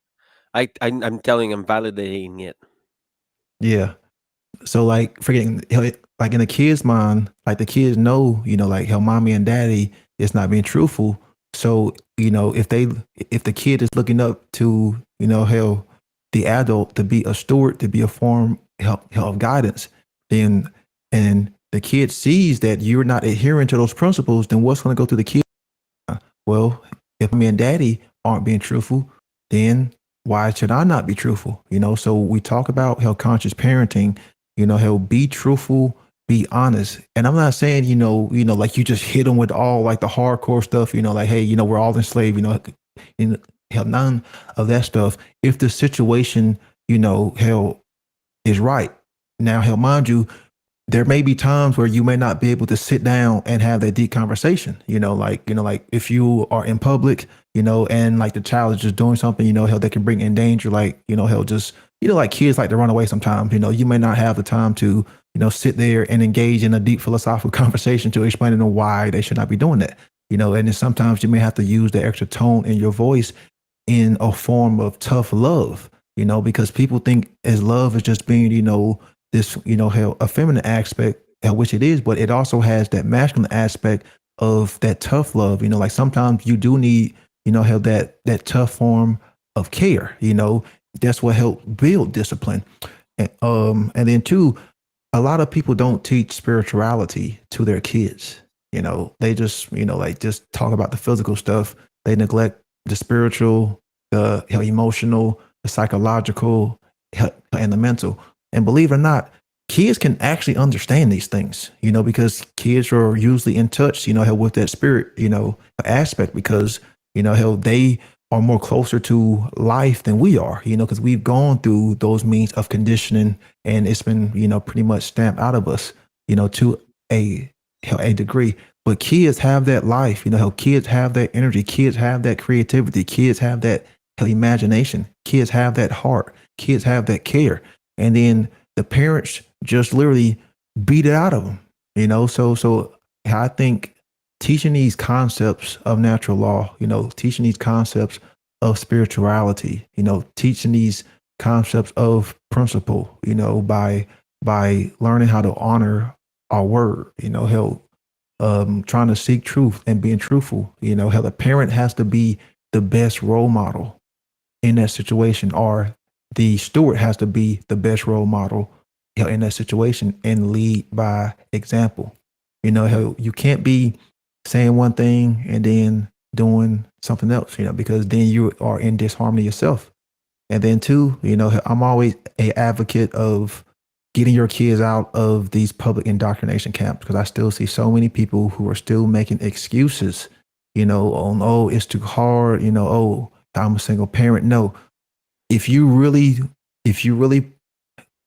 I'm telling, I'm validating it. yeah. So like forgetting, like in the kids' mind, like the kids know, like how mommy and daddy is not being truthful. So, if the kid is looking up to, hell, the adult to be a steward, to be a form of guidance, then, and the kid sees that you're not adhering to those principles, then what's going to go through the kid? Well, if me and daddy aren't being truthful, then why should I not be truthful? So we talk about how conscious parenting, how be truthful, be honest. And I'm not saying, like you just hit them with all like the hardcore stuff, like, hey, we're all enslaved, and hell, none of that stuff. If the situation, hell is right. Now, hell, mind you, there may be times where you may not be able to sit down and have that deep conversation, like if you are in public, and like the child is just doing something, how they can bring in danger, like, how just, like kids like to run away sometimes, you may not have the time to, sit there and engage in a deep philosophical conversation to explain to them why they should not be doing that, and then sometimes you may have to use the extra tone in your voice in a form of tough love, because people think as love is just being, this, hell, a feminine aspect, which it is, but it also has that masculine aspect of that tough love. Like sometimes you do need, have that tough form of care. That's what helped build discipline. And then two, a lot of people don't teach spirituality to their kids. They just, like just talk about the physical stuff. They neglect the spiritual, the emotional, the psychological, and the mental. And believe it or not, kids can actually understand these things, because kids are usually in touch, with that spirit, aspect, because, they are more closer to life than we are, because we've gone through those means of conditioning, and it's been, pretty much stamped out of us, to a degree. But kids have that life, kids have that energy, kids have that creativity, kids have that imagination, kids have that heart, kids have that care. And then the parents just literally beat it out of them, So I think teaching these concepts of natural law, teaching these concepts of spirituality, teaching these concepts of principle, by learning how to honor our word, help trying to seek truth and being truthful, how the parent has to be the best role model in that situation, or the steward has to be the best role model, in that situation, and lead by example. How you can't be saying one thing and then doing something else, because then you are in disharmony yourself. And then two, I'm always a advocate of getting your kids out of these public indoctrination camps, because I still see so many people who are still making excuses, on, oh, it's too hard, oh, I'm a single parent. No, if you really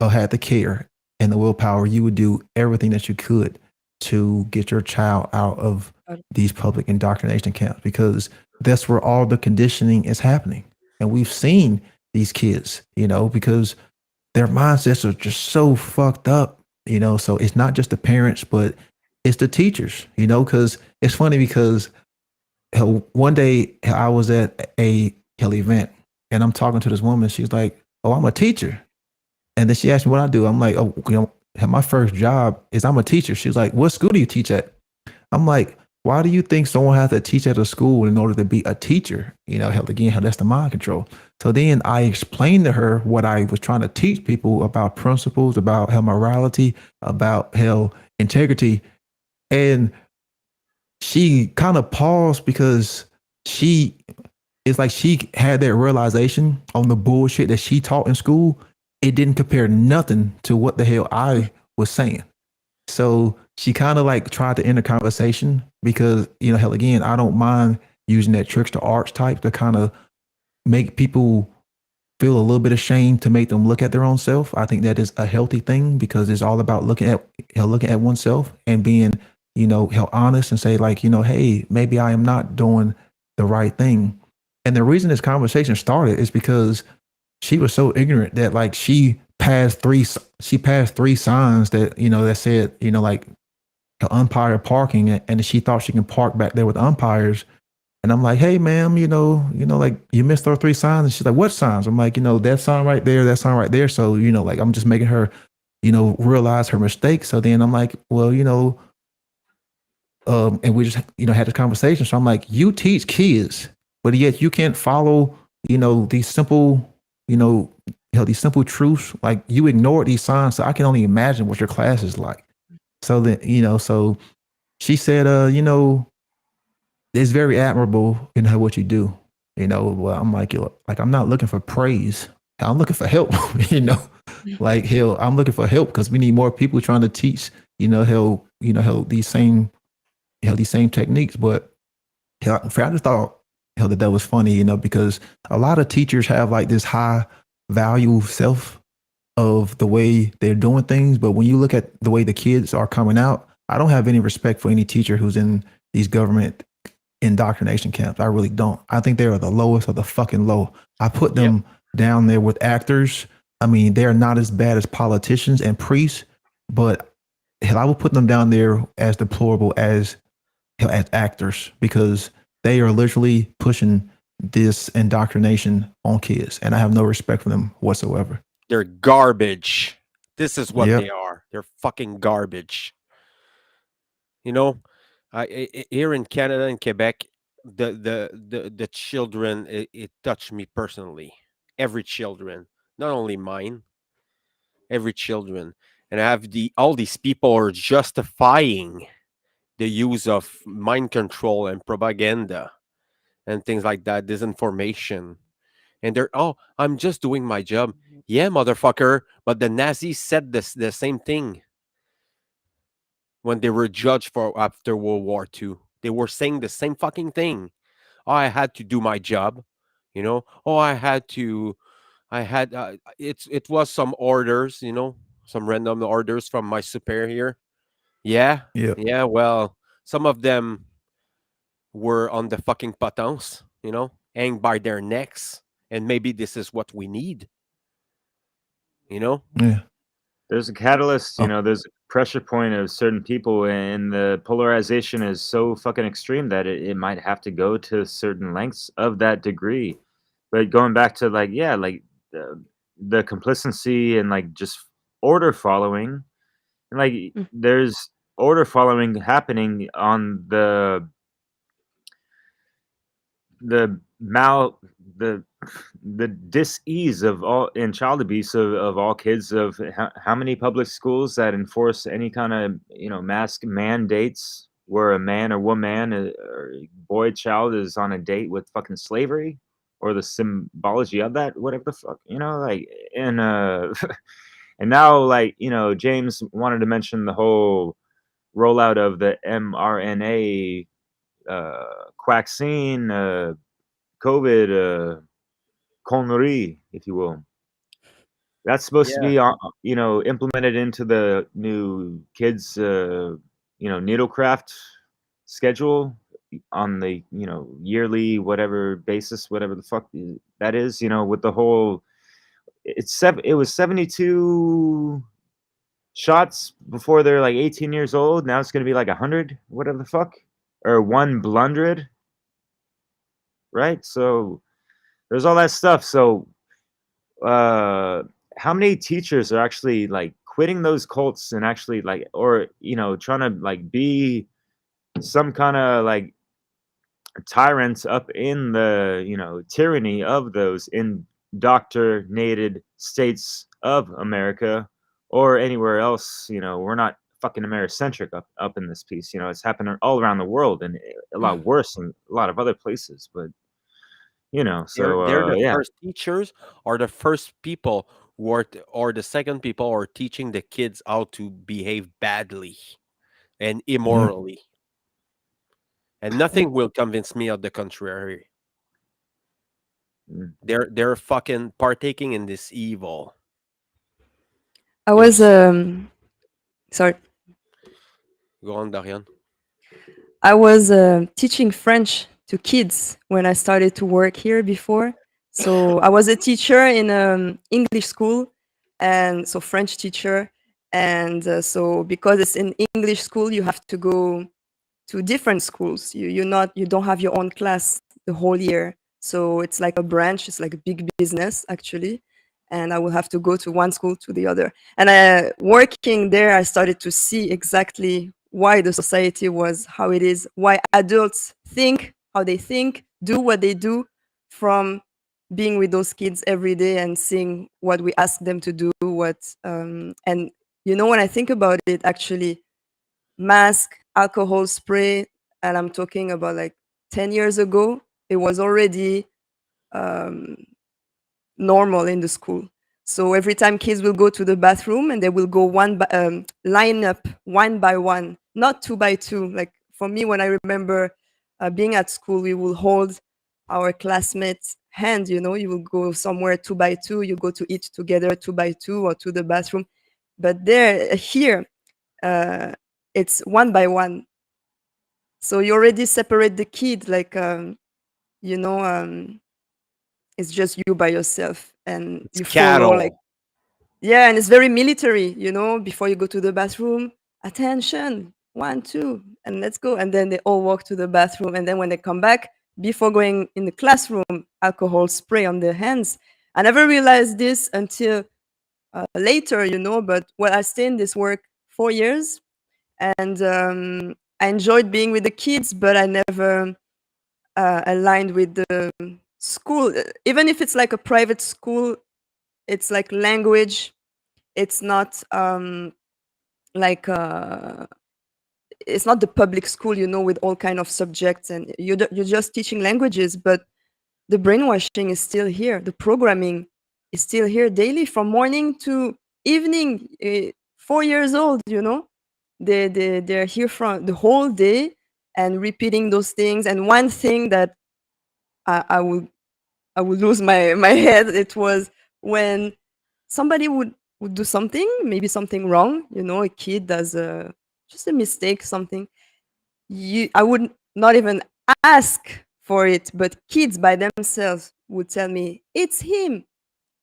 had the care and the willpower, you would do everything that you could to get your child out of these public indoctrination camps, because that's where all the conditioning is happening. And we've seen these kids, because their mindsets are just so fucked up, so it's not just the parents, but it's the teachers, because it's funny, because one day I was at a event and I'm talking to this woman. She's like, "Oh, I'm a teacher." And then she asked me what I do. I'm like, "Oh, my first job is I'm a teacher." She's like, "What school do you teach at?" I'm like, "Why do you think someone has to teach at a school in order to be a teacher?" Hell, again, how that's the mind control. So then I explained to her what I was trying to teach people about principles, about hell morality, about hell integrity. And she kind of paused, because it's like she had that realization on the bullshit that she taught in school. It didn't compare nothing to what the hell I was saying. So she kind of like tried to end the conversation, because, hell, again, I don't mind using that trickster arts type to kind of make people feel a little bit ashamed, to make them look at their own self. I think that is a healthy thing, because it's all about looking at oneself and being, honest, and say like, hey, maybe I am not doing the right thing. And the reason this conversation started is because she was so ignorant that like she passed three signs that, that said, like umpire parking, and she thought she can park back there with umpires. And I'm like, "Hey, ma'am, like you missed those three signs." And she's like, "What signs?" I'm like, "That sign right there, that sign right there." So, like I'm just making her, realize her mistake. So then I'm like, "Well, and we just, had this conversation." So I'm like, "You teach kids, but yet you can't follow, these simple, these simple truths. Like you ignore these signs. So I can only imagine what your class is like." So then, so she said, "It's very admirable, what you do." Well, I'm like, like I'm not looking for praise. I'm looking for help. Like hell, I'm looking for help, because we need more people trying to teach, hell, these same, these same techniques. But hell, I just thought, hell, that was funny, because a lot of teachers have like this high value self of the way they're doing things. But when you look at the way the kids are coming out, I don't have any respect for any teacher who's in these government indoctrination camps. I really don't. I think they are the lowest of the fucking low. I put them down there with actors. I mean, they're not as bad as politicians and priests, but hell, I would put them down there as deplorable as actors, because they are literally pushing this indoctrination on kids, and I have no respect for them whatsoever. They're garbage. This is what Yep. they are. They're fucking garbage. You know, Here in Canada and Quebec, the children, it touched me personally. Every children, not only mine, every children, and I have all these people are justifying the use of mind control and propaganda and things like that, disinformation, and they're, oh, I'm just doing my job. Yeah, motherfucker. But the Nazis said the same thing when they were judged for after World War II. They were saying the same fucking thing. Oh, I had to do my job, you know. Oh, I had it was some orders, some random orders from my superior. Yeah, Yeah. yeah. Well, some of them were on the fucking patons, hang by their necks, and maybe this is what we need, you know. Yeah. There's a catalyst, Oh, there's a pressure point of certain people, and the polarization is so fucking extreme that it might have to go to certain lengths of that degree. But going back to like, yeah, like the complacency and like just order following, and like Mm. there's order following happening on the mal the the dis-ease of all in child abuse of all kids, of how many public schools that enforce any kind of mask mandates where a man or woman or boy child is on a date with fucking slavery, or the symbology of that, whatever the fuck, like. And and now, like, James wanted to mention the whole rollout of the mRNA vaccine, COVID connery, if you will. That's supposed to Yeah. be, implemented into the new kids, needlecraft schedule on the, yearly whatever basis, whatever the fuck that is, with the whole. It was 72 shots before they're like 18 years old. Now it's gonna be like 100, whatever the fuck, or 100, right? So there's all that stuff. So uh how many teachers are actually like quitting those cults and actually like, or trying to like be some kind of like tyrants up in the tyranny of those indoctrinated states of America, or anywhere else. We're not fucking Americentric up in this piece. It's happening all around the world, and a lot worse in a lot of other places. But They're the yeah. first teachers, or the first people who are or the second people who are teaching the kids how to behave badly and yeah. immorally. And nothing will convince me of the contrary. Mm. They're fucking partaking in this evil. I They're was sorry. Go on, Darian. I was teaching French to kids when I started to work here before. So I was a teacher in English school, and so French teacher. And so because it's in English school, you have to go to different schools. You don't have your own class the whole year. So it's like a branch. It's like a big business actually. And I will have to go to one school to the other. And working there, I started to see exactly why the society was how it is, why adults think how they think, do what they do, from being with those kids every day and seeing what we ask them to do. And when I think about it, actually, mask, alcohol spray, and I'm talking about like 10 years ago, it was already um, normal in the school. So every time kids will go to the bathroom, and they will go line up one by one, not two by two. Like for me, when I remember being at school, we will hold our classmates' hand. You will go somewhere two by two. You go to eat together two by two, or to the bathroom. But here, uh, it's one by one. So you already separate the kid, like you know, it's just you by yourself, and It's you follow, like, cattle. yeah, and it's very military. Before you go to the bathroom, attention, 1, 2, and let's go. And then they all walk to the bathroom, and then when they come back, before going in the classroom, alcohol spray on their hands. I never realized this until later. But well, I stayed in this work 4 years, and I enjoyed being with the kids, but I never aligned with the school. Even if it's like a private school, it's like language. It's not like it's not the public school, with all kind of subjects, and you're just teaching languages, but the brainwashing is still here. The programming is still here daily from morning to evening. 4 years old, they're here from the whole day and repeating those things. And one thing that I would lose my head. It was when somebody would do something, maybe something wrong. A kid does just a mistake, something. I would not even ask for it, but kids by themselves would tell me, "It's him,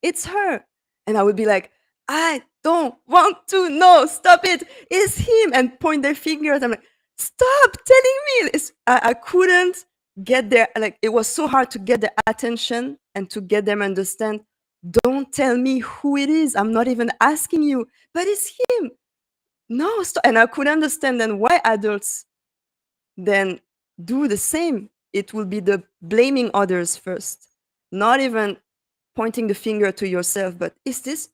it's her," and I would be like, "I don't want to know. Stop it. It's him," and point their fingers. I'm like, "Stop telling me." I couldn't get their, like, it was so hard to get their attention and to get them understand. Don't tell me who it is. I'm not even asking you, but it's him. No, stop. And I could understand then why adults then do the same. It will be the blaming others first, not even pointing the finger to yourself, but it's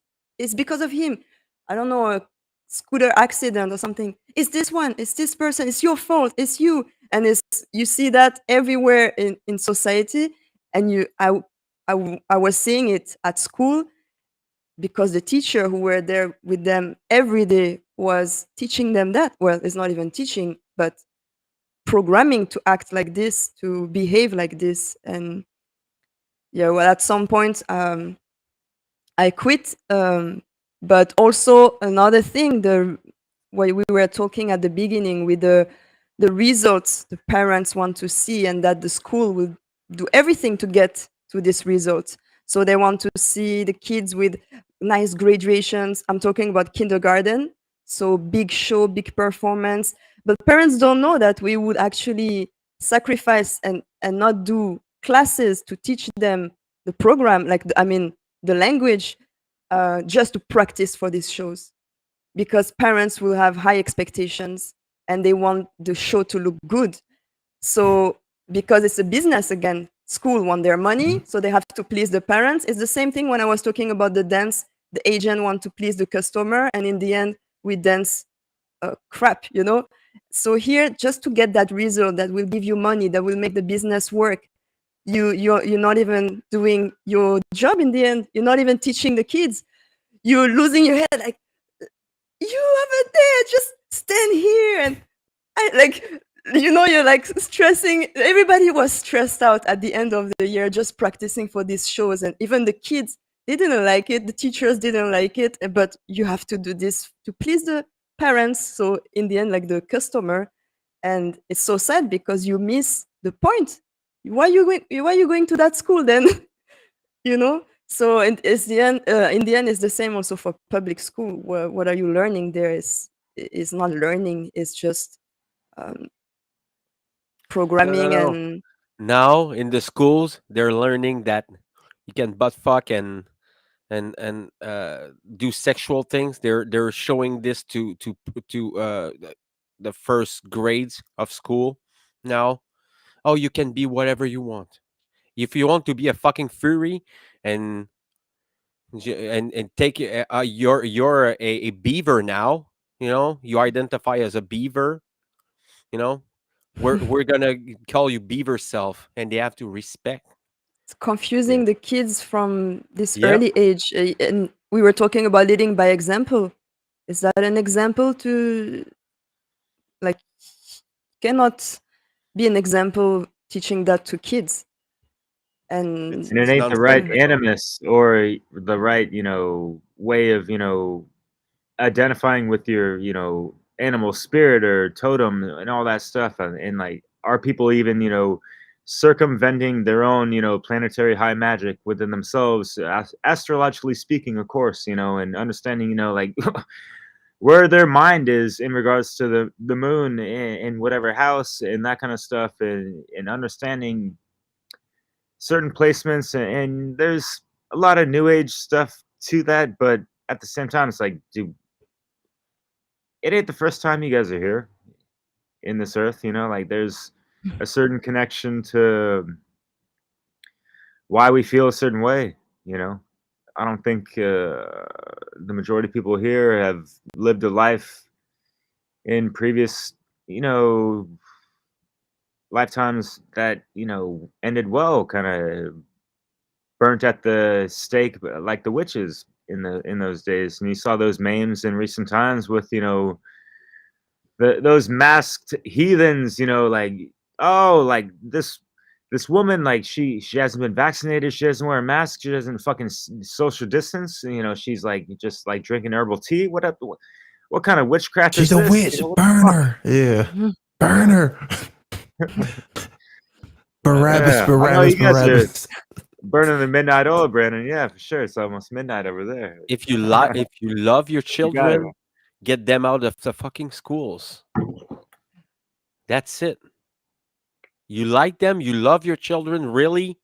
because of him. I don't know, a scooter accident or something. It's this one, it's this person, it's your fault, it's you. And you see that everywhere in society. And I was seeing it at school because the teacher who were there with them every day was teaching them that. Well, it's not even teaching, but programming to act like this, to behave like this. And yeah, well, at some point, I quit. But also another thing, what we were talking at the beginning with the results the parents want to see, and that the school will do everything to get to this result. So they want to see the kids with nice graduations. I'm talking about kindergarten. So big show, big performance. But parents don't know that we would actually sacrifice and not do classes to teach them the program, like the language, just to practice for these shows, because parents will have high expectations and they want the show to look good. So because it's a business again, school want their money, so they have to please the parents. It's the same thing when I was talking about the dance. The agent want to please the customer, and in the end, we dance crap. So here, just to get that result that will give you money, that will make the business work, you're not even doing your job in the end. You're not even teaching the kids. You're losing your head, like, you over there, just stand here. And I like, you're like stressing. Everybody was stressed out at the end of the year just practicing for these shows. And even the kids, they didn't like it. The teachers didn't like it. But you have to do this to please the parents. So in the end, like the customer. And it's so sad because you miss the point. Why are you going to that school then? So in the end it's the same also for public school. What are you learning there is not learning. It's just um, No, no, programming. no. And Now in the schools, they're learning that you can butt fuck and do sexual things. They're showing this to the first grades of school now. Oh, you can be whatever you want. If you want to be a fucking furry and and take you're a beaver now. You identify as a beaver. You know, we're gonna call you beaver self, and they have to respect. it's Yeah. confusing the kids from this Yep. early age. And we were talking about leading by example. Is that an example to, like, cannot be an example teaching that to kids? It's And And it it's ain't the right yeah, nonsensical. animus or the right, way of, identifying with your, animal spirit or totem and all that stuff. And like, are people even, circumventing their own, planetary high magic within themselves, astrologically speaking, of course, and understanding, like where their mind is in regards to the moon in whatever house and that kind of stuff, and understanding certain placements, and there's a lot of new age stuff to that, but at the same time it's like, dude, it ain't the first time you guys are here. in this earth. Like there's a certain connection to why we feel a certain way. I don't think the majority of people here have lived a life in previous, you know, lifetimes that ended well, kind of burnt at the stake, like the witches in those days. And you saw those memes in recent times with those masked heathens, like, oh, like this woman, like she hasn't been vaccinated, she doesn't wear a mask, she doesn't fucking social distance, she's like just like drinking herbal tea. What kind of witchcraft She's is a this? witch. What the Burn fuck? her. Yeah. Mhm. Burn her. Barabbas, Yeah, I know Barabbas, you guys are Barabbas. burning the midnight oil, Brandon. Yeah, for sure. It's almost midnight over there. If you love your You got it. children, get them out of the fucking schools. That's it. You like them, you love your children, really,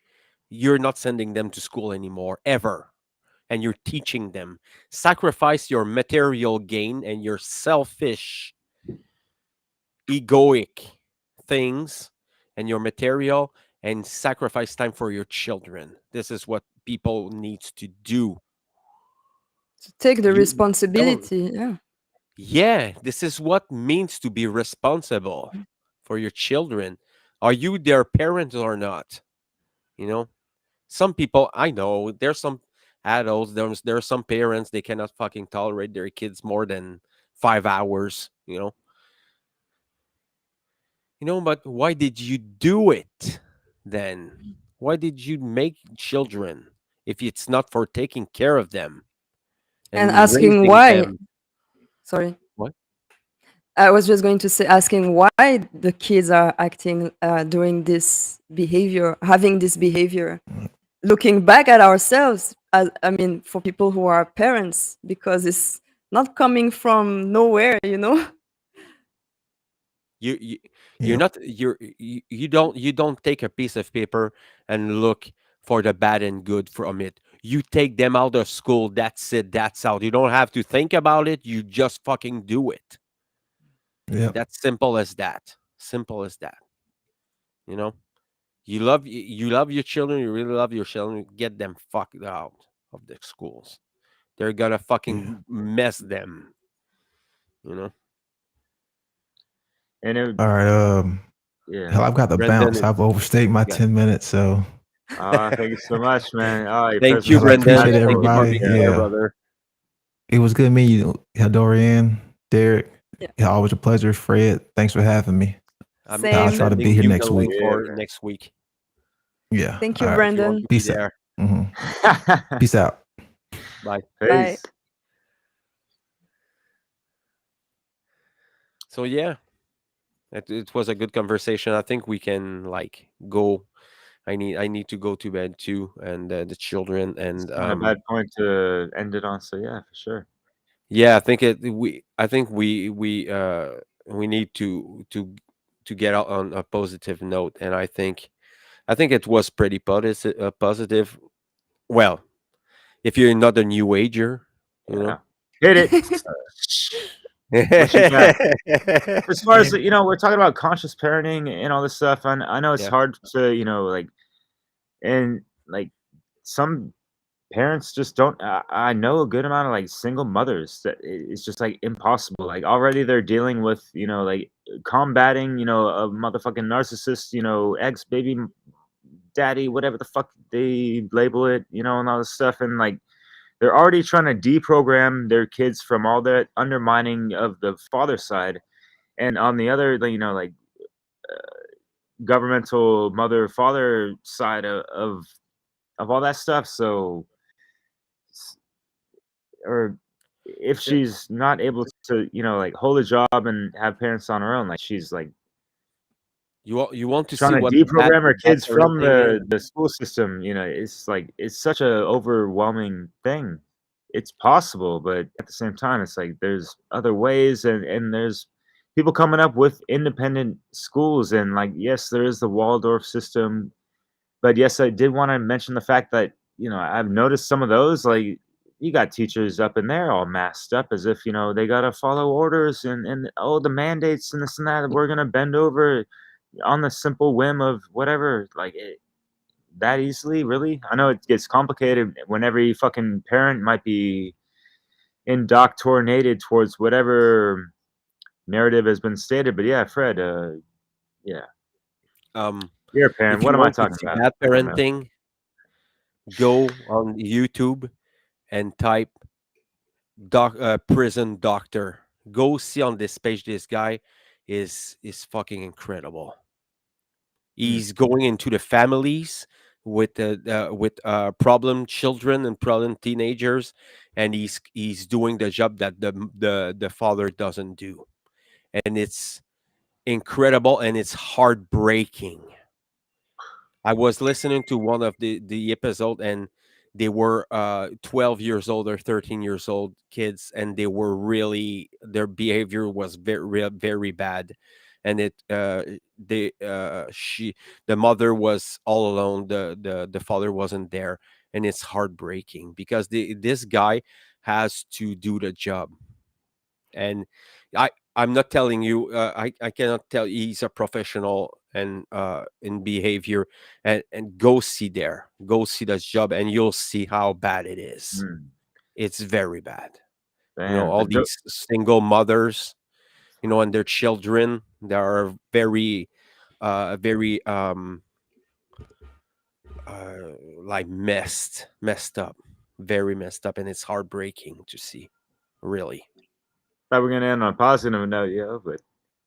you're not sending them to school anymore, ever. And you're teaching them. Sacrifice your material gain and your selfish, egoic things and your material, and sacrifice time for your children. This is what people needs to do. To take the You don't. responsibility. Yeah. Yeah, this is what means to be responsible for your children. Are you their parent or not? You know, some people I know, there's some adults, there's some parents, they cannot fucking tolerate their kids more than 5 hours, but why did you do it then? Why did you make children if it's not for taking care of them And and asking raising why. them? Sorry. What? I was just going to say, asking why the kids are acting, doing this behavior, having this behavior. Looking back at ourselves, I mean, for people who are parents, because it's not coming from nowhere. You you're Yep. not you don't take a piece of paper and look for the bad and good from it. You take them out of school. That's it. That's out. You don't have to think about it. You just fucking do it. Yep. That's simple as that. Simple as that. You know. You love your children. You really love your children. Get them fucked out of the schools. They're gonna Yeah. fucking mess them. You know. And All right. yeah. Hell, I've got to Brendan bounce. is. I've overstayed my Yeah. 10 minutes, so Thank you so much, man. Your Thank presence you, hell, I was Brendan. appreciate Thank you magical. for everybody. being here, Yeah. brother. It was good meeting you, Dorian, Derek. Yeah. Yeah, always a pleasure. Fred, thanks for having me. I'm I'll Same. try to sending be here you next the week. link Yeah, for man. next week Yeah. Thank All you, right. if you want Brandon. to be Peace out. there. Peace out. Bye. Bye. Peace. So yeah, it was a good conversation. I think we can like go. I need to go to bed too, and the children It's and not a bad point to end it on. So yeah, for sure. yeah, I think we need to get out on a positive note, and I think it was pretty positive. Well, if you're not a new ager, you Yeah. know. Hit it. What you got? As far as we're talking about conscious parenting and all this stuff, and I know it's Yeah. hard to like, and like some parents just don't. I know a good amount of like single mothers that it's just like impossible. Like already they're dealing with like combating a motherfucking narcissist, ex baby daddy, whatever the fuck they label it, and all this stuff, and like they're already trying to deprogram their kids from all that undermining of the father side, and on the other, like governmental mother father side of all that stuff. So, or if The- she's not able to, like hold a job and have parents on her own, like she's like you want to trying see to what deprogram her bad kids from parenting is? the school system. It's like it's such a overwhelming thing. It's possible, but at the same time, it's like there's other ways, and there's people coming up with independent schools, and like yes, there is the Waldorf system, but yes, I did want to mention the fact that I've noticed some of those like you got teachers up in there all masked up as if, they gotta follow orders and the mandates and this and that. We're gonna bend over on the simple whim of whatever, like that easily, really? I know it gets complicated when every fucking parent might be indoctrinated towards whatever narrative has been stated. But yeah, Fred, yeah, Um, you're a parent. if you What am I want to talking see about? bad I don't know. parenting, go on YouTube and type prison doctor. Go see on this page. This guy is fucking incredible. He's going into the families with problem children and problem teenagers, and he's doing the job that the father doesn't do, and it's incredible and it's heartbreaking. I was listening to one of the episode, and they were 12 years old or 13 years old kids, and they were really, their behavior was very bad, and it they she the mother was all alone, the father wasn't there, and it's heartbreaking because this guy has to do the job. And I'm not telling you, I cannot tell you he's a professional and in behavior, and go see that job, and you'll see how bad it is. Mm, It's very bad. damn. All these single mothers, and their children, they are very like messed up, very messed up, and it's heartbreaking to see, really. Thought we are gonna end on a positive note, but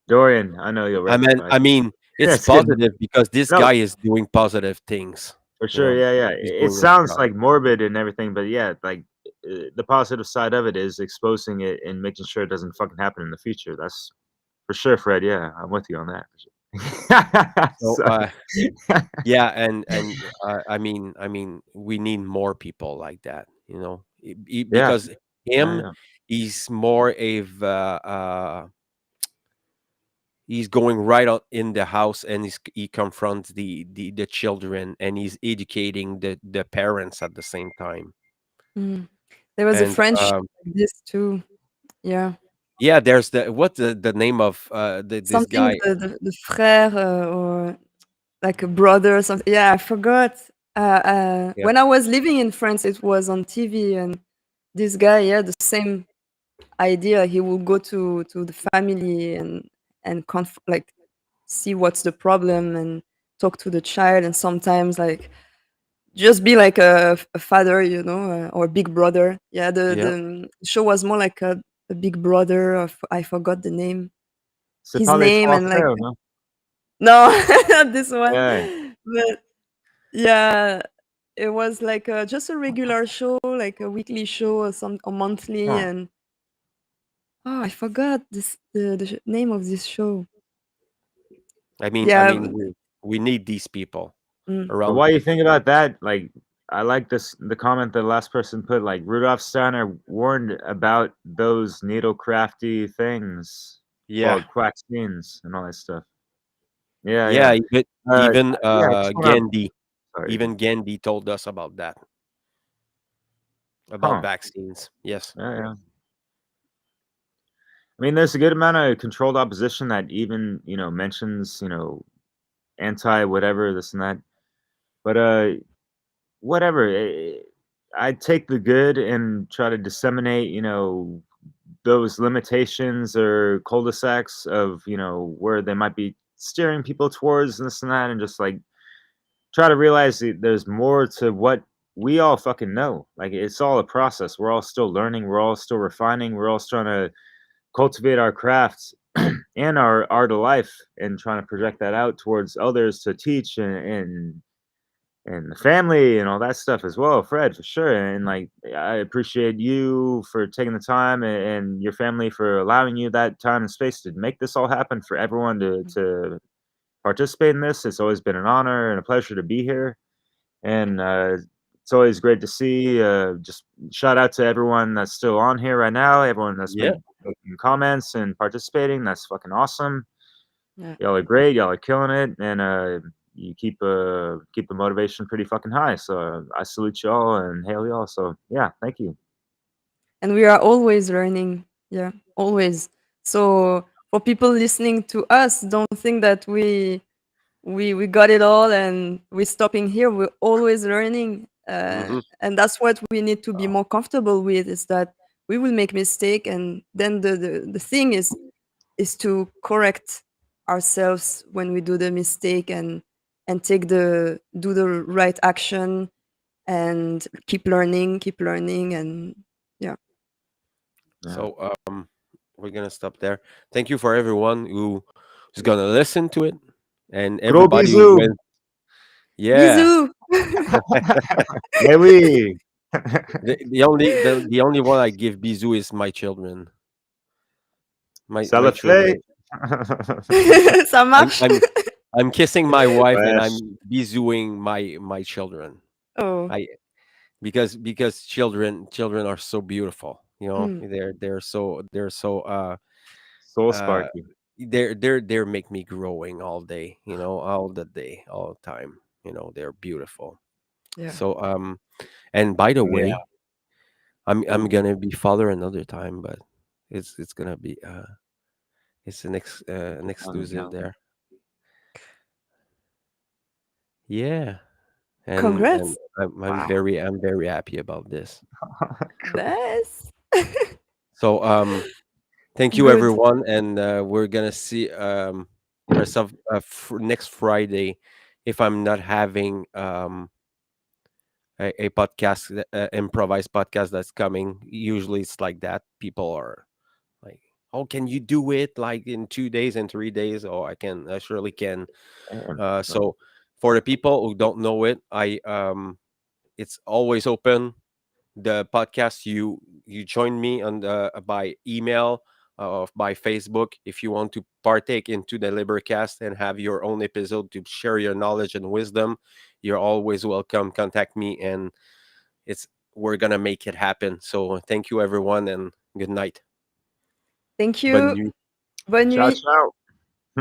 Dorian, I know you'll I mean, rectify. I mean, it's That's good. positive because this No, guy is doing positive things. for sure. Yeah. He's It doing a sounds job. like morbid and everything, but yeah, like the positive side of it is exposing it and making sure it doesn't fucking happen in the future. That's for sure, Fred. Yeah, I'm with you on that. For sure. So, So, yeah, and I mean, we need more people like that. yeah, Because him, yeah. he's more of he's going right out in the house, and he confronts the children, and he's educating the parents at the same time. Mm. There was a And French show like this too. Yeah. yeah, there's what's the name of this Something guy? the frère or like a brother or something. Yeah, I forgot. Yeah, When I was living in France, it was on TV, and this guy, yeah, the same idea. He will go to the family and like see what's the problem and talk to the child, and sometimes like just be like a father, or big brother. Yeah, yeah. the show was more like a big brother. Of, I forgot the name, C'est his pas les name, trois and like frères, no? no, not this one. Yeah. But yeah, it was like just a regular show, like a weekly show or monthly, Huh. and oh, I forgot the name of this show. I Yeah. mean, we need these people Mm. But around. while you think about that, like I like the comment the last person put, like Rudolf Steiner warned about those needle crafty things Yeah, called quaxines and all that stuff. Yeah, yeah. yeah. Even Yeah, I just wanna Gandhi, sorry. even Gandhi told us about that, about Huh. vaccines. Yes. Yeah, yeah. I mean, there's a good amount of controlled opposition that even, mentions, anti whatever, this and that. But whatever. I take the good and try to disseminate, those limitations or cul-de-sacs of, where they might be steering people towards this and that, and just like try to realize that there's more to what we all fucking know. Like it's all a process. We're all still learning. We're all still refining. We're all trying to cultivate our crafts and our art of life and trying to project that out towards others to teach and the family and all that stuff as well, Fred, for sure. And like, I appreciate you for taking the time and your family for allowing you that time and space to make this all happen for everyone to participate in this. It's always been an honor and a pleasure to be here. And it's always great to see. Just shout out to everyone that's still on here right now, everyone that's Yeah. making comments and participating. That's fucking awesome. Yeah. Y'all are great. Y'all are killing it. And you keep the motivation pretty fucking high. So I salute y'all and hail y'all. So yeah, thank you. and we are always learning. Yeah, always. So for people listening to us, don't think that we got it all and we're stopping here. We're always learning, Hmm. and that's what we need to be more comfortable with, is that we will make mistake, and then the thing is to correct ourselves when we do the mistake, and take the do the right action, and keep learning, and yeah. Yeah. So we're gonna stop there. Thank you for everyone who's gonna listen to it, and Gros everybody who bisous. went. Yeah, Bisous. Eh oui. the only one I give bisou is my children. Ça My le fait. children. Ça I'm marche. I'm I'm kissing my wife and Wesh. I'm bisouing my children. Oh. I because children are so beautiful. You know, Mm. they're so So uh sparky. they're make me growing all day. You know, all the day, all the time. You know, they're beautiful. Yeah. So and by the Yeah. way, I'm gonna be father another time, but it's gonna be it's an exclusive Uncounted. there. Yeah. And Congrats. Wow. I'm very happy about this. Nice. So thank you Good. everyone, and we're gonna see rest of next Friday, if I'm not having a podcast, improvised podcast that's coming. Usually it's like that. People are like, "Oh, can you do it like in 2 days and 3 days?" Oh, I surely can. Damn. So for the people who don't know it, I it's always open. The podcast, you join me on the by email, by Facebook, if you want to partake into the LIBERcast and have your own episode to share your knowledge and wisdom. You're always welcome. Contact me, and it's we're gonna make it happen. So thank you everyone, and good night. Thank Bonne you. nuit. Bonne Ciao, nuit. ciao.